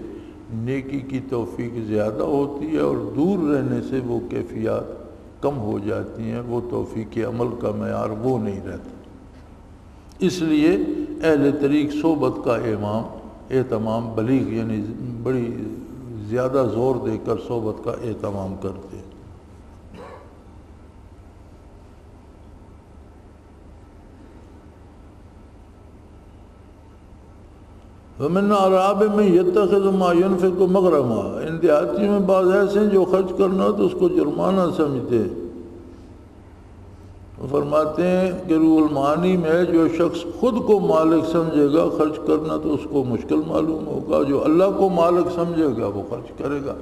نیکی کی توفیق زیادہ ہوتی ہے، اور دور رہنے سے وہ کیفیات کم ہو جاتی ہیں، وہ توفیق عمل کا معیار وہ نہیں رہتا۔ اس لیے اہل طریق صحبت کا اہتمام بلیغ یعنی بڑی زیادہ زور دے کر صحبت کا اہتمام کرتے ہیں۔ ومن اعراب میں یتخذ ما ينفق مغرما، ان دیہاتیوں میں بعض ایسے ہیں جو خرچ کرنا تو اس کو جرمانہ سمجھتے ہیں۔ وہ فرماتے ہیں کہ روح المعانی میں جو شخص خود کو مالک سمجھے گا خرچ کرنا تو اس کو مشکل معلوم ہوگا، جو اللہ کو مالک سمجھے گا وہ خرچ کرے گا۔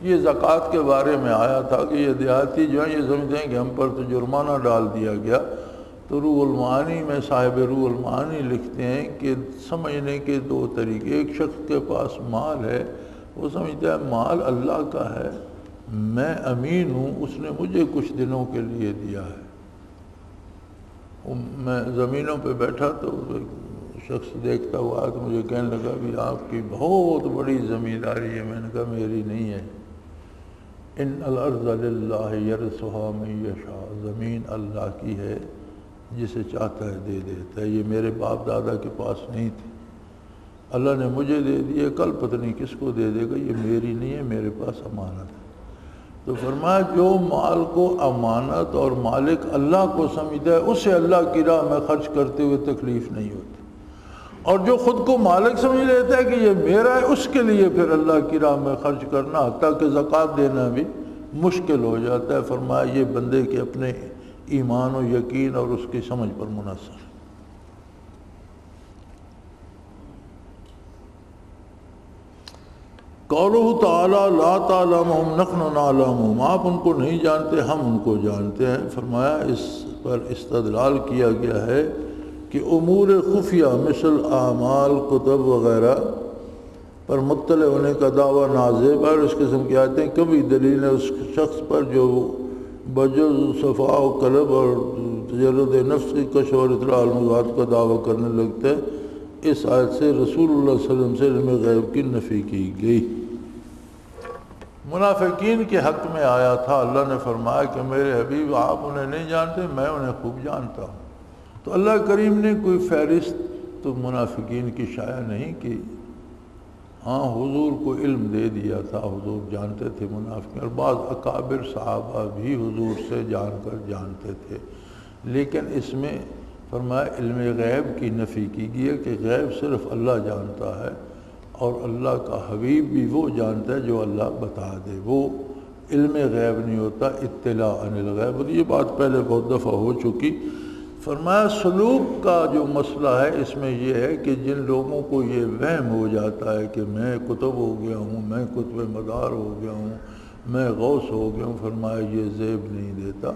یہ زکوٰۃ کے بارے میں آیا تھا کہ یہ دیہاتی جو ہیں یہ سمجھتے ہیں کہ ہم پر تو جرمانہ ڈال دیا گیا۔ تو روح المعانی میں صاحب روح المعانی لکھتے ہیں کہ سمجھنے کے دو طریقے، ایک شخص کے پاس مال ہے وہ سمجھتا ہے مال اللہ کا ہے میں امین ہوں، اس نے مجھے کچھ دنوں کے لیے دیا ہے۔ میں زمینوں پہ بیٹھا تو شخص دیکھتا ہوا تو مجھے کہنے لگا بھی آپ کی بہت بڑی زمینداری ہے۔ میں نے کہا میری نہیں ہے۔ ان الارض للہ یرثھا من یشاء، زمین اللہ کی ہے، جسے چاہتا ہے دے دیتا ہے۔ یہ میرے باپ دادا کے پاس نہیں تھی، اللہ نے مجھے دے دی ہے، کل پتہ نہیں کس کو دے دے گا، یہ میری نہیں ہے، میرے پاس امانت ہے۔ تو فرمایا جو مال کو امانت اور مالک اللہ کو سمجھتا ہے اسے اللہ کی راہ میں خرچ کرتے ہوئے تکلیف نہیں ہوتی، اور جو خود کو مالک سمجھ لیتا ہے کہ یہ میرا ہے، اس کے لیے پھر اللہ کی راہ میں خرچ کرنا حتیٰ کہ زکوٰۃ دینا بھی مشکل ہو جاتا ہے۔ فرمایا یہ بندے کے اپنے ایمان و یقین اور اس کی سمجھ پر منحصر ہے۔ قولہ تعالیٰ لا تعلمہم نحن نعلمہم، آپ ان کو نہیں جانتے، ہم ان کو جانتے ہیں۔ فرمایا اس پر استدلال کیا گیا ہے کہ امور خفیہ مثل اعمال، کتب وغیرہ پر مطلع ہونے کا دعویٰ نازب اور اس قسم کی آیتیں کبھی دلیل ہے اس شخص پر جو بجز صفاء و قلب اور تجرد نفس کی کشف اور اطلاع المغات کا دعویٰ کرنے لگتے ہیں۔ اس آیت سے رسول اللہ صلی اللہ علیہ وسلم سے علم غیب کی نفی کی گئی۔ منافقین کے حق میں آیا تھا، اللہ نے فرمایا کہ میرے حبیب آپ انہیں نہیں جانتے، میں انہیں خوب جانتا ہوں۔ تو اللہ کریم نے کوئی فہرست تو منافقین کی شائع نہیں کی، ہاں حضور کو علم دے دیا تھا، حضور جانتے تھے منافقین، اور بعض اکابر صحابہ بھی حضور سے جان کر جانتے تھے، لیکن اس میں فرمایا علم غیب کی نفی کی گئی ہے کہ غیب صرف اللہ جانتا ہے، اور اللہ کا حبیب بھی وہ جانتا ہے جو اللہ بتا دے، وہ علم غیب نہیں ہوتا، اطلاع عن الغیب۔ اور یہ بات پہلے بہت دفعہ ہو چکی۔ فرمایا سلوک کا جو مسئلہ ہے اس میں یہ ہے کہ جن لوگوں کو یہ وہم ہو جاتا ہے کہ میں قطب ہو گیا ہوں، میں قطب مدار ہو گیا ہوں، میں غوث ہو گیا ہوں، فرمایا یہ زیب نہیں دیتا۔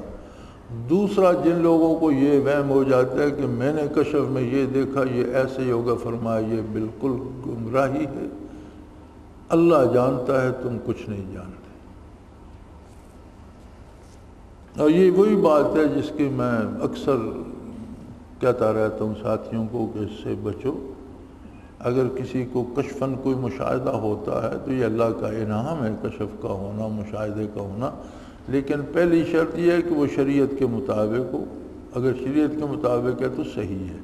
دوسرا جن لوگوں کو یہ وہم ہو جاتا ہے کہ میں نے کشف میں یہ دیکھا یہ ایسے ہی ہوگا، فرمایا یہ بالکل گمراہی ہے، اللہ جانتا ہے، تم کچھ نہیں جانتے۔ اور یہ وہی بات ہے جس کی میں اکثر کہتا رہتا ہوں ساتھیوں کو کہ اس سے بچو۔ اگر کسی کو کشفاً کوئی مشاہدہ ہوتا ہے تو یہ اللہ کا انعام ہے کشف کا ہونا، مشاہدے کا ہونا، لیکن پہلی شرط یہ ہے کہ وہ شریعت کے مطابق ہو۔ اگر شریعت کے مطابق ہے تو صحیح ہے۔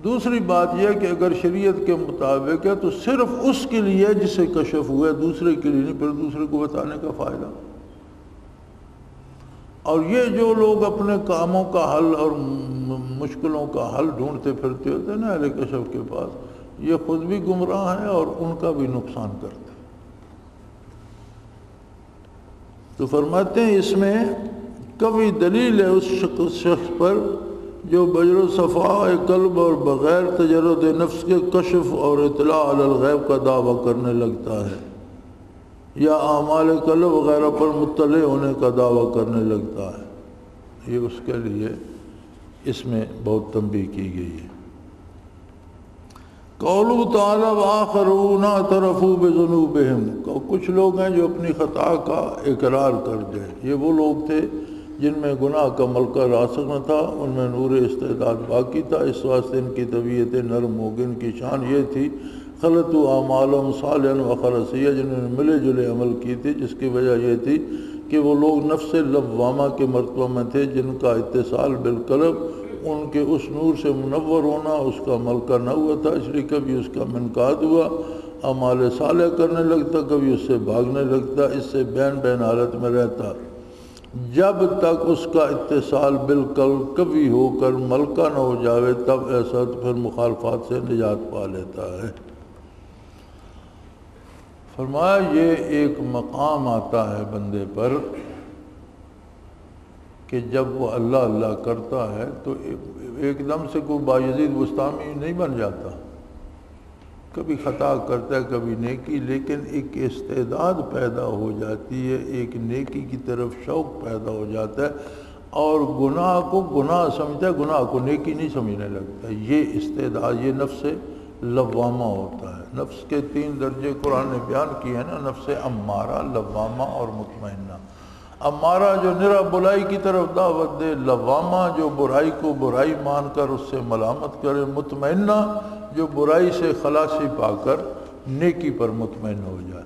دوسری بات یہ ہے کہ اگر شریعت کے مطابق ہے تو صرف اس کے لیے جسے کشف ہوا ہے، دوسرے کے لیے نہیں، پھر دوسرے کو بتانے کا فائدہ۔ اور یہ جو لوگ اپنے کاموں کا حل اور مشکلوں کا حل ڈھونڈتے پھرتے ہوتے ہیں نا اہل کشف کے پاس، یہ خود بھی گمراہ ہیں اور ان کا بھی نقصان کرتے ہیں۔ تو فرماتے ہیں اس میں کبھی دلیل ہے اس شخص پر جو بجر و صفاء قلب اور بغیر تجرد نفس کے کشف اور اطلاع علی الغیب کا دعویٰ کرنے لگتا ہے، یا اعمال قلب وغیرہ پر مطلع ہونے کا دعویٰ کرنے لگتا ہے۔ یہ اس کے لیے اس میں بہت تنبیہ کی گئی ہے۔ قولہ تعالیٰ وآخرون اعترفوا بذنوبہم، کچھ لوگ ہیں جو اپنی خطا کا اقرار کر گئے۔ یہ وہ لوگ تھے جن میں گناہ کا ملکہ راسخ نہ تھا، ان میں نور استعداد باقی تھا، اس واسطے ان کی طبیعت نرم ہو گئی۔ ان کی شان یہ تھی خلطوا اعمالهم صالحا وخرسیہ، جنہوں نے ملے جلے عمل کی تھی، جس کی وجہ یہ تھی کہ وہ لوگ نفس لوامہ کے مرتبہ میں تھے، جن کا اتصال بالقلب ان کے اس نور سے منور ہونا اس کا ملکہ نہ ہوا تھا، اس لیے کبھی اس کا منقاد ہوا، اعمال صالح کرنے لگتا، کبھی اس سے بھاگنے لگتا، اس سے بین بین حالت میں رہتا، جب تک اس کا اتصال بالقلب کبھی ہو کر ملکہ نہ ہو جاوے، تب ایسا تو پھر مخالفات سے نجات پا لیتا ہے۔ فرمایا یہ ایک مقام آتا ہے بندے پر کہ جب وہ اللہ اللہ کرتا ہے تو ایک دم سے کوئی بایزید بستامی نہیں بن جاتا، کبھی خطا کرتا ہے کبھی نیکی، لیکن ایک استعداد پیدا ہو جاتی ہے، ایک نیکی کی طرف شوق پیدا ہو جاتا ہے، اور گناہ کو گناہ سمجھتا ہے، گناہ کو نیکی نہیں سمجھنے لگتا۔ یہ استعداد، یہ نفس لوامہ ہوتا ہے۔ نفس کے 3 درجے قرآن نے بیان کیے ہیں نا، نفس امارہ، لوامہ اور مطمئنہ۔ امارہ جو نرا برائی کی طرف دعوت دے، لوامہ جو برائی کو برائی مان کر اس سے ملامت کرے، مطمئنہ جو برائی سے خلاصی پا کر نیکی پر مطمئن ہو جائے۔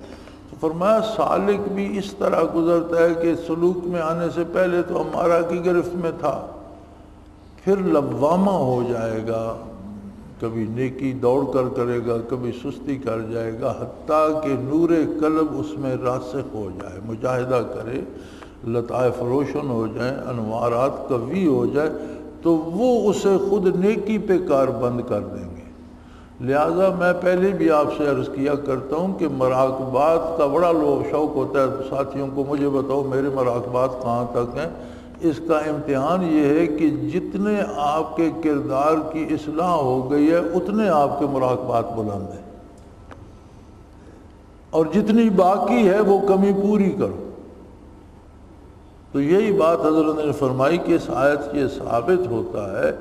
تو فرمایا سالک بھی اس طرح گزرتا ہے کہ سلوک میں آنے سے پہلے تو امارہ کی گرفت میں تھا، پھر لوامہ ہو جائے گا، کبھی نیکی دوڑ کر کرے گا، کبھی سستی کر جائے گا، حتیٰ کہ نور قلب اس میں راسخ ہو جائے، مجاہدہ کرے، لطائف روشن ہو جائیں، انوارات قوی ہو جائے، تو وہ اسے خود نیکی پہ کار بند کر دیں گے۔ لہٰذا میں پہلے بھی آپ سے عرض کیا کرتا ہوں کہ مراقبات کا بڑا شوق ہوتا ہے ساتھیوں کو، مجھے بتاؤ میرے مراقبات کہاں تک ہیں۔ اس کا امتحان یہ ہے کہ جتنے آپ کے کردار کی اصلاح ہو گئی ہے اتنے آپ کے مراقبات بلند ہیں، اور جتنی باقی ہے وہ کمی پوری کرو۔ تو یہی بات حضرت نے فرمائی کہ اس آیت سے یہ ثابت ہوتا ہے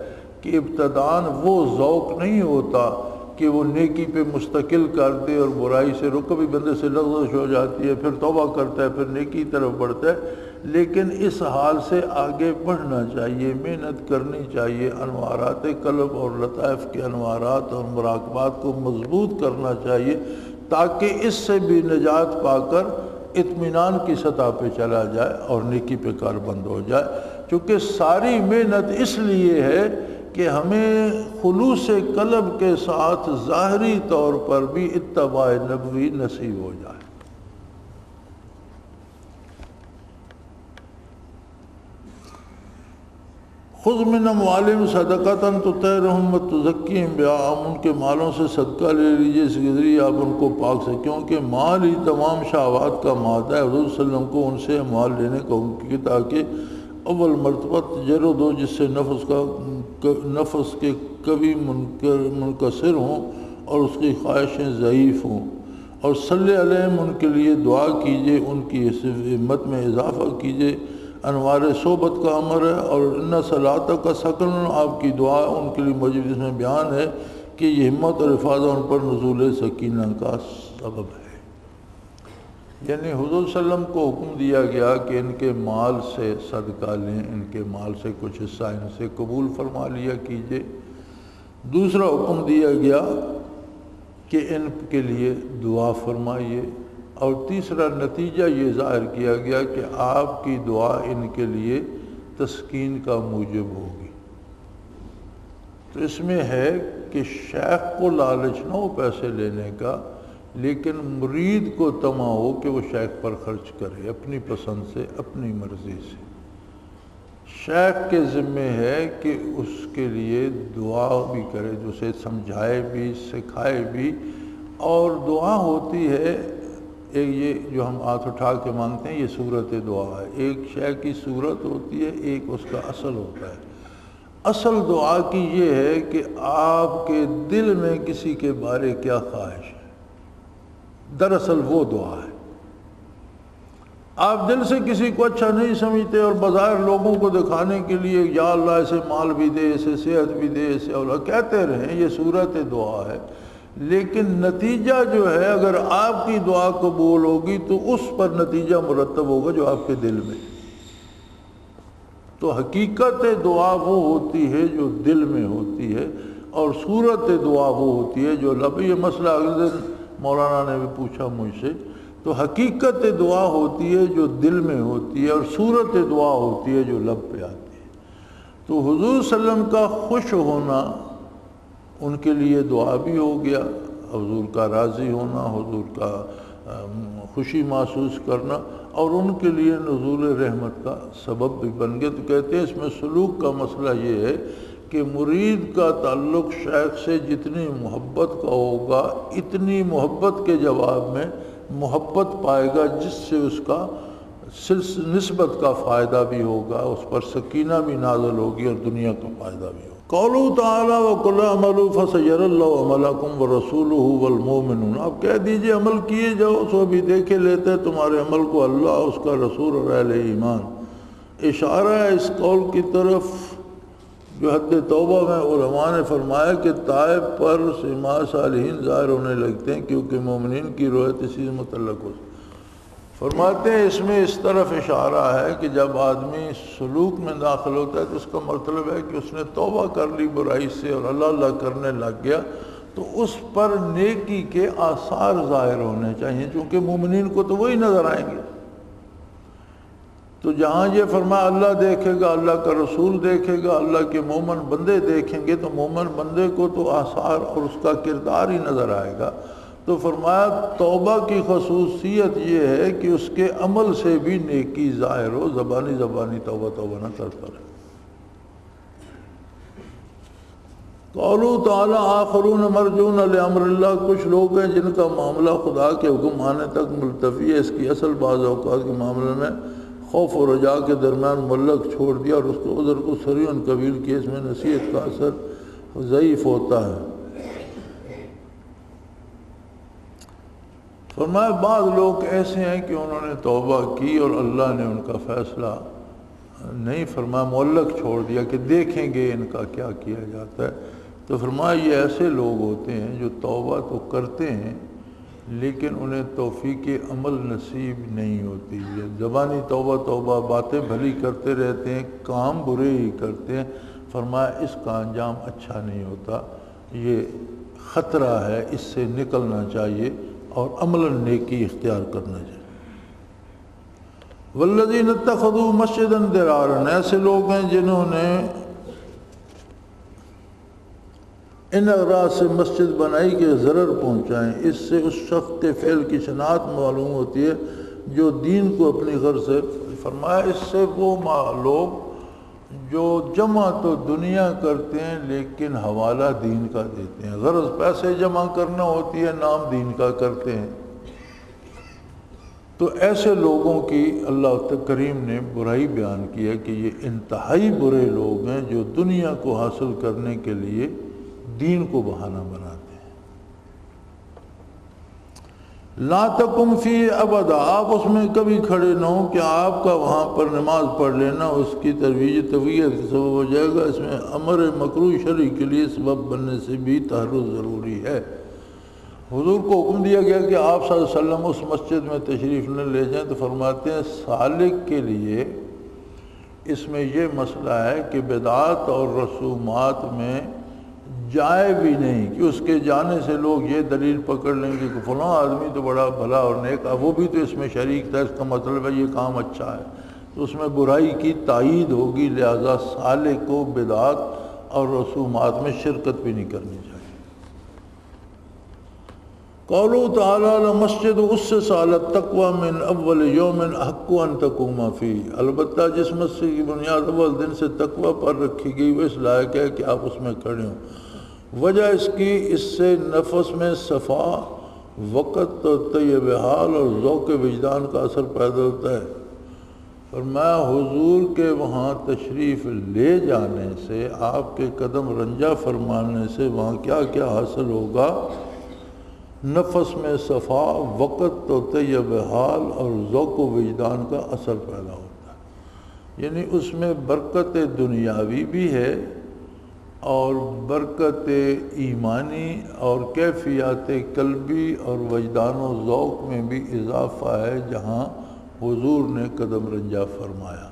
کہ ابتداً وہ ذوق نہیں ہوتا کہ وہ نیکی پہ مستقل کر دے اور برائی سے کبھی بندے سے لغزش ہو جاتی ہے، پھر توبہ کرتا ہے، پھر نیکی کی طرف بڑھتا ہے، لیکن اس حال سے آگے بڑھنا چاہیے، محنت کرنی چاہیے، انوارات قلب اور لطائف کے انوارات اور مراقبات کو مضبوط کرنا چاہیے، تاکہ اس سے بھی نجات پا کر اطمینان کی سطح پہ چلا جائے اور نیکی پہ کار بند ہو جائے۔ چونکہ ساری محنت اس لیے ہے کہ ہمیں خلوص قلب کے ساتھ ظاہری طور پر بھی اتباع نبوی نصیب ہو جائے۔ خذ من اموالہم صدقۃ تطہرہم وتزکیہم بہا، ان کے مالوں سے صدقہ لے لیجیے، اس کے ذریعے آپ ان کو پاک سے، کیونکہ مال ہی تمام شہوات کا مادہ ہے۔ حضور صلی اللہ علیہ وسلم کو ان سے مال لینے کا حکم کیا تاکہ اول مرتبہ تجرد ہو، جس سے نفس کے کبھی منکسر ہوں اور اس کی خواہشیں ضعیف ہوں، اور صلی علیہم ان کے لیے دعا کیجیے، ان کی ہمت میں اضافہ کیجیے۔ انوار صحبت کا امر ہے، اور ان صلاۃ کا سکن، آپ کی دعا ان کے لیے موجود، اس میں بیان ہے کہ یہ ہمت اور حفاظت ان پر نزول سکینہ کا سبب ہے۔ یعنی حضور صلی اللہ علیہ وسلم کو حکم دیا گیا کہ ان کے مال سے صدقہ لیں، ان کے مال سے کچھ حصہ ان سے قبول فرما لیا کیجیے۔ دوسرا حکم دیا گیا کہ ان کے لیے دعا فرمائیے، اور تیسرا نتیجہ یہ ظاہر کیا گیا کہ آپ کی دعا ان کے لیے تسکین کا موجب ہوگی۔ تو اس میں ہے کہ شیخ کو لالچ نہ ہو پیسے لینے کا، لیکن مرید کو طمع ہو کہ وہ شیخ پر خرچ کرے اپنی پسند سے، اپنی مرضی سے۔ شیخ کے ذمہ ہے کہ اس کے لیے دعا بھی کرے، اسے سمجھائے بھی، سکھائے بھی، اور دعا ہوتی ہے ایک، یہ جو ہم ہاتھ اٹھا کے مانگتے ہیں یہ صورت دعا ہے، ایک شے کی صورت ہوتی ہے، ایک اس کا اصل ہوتا ہے۔ اصل دعا کی یہ ہے کہ آپ کے دل میں کسی کے بارے کیا خواہش ہے، دراصل وہ دعا ہے۔ آپ دل سے کسی کو اچھا نہیں سمجھتے، اور بظاہر لوگوں کو دکھانے کے لیے یا اللہ اسے مال بھی دے، اسے صحت بھی دے، اسے اولاد کہتے رہیں، یہ صورت دعا ہے، لیکن نتیجہ جو ہے اگر آپ کی دعا قبول ہوگی تو اس پر نتیجہ مرتب ہوگا جو آپ کے دل میں۔ تو حقیقت دعا وہ ہوتی ہے جو دل میں ہوتی ہے، اور صورت دعا وہ ہوتی ہے جو لب۔ یہ مسئلہ اگلے دن مولانا نے بھی پوچھا مجھ سے، تو حقیقت دعا ہوتی ہے جو دل میں ہوتی ہے، اور صورت دعا ہوتی ہے جو لب پہ آتی ہے۔ تو حضور صلی اللہ علیہ وسلم کا خوش ہونا ان کے لیے دعا بھی ہو گیا، حضور کا راضی ہونا، حضور کا خوشی محسوس کرنا، اور ان کے لیے نزول رحمت کا سبب بھی بن گیا۔ تو کہتے ہیں اس میں سلوک کا مسئلہ یہ ہے کہ مرید کا تعلق شیخ سے جتنی محبت کا ہوگا، اتنی محبت کے جواب میں محبت پائے گا، جس سے اس کا نسبت کا فائدہ بھی ہوگا، اس پر سکینہ بھی نازل ہوگی اور دنیا کا فائدہ بھی ہوگا۔ قولوا تعالیٰ وَقُلْ اعْمَلُوا فَسَيَرَى اللَّهُ عَمَلَكُمْ وَرَسُولُهُ وَالْمُؤْمِنُونَ۔ آپ کہہ دیجئے عمل کیے جاؤ، سو بھی دیکھے لیتے تمہارے عمل کو اللہ، اس کا رسول اور اہل ایمان۔ اشارہ ہے اس قول کی طرف جو حد توبہ میں علماء نے فرمایا کہ طائب پر سما صالحین ظاہر ہونے لگتے ہیں، کیونکہ مومنین کی رویت اسی سے متعلق ہو۔ فرماتے ہیں اس میں اس طرف اشارہ ہے کہ جب آدمی سلوک میں داخل ہوتا ہے تو اس کا مطلب ہے کہ اس نے توبہ کر لی برائی سے اور اللہ اللہ کرنے لگ گیا، تو اس پر نیکی کے آثار ظاہر ہونے چاہیے، چونکہ مومنین کو تو وہی نظر آئیں گے۔ تو جہاں یہ فرمایا اللہ دیکھے گا، اللہ کا رسول دیکھے گا، اللہ کے مومن بندے دیکھیں گے، تو مومن بندے کو تو آثار اور اس کا کردار ہی نظر آئے گا۔ تو فرمایا توبہ کی خصوصیت یہ ہے کہ اس کے عمل سے بھی نیکی ظاہر ہو، زبانی توبہ توبہ نہ کرتا رہے۔ قولو تعالی آخرون مرجون لامر اللہ، کچھ لوگ ہیں جن کا معاملہ خدا کے حکم آنے تک ملتوی ہے، اس کی اصل بعض اوقات کے معاملے میں خوف و رجا کے درمیان معلق چھوڑ دیا اور اس کو عذر کو سریعاً قبیل کیا، اس میں نصیحت کا اثر ضعیف ہوتا ہے۔ فرمایا بعض لوگ ایسے ہیں کہ انہوں نے توبہ کی اور اللہ نے ان کا فیصلہ نہیں فرمایا، معلق چھوڑ دیا کہ دیکھیں گے ان کا کیا کیا جاتا ہے۔ تو فرمایا یہ ایسے لوگ ہوتے ہیں جو توبہ تو کرتے ہیں لیکن انہیں توفیق عمل نصیب نہیں ہوتی ہے۔ زبانی توبہ باتیں بھلی کرتے رہتے ہیں، کام برے ہی کرتے ہیں۔ فرمایا اس کا انجام اچھا نہیں ہوتا، یہ خطرہ ہے، اس سے نکلنا چاہیے اور عملاً نیکی اختیار کرنا چاہیے۔ والذین اتخذوا مسجدا ضرارا، ایسے لوگ ہیں جنہوں نے ان اغراض سے مسجد بنائی کہ ضرر پہنچائیں، اس سے اس شخص کے فعل کی شناخت معلوم ہوتی ہے جو دین کو اپنی غرض سے۔ فرمایا اس سے وہ لوگ جو جمع تو دنیا کرتے ہیں لیکن حوالہ دین کا دیتے ہیں، غرض پیسے جمع کرنا ہوتی ہے، نام دین کا کرتے ہیں، تو ایسے لوگوں کی اللہ کریم نے برائی بیان کی ہے کہ یہ انتہائی برے لوگ ہیں جو دنیا کو حاصل کرنے کے لیے دین کو بہانہ بناتے ہیں۔ لا تقم فی ابدا، آپ اس میں کبھی کھڑے نہ ہوں کہ آپ کا وہاں پر نماز پڑھ لینا اس کی ترویج طبیعت کا سبب ہو جائے گا۔ اس میں امر مکروہ شرعی کے لیے سبب بننے سے بھی تحرز ضروری ہے۔ حضور کو حکم دیا گیا کہ آپ صلی اللہ علیہ وسلم اس مسجد میں تشریف نہ لے جائیں، تو فرماتے ہیں سالک کے لیے اس میں یہ مسئلہ ہے کہ بدعات اور رسومات میں جائے بھی نہیں کہ اس کے جانے سے لوگ یہ دلیل پکڑ لیں گے کہ فلاں آدمی تو بڑا بھلا اور نیک، وہ بھی تو اس میں شریک تھا، اس کا مطلب ہے یہ کام اچھا ہے، تو اس میں برائی کی تائید ہوگی۔ لہذا سالک کو بدعات اور رسومات میں شرکت بھی نہیں کرنی چاہیے۔ قولو تعالی لمسجد اسس علی التقوی من اول یوم احق ان تقوم فیہ، البتہ جس مسجد کی بنیاد اول دن سے تقوی پر رکھی گئی وہ اس لائق ہے کہ آپ اس میں کھڑے ہوں۔ وجہ اس کی، اس سے نفس میں صفا، وقت اور طیب حال اور ذوق وجدان کا اثر پیدا ہوتا ہے۔ فرمایا حضور کے وہاں تشریف لے جانے سے، آپ کے قدم رنجہ فرمانے سے وہاں کیا کیا حاصل ہوگا؟ نفس میں صفا، وقت و طیب حال اور ذوق و وجدان کا اثر پیدا ہوتا ہے، یعنی اس میں برکت دنیاوی بھی ہے اور برکت ایمانی اور کیفیات قلبی اور وجدان و ذوق میں بھی اضافہ ہے جہاں حضور نے قدم رنجہ فرمایا۔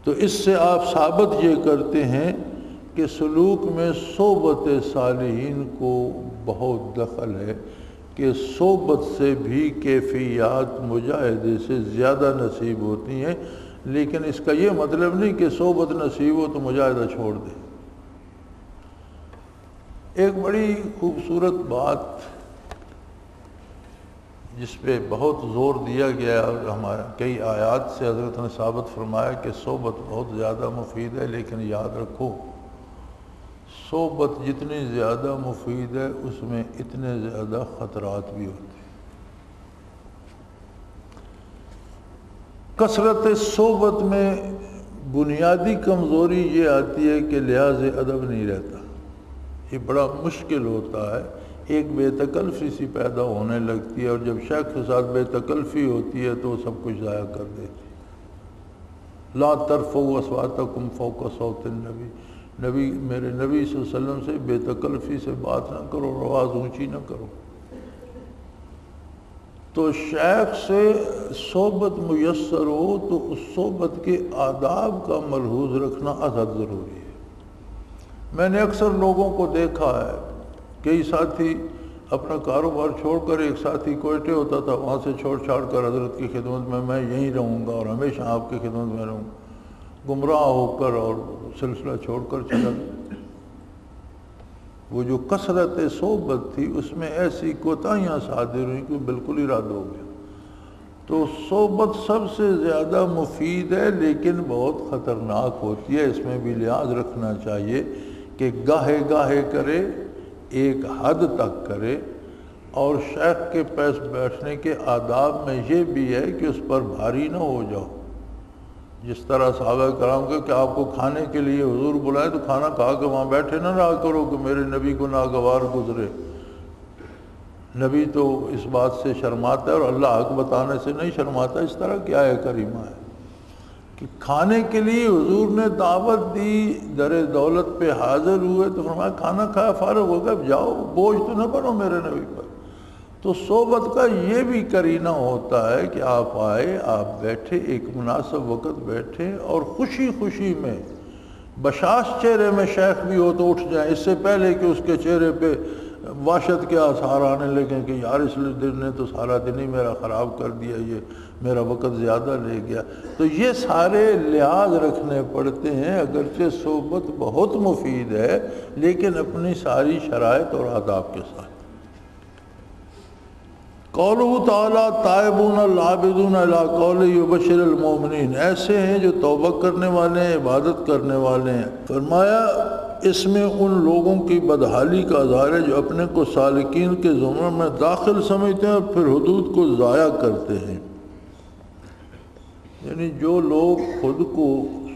تو اس سے آپ ثابت یہ کرتے ہیں کہ سلوک میں صحبت صالحین کو بہت دخل ہے، کہ صحبت سے بھی کیفیات مجاہدے سے زیادہ نصیب ہوتی ہیں، لیکن اس کا یہ مطلب نہیں کہ صحبت نصیب ہو تو مجاہدہ چھوڑ دے۔ ایک بڑی خوبصورت بات جس پہ بہت زور دیا گیا اور ہمارے کئی آیات سے حضرت نے ثابت فرمایا کہ صحبت بہت زیادہ مفید ہے، لیکن یاد رکھو صحبت جتنی زیادہ مفید ہے اس میں اتنے زیادہ خطرات بھی ہوتے ہیں۔ کثرت صحبت میں بنیادی کمزوری یہ آتی ہے کہ لحاظ ادب نہیں رہتا، یہ بڑا مشکل ہوتا ہے، ایک بے تکلفی سی پیدا ہونے لگتی ہے، اور جب شیخ کے ساتھ بے تکلفی ہوتی ہے تو وہ سب کچھ ضائع کر دیتی ہے۔ لا ترفعوا اصواتکم فوق صوت النبی، میرے نبی صلی اللہ علیہ وسلم سے بے تکلفی سے بات نہ کرو، آواز اونچی نہ کرو۔ تو شیخ سے صحبت میسر ہو تو اس صحبت کے آداب کا ملحوظ رکھنا ازحد ضروری ہے۔ میں نے اکثر لوگوں کو دیکھا ہے، کئی ساتھی اپنا کاروبار چھوڑ کر، ایک ساتھی کوئٹے ہوتا تھا، وہاں سے چھوڑ چھاڑ کر حضرت کی خدمت میں یہیں رہوں گا اور ہمیشہ آپ کی خدمت میں رہوں گا، گمراہ ہو کر اور سلسلہ چھوڑ کر چلا گیا۔ وہ جو کثرت صحبت تھی اس میں ایسی کوتاہیاں صادر ہوئیں کہ بالکل ہی رد ہو گیا۔ تو صحبت سب سے زیادہ مفید ہے لیکن بہت خطرناک ہوتی ہے، اس میں بھی لحاظ رکھنا چاہیے کہ گاہے گاہے کرے، ایک حد تک کرے، اور شیخ کے پاس بیٹھنے کے آداب میں یہ بھی ہے کہ اس پر بھاری نہ ہو جاؤ۔ جس طرح صحابہ کرام کے کہ آپ کو کھانے کے لیے حضور بلائے تو کھانا کھا کے وہاں بیٹھے نہ رہا کرو کہ میرے نبی کو ناگوار گزرے۔ نبی تو اس بات سے شرماتا ہے اور اللہ حق بتانے سے نہیں شرماتا۔ اس طرح کی آیت کریمہ ہے کہ کھانے کے لیے حضور نے دعوت دی، در دولت پہ حاضر ہوئے تو فرمایا کھانا کھایا فارغ ہو گیا، اب جاؤ، بوجھ تو نہ بنو میرے نبی پر۔ تو صحبت کا یہ بھی قرینہ ہوتا ہے کہ آپ آئے، آپ بیٹھے، ایک مناسب وقت بیٹھے اور خوشی خوشی میں، بشاش چہرے میں شیخ بھی ہو تو اٹھ جائیں، اس سے پہلے کہ اس کے چہرے پہ وحشت کے آثار آنے لگیں کہ یار اس دن نے تو سارا دن ہی میرا خراب کر دیا، یہ میرا وقت زیادہ لے گیا۔ تو یہ سارے لحاظ رکھنے پڑتے ہیں، اگرچہ صحبت بہت مفید ہے لیکن اپنی ساری شرائط اور آداب کے ساتھ۔ قولہ تعالیٰ تائبون العابدون الی قول یبشر المؤمنین، ایسے ہیں جو توبہ کرنے والے ہیں، عبادت کرنے والے ہیں۔ فرمایا اس میں ان لوگوں کی بدحالی کا اظہار ہے جو اپنے کو سالکین کے زمرے میں داخل سمجھتے ہیں اور پھر حدود کو ضائع کرتے ہیں۔ یعنی جو لوگ خود کو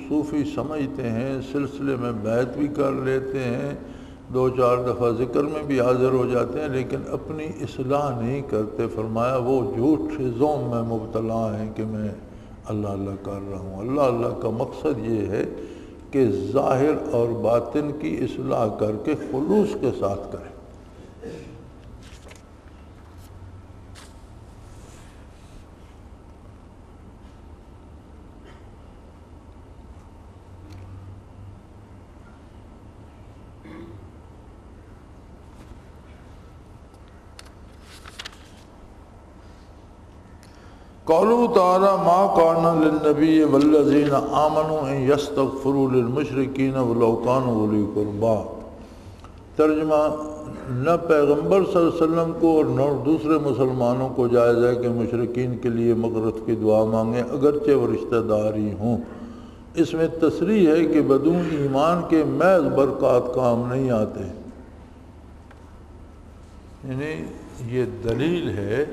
صوفی سمجھتے ہیں، سلسلے میں بیعت بھی کر لیتے ہیں، دو چار دفعہ ذکر میں بھی حاضر ہو جاتے ہیں لیکن اپنی اصلاح نہیں کرتے، فرمایا وہ جھوٹے ذوم میں مبتلا ہیں کہ میں اللہ اللہ کر رہا ہوں۔ اللہ اللہ کا مقصد یہ ہے کہ ظاہر اور باطن کی اصلاح کر کے خلوص کے ساتھ کریں۔ قولہ تعالی ما کان للنبی والذین آمنوا ان یستغفروا للمشرکین ولو کانوا اولی قربی۔ ترجمہ، نہ پیغمبر صلی اللہ علیہ وسلم کو اور نہ دوسرے مسلمانوں کو جائز ہے کہ مشرکین کے لیے مغفرت کی دعا مانگیں اگرچہ وہ رشتہ دار ہی ہوں۔ اس میں تصریح ہے کہ بدون ایمان کے محض برکات کام نہیں آتے، یعنی یہ دلیل ہے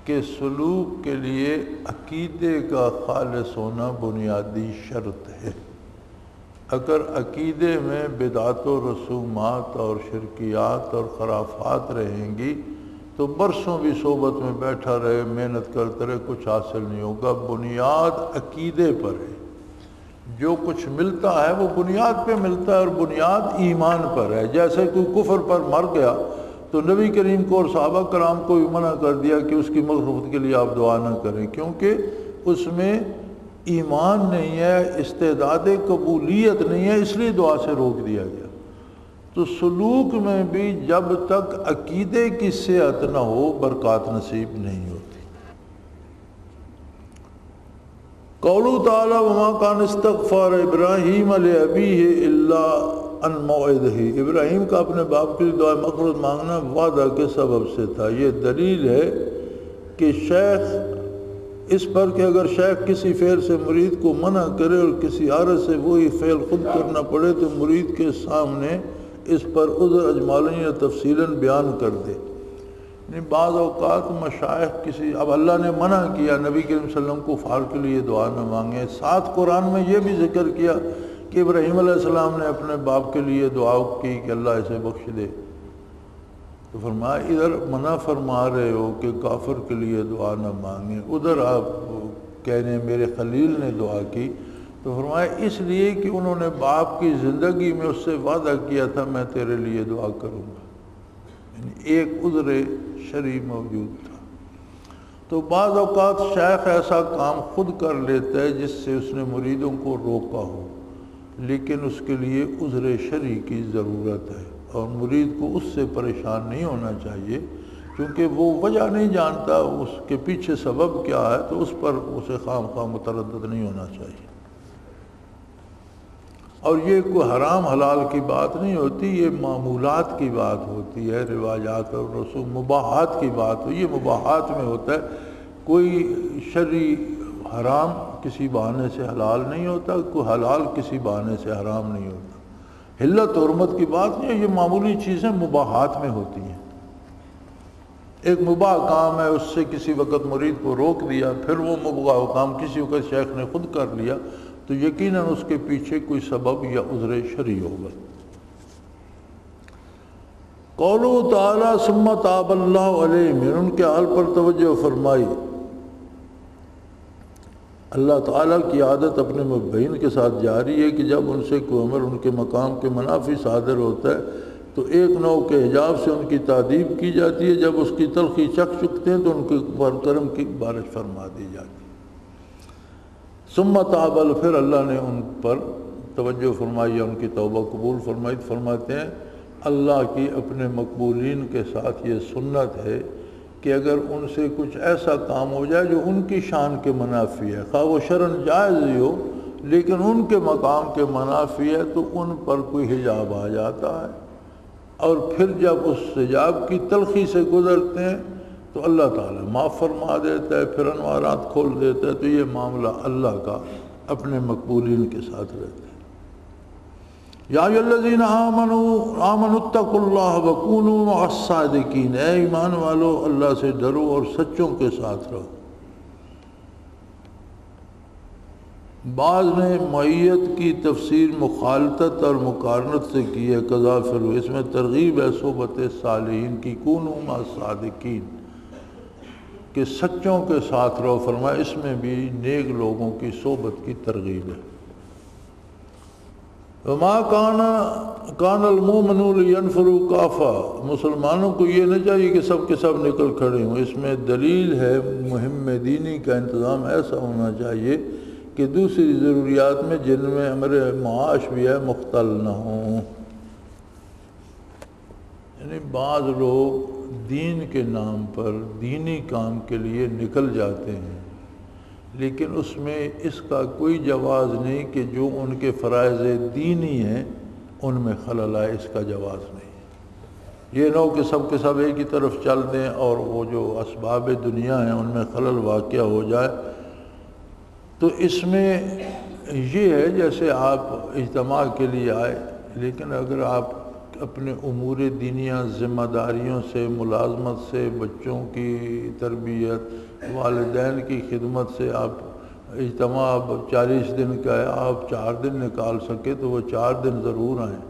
کہ سلوک کے لیے عقیدے کا خالص ہونا بنیادی شرط ہے۔ اگر عقیدے میں بدعت و رسومات اور شرکیات اور خرافات رہیں گی تو برسوں بھی صحبت میں بیٹھا رہے، محنت کرتے رہے، کچھ حاصل نہیں ہوگا۔ بنیاد عقیدے پر ہے، جو کچھ ملتا ہے وہ بنیاد پہ ملتا ہے اور بنیاد ایمان پر ہے۔ جیسے کوئی کفر پر مر گیا تو نبی کریم کو اور صحابہ کرام کو بھی منع کر دیا کہ اس کی مغفرت کے لیے آپ دعا نہ کریں، کیونکہ اس میں ایمان نہیں ہے، استعداد قبولیت نہیں ہے، اس لیے دعا سے روک دیا گیا۔ تو سلوک میں بھی جب تک عقیدے کی صحت نہ ہو برکات نصیب نہیں ہوتی۔ قولہ تعالی وما کان استغفار ابراہیم لأبیہ الا ان موعدہ، ابراہیم کا اپنے باپ کے لیے دعا مغفرت مانگنا وعدہ کے سبب سے تھا۔ یہ دلیل ہے کہ شیخ اس پر کہ اگر شیخ کسی فعل سے مرید کو منع کرے اور کسی عارض سے وہی فعل خود کرنا پڑے تو مرید کے سامنے اس پر عذر اجمالاً یا تفصیلاً بیان کر دے۔ یعنی بعض اوقات مشائخ کسی، اب اللہ نے منع کیا نبی کریم صلی اللہ علیہ وسلم کو فار کے لیے دعا نہ مانگے، ساتھ قرآن میں یہ بھی ذکر کیا کہ ابراہیم علیہ السلام نے اپنے باپ کے لیے دعا کی کہ اللہ اسے بخش دے، تو فرمایا ادھر منع فرما رہے ہو کہ کافر کے لیے دعا نہ مانگیں، ادھر آپ کہہ رہے ہیں میرے خلیل نے دعا کی، تو فرمایا اس لیے کہ انہوں نے باپ کی زندگی میں اس سے وعدہ کیا تھا میں تیرے لیے دعا کروں گا، یعنی ایک عذر شرعی موجود تھا۔ تو بعض اوقات شیخ ایسا کام خود کر لیتا ہے جس سے اس نے مریدوں کو روکا ہو، لیکن اس کے لیے عذر شرعی کی ضرورت ہے، اور مرید کو اس سے پریشان نہیں ہونا چاہیے، کیونکہ وہ وجہ نہیں جانتا اس کے پیچھے سبب کیا ہے، تو اس پر اسے خام خواہ متردد نہیں ہونا چاہیے۔ اور یہ کوئی حرام حلال کی بات نہیں ہوتی، یہ معمولات کی بات ہوتی ہے، رواجات اور رسوم مباحات کی بات ہو، یہ مباحات میں ہوتا ہے۔ کوئی شرعی حرام کسی بہانے سے حلال نہیں ہوتا، کوئی حلال کسی بہانے سے حرام نہیں ہوتا۔ حلت و حرمت کی بات نہیں ہے، یہ معمولی چیزیں مباحات میں ہوتی ہیں۔ ایک مباح کام ہے، اس سے کسی وقت مرید کو روک دیا، پھر وہ مباح کام کسی وقت شیخ نے خود کر لیا، تو یقیناً اس کے پیچھے کوئی سبب یا عذر شرعی ہوگا۔ قولہ تعالیٰ ثم تاب اللہ علیہم، ان کے حال پر توجہ فرمائی۔ اللہ تعالیٰ کی عادت اپنے مبین کے ساتھ جاری ہے کہ جب ان سے کوئی عمر ان کے مقام کے منافی صادر ہوتا ہے تو ایک نوع کے حجاب سے ان کی تعدیب کی جاتی ہے، جب اس کی تلخی چکھ چکتے ہیں تو ان کے کرم کی بارش فرما دی جاتی ہے۔ ثم تاب، پھر اللہ نے ان پر توجہ فرمائی، ان کی توبہ قبول فرمائی۔ فرماتے ہیں اللہ کی اپنے مقبولین کے ساتھ یہ سنت ہے کہ اگر ان سے کچھ ایسا کام ہو جائے جو ان کی شان کے منافی ہے، خواہ وہ شرعاً جائز ہی ہو لیکن ان کے مقام کے منافی ہے، تو ان پر کوئی حجاب آ جاتا ہے، اور پھر جب اس حجاب کی تلخی سے گزرتے ہیں تو اللہ تعالیٰ معاف فرما دیتا ہے، پھر انوارات کھول دیتا ہے۔ تو یہ معاملہ اللہ کا اپنے مقبولین کے ساتھ رہتا ہے۔ یا ایھا الذین آمنوا اتقوا اللہ وکونوا مع الصادقین، اے ایمان والو اللہ سے ڈرو اور سچوں کے ساتھ رہو۔ بعض نے معیت کی تفسیر مخالطت اور مقارنت سے کی ہے، قضا فرو، اس میں ترغیب ہے صحبت صالحین کی، کونوا مع الصادقین، کہ سچوں کے ساتھ رہو۔ فرمایا اس میں بھی نیک لوگوں کی صحبت کی ترغیب ہے۔ وما کان المؤمنون لینفروا کافہ، مسلمانوں کو یہ نہ چاہیے کہ سب کے سب نکل کھڑے ہوں۔ اس میں دلیل ہے مہم دینی کا انتظام ایسا ہونا چاہیے کہ دوسری ضروریات میں جن میں امر معاش بھی ہے مختل نہ ہوں۔ یعنی بعض لوگ دین کے نام پر دینی کام کے لیے نکل جاتے ہیں، لیکن اس میں اس کا کوئی جواز نہیں کہ جو ان کے فرائض دینی ہیں ان میں خلل آئے، اس کا جواز نہیں۔ یہ نہ ہو کہ سب ایک ہی طرف چل دیں اور وہ جو اسباب دنیا ہیں ان میں خلل واقع ہو جائے۔ تو اس میں یہ ہے جیسے آپ اجتماع کے لیے آئے، لیکن اگر آپ اپنے امور دینیہ ذمہ داریوں سے، ملازمت سے، بچوں کی تربیت، والدین کی خدمت سے آپ اجتماع 40 دن کا ہے، آپ 4 دن نکال سکے تو وہ 4 دن ضرور آئیں،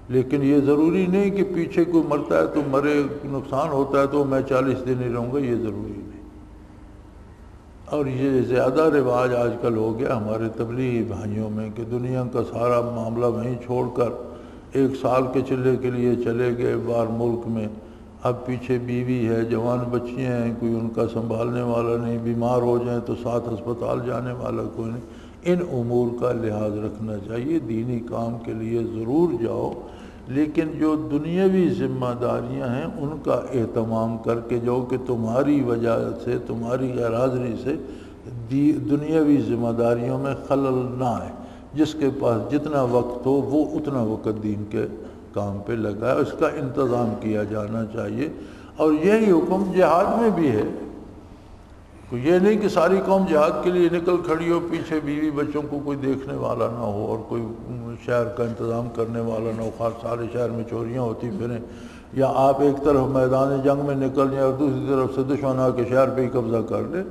لیکن یہ ضروری نہیں کہ پیچھے کوئی مرتا ہے تو مرے، نقصان ہوتا ہے تو میں 40 دن ہی رہوں گا، یہ ضروری نہیں۔ اور یہ زیادہ رواج آج کل ہو گیا ہمارے تبلیغی بھائیوں میں کہ دنیا کا سارا معاملہ وہیں چھوڑ کر 1 سال کے چلے کے لیے چلے گئے باہر ملک میں، اب پیچھے بیوی ہے، جوان بچیاں ہیں، کوئی ان کا سنبھالنے والا نہیں، بیمار ہو جائیں تو ساتھ ہسپتال جانے والا کوئی نہیں۔ ان امور کا لحاظ رکھنا چاہیے، دینی کام کے لیے ضرور جاؤ، لیکن جو دنیاوی ذمہ داریاں ہیں ان کا اہتمام کر کے جاؤ کہ تمہاری وجہ سے، تمہاری غیر حاضری سے دنیاوی ذمہ داریوں میں خلل نہ آئے۔ جس کے پاس جتنا وقت ہو وہ اتنا وقت دین کے کام پہ لگائے، اس کا انتظام کیا جانا چاہیے۔ اور یہی حکم جہاد میں بھی ہے، یہ نہیں کہ ساری قوم جہاد کے لیے نکل کھڑی ہو، پیچھے بیوی بچوں کو کوئی دیکھنے والا نہ ہو اور کوئی شہر کا انتظام کرنے والا نہ ہو، خاص سارے شہر میں چوریاں ہوتی پھریں، یا آپ ایک طرف میدان جنگ میں نکل جائیں اور دوسری طرف سے دشمن آ کے شہر پہ ہی قبضہ کر لے،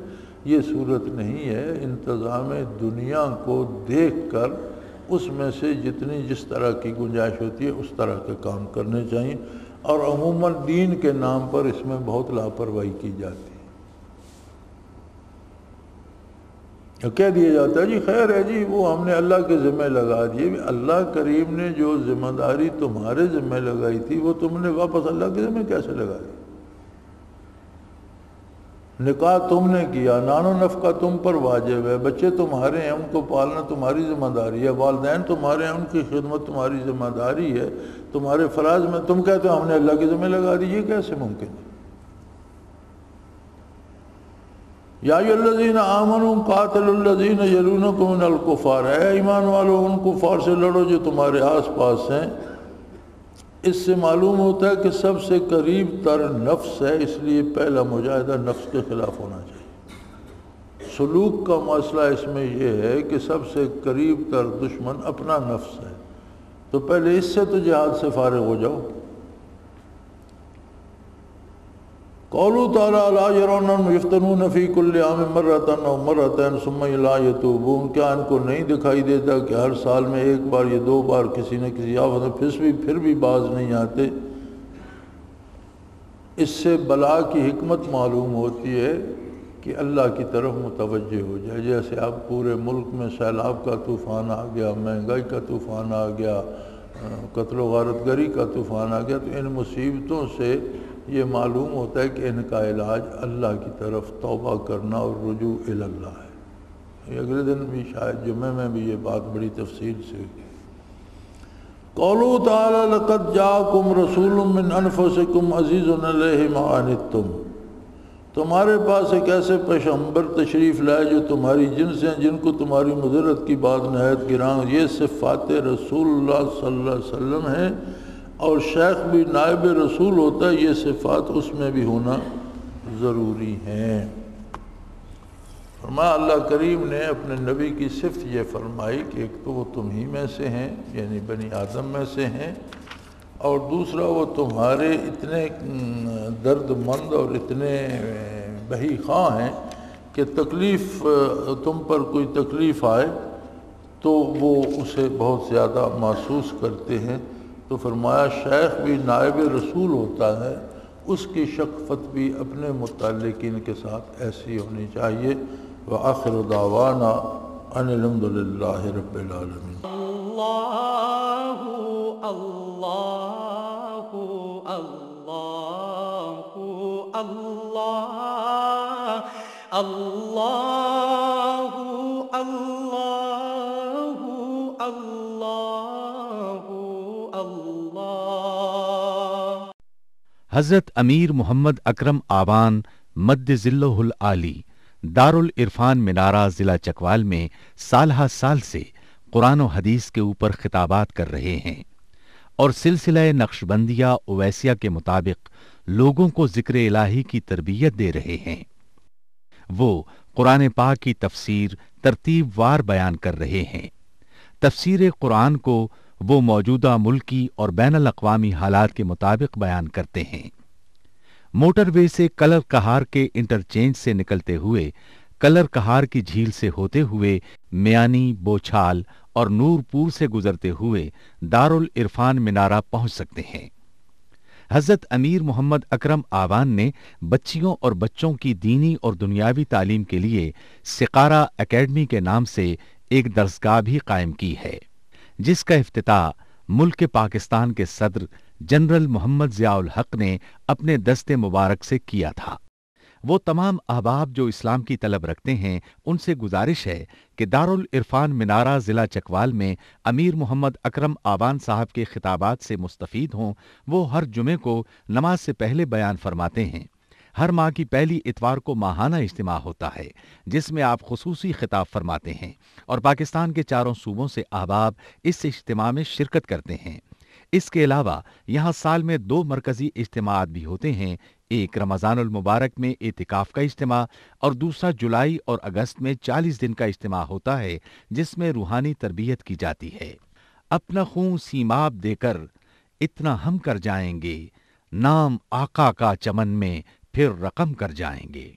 یہ صورت نہیں ہے۔ انتظام دنیا کو دیکھ کر اس میں سے جتنی جس طرح کی گنجائش ہوتی ہے اس طرح کے کام کرنے چاہیے، اور عموماً دین کے نام پر اس میں بہت لاپرواہی کی جاتی ہے۔ کہہ دیا جاتا ہے جی خیر ہے جی وہ ہم نے اللہ کے ذمہ لگا دیے. اللہ کریم نے جو ذمہ داری تمہارے ذمہ لگائی تھی وہ تم نے واپس اللہ کے ذمہ کیسے لگائی؟ نکاح تم نے کیا، نان و نفقہ تم پر واجب ہے، بچے تمہارے ہیں ان کو پالنا تمہاری ذمہ داری ہے، والدین تمہارے ہیں ان کی خدمت تمہاری ذمہ داری ہے، تمہارے فراز میں تم کہتے ہو ہم نے اللہ کے ذمہ لگا دی. یہ کیسے ممکن ہے؟ یا ایھا الذین آمنوا قاتلوا الذین یلونکم من الکفار، اے ایمان والو ان کفار سے لڑو جو تمہارے آس پاس ہیں. اس سے معلوم ہوتا ہے کہ سب سے قریب تر نفس ہے، اس لیے پہلا مجاہدہ نفس کے خلاف ہونا چاہیے. سلوک کا مسئلہ اس میں یہ ہے کہ سب سے قریب تر دشمن اپنا نفس ہے، تو پہلے اس سے تو جہاد سے فارغ ہو جاؤ. قولوا تعالیٰ لا يرونهم يفتنون في كل عام مرة أو مرتين ثم لا يتوبون، کیا ان کو نہیں دکھائی دیتا کہ ہر سال میں ایک بار یا دو بار کسی نہ کسی آفت میں پھر بھی باز نہیں آتے؟ اس سے بلا کی حکمت معلوم ہوتی ہے کہ اللہ کی طرف متوجہ ہو جائے. جیسے اب پورے ملک میں سیلاب کا طوفان آ گیا، مہنگائی کا طوفان آ گیا، قتل و غارت گری کا طوفان آ گیا، تو ان مصیبتوں سے یہ معلوم ہوتا ہے کہ ان کا علاج اللہ کی طرف توبہ کرنا اور رجوع الی اللہ ہے. یہ اگلے دن بھی شاید جمعہ میں بھی یہ بات بڑی تفصیل سے ہوئی. قولوا تعالی لقد جاءکم رسول من انفسکم عزیز علیہ ما عنتم، تمہارے پاس ایک ایسے پیغمبر تشریف لائے جو تمہاری جنس ہیں، جن کو تمہاری مضرت کی بات نہایت گراں. یہ صفات رسول اللہ صلی اللہ علیہ وسلم ہیں، اور شیخ بھی نائب رسول ہوتا ہے، یہ صفات اس میں بھی ہونا ضروری ہیں. فرمایا اللہ کریم نے اپنے نبی کی صفت یہ فرمائی کہ ایک تو وہ تم ہی میں سے ہیں، یعنی بنی آدم میں سے ہیں، اور دوسرا وہ تمہارے اتنے درد مند اور اتنے بہی خواہ ہیں کہ تکلیف تم پر کوئی تکلیف آئے تو وہ اسے بہت زیادہ محسوس کرتے ہیں. تو فرمایا شیخ بھی نائب رسول ہوتا ہے، اس کی شفقت بھی اپنے متعلقین کے ساتھ ایسی ہونی چاہیے. وآخر دعوانا ان الحمد للہ رب العالمین. اللہ اللہ اللہ اللہ اللہ اللہ. حضرت امیر محمد اکرم آوان مد ظلہ العالی دارالعرفان منارہ ضلع چکوال میں سالہ سال سے قرآن و حدیث کے اوپر خطابات کر رہے ہیں اور سلسلہ نقشبندیہ اویسیہ کے مطابق لوگوں کو ذکر الہی کی تربیت دے رہے ہیں. وہ قرآن پاک کی تفسیر ترتیب وار بیان کر رہے ہیں. تفسیر قرآن کو وہ موجودہ ملکی اور بین الاقوامی حالات کے مطابق بیان کرتے ہیں. موٹر وے سے کلر کہار کے انٹرچینج سے نکلتے ہوئے کلر کہار کی جھیل سے ہوتے ہوئے میانی، بوچھال اور نورپور سے گزرتے ہوئے دارالعرفان منارہ پہنچ سکتے ہیں. حضرت امیر محمد اکرم آوان نے بچیوں اور بچوں کی دینی اور دنیاوی تعلیم کے لیے سقارہ اکیڈمی کے نام سے ایک درسگاہ بھی قائم کی ہے، جس کا افتتاح ملک پاکستان کے صدر جنرل محمد ضیاء الحق نے اپنے دست مبارک سے کیا تھا. وہ تمام احباب جو اسلام کی طلب رکھتے ہیں ان سے گزارش ہے کہ دارالعرفان منارہ ضلع چکوال میں امیر محمد اکرم آوان صاحب کے خطابات سے مستفید ہوں. وہ ہر جمعے کو نماز سے پہلے بیان فرماتے ہیں. ہر ماہ کی پہلی اتوار کو ماہانہ اجتماع ہوتا ہے جس میں آپ خصوصی خطاب فرماتے ہیں اور پاکستان کے چاروں صوبوں سے احباب اس اجتماع میں شرکت کرتے ہیں. اس کے علاوہ یہاں سال میں 2 مرکزی اجتماعات بھی ہوتے ہیں، ایک رمضان المبارک میں اعتکاف کا اجتماع اور دوسرا جولائی اور اگست میں 40 دن کا اجتماع ہوتا ہے جس میں روحانی تربیت کی جاتی ہے. اپنا خون سیماب دے کر اتنا ہم کر جائیں گے، نام آقا کا چمن میں پھر رقم کر جائیں گے.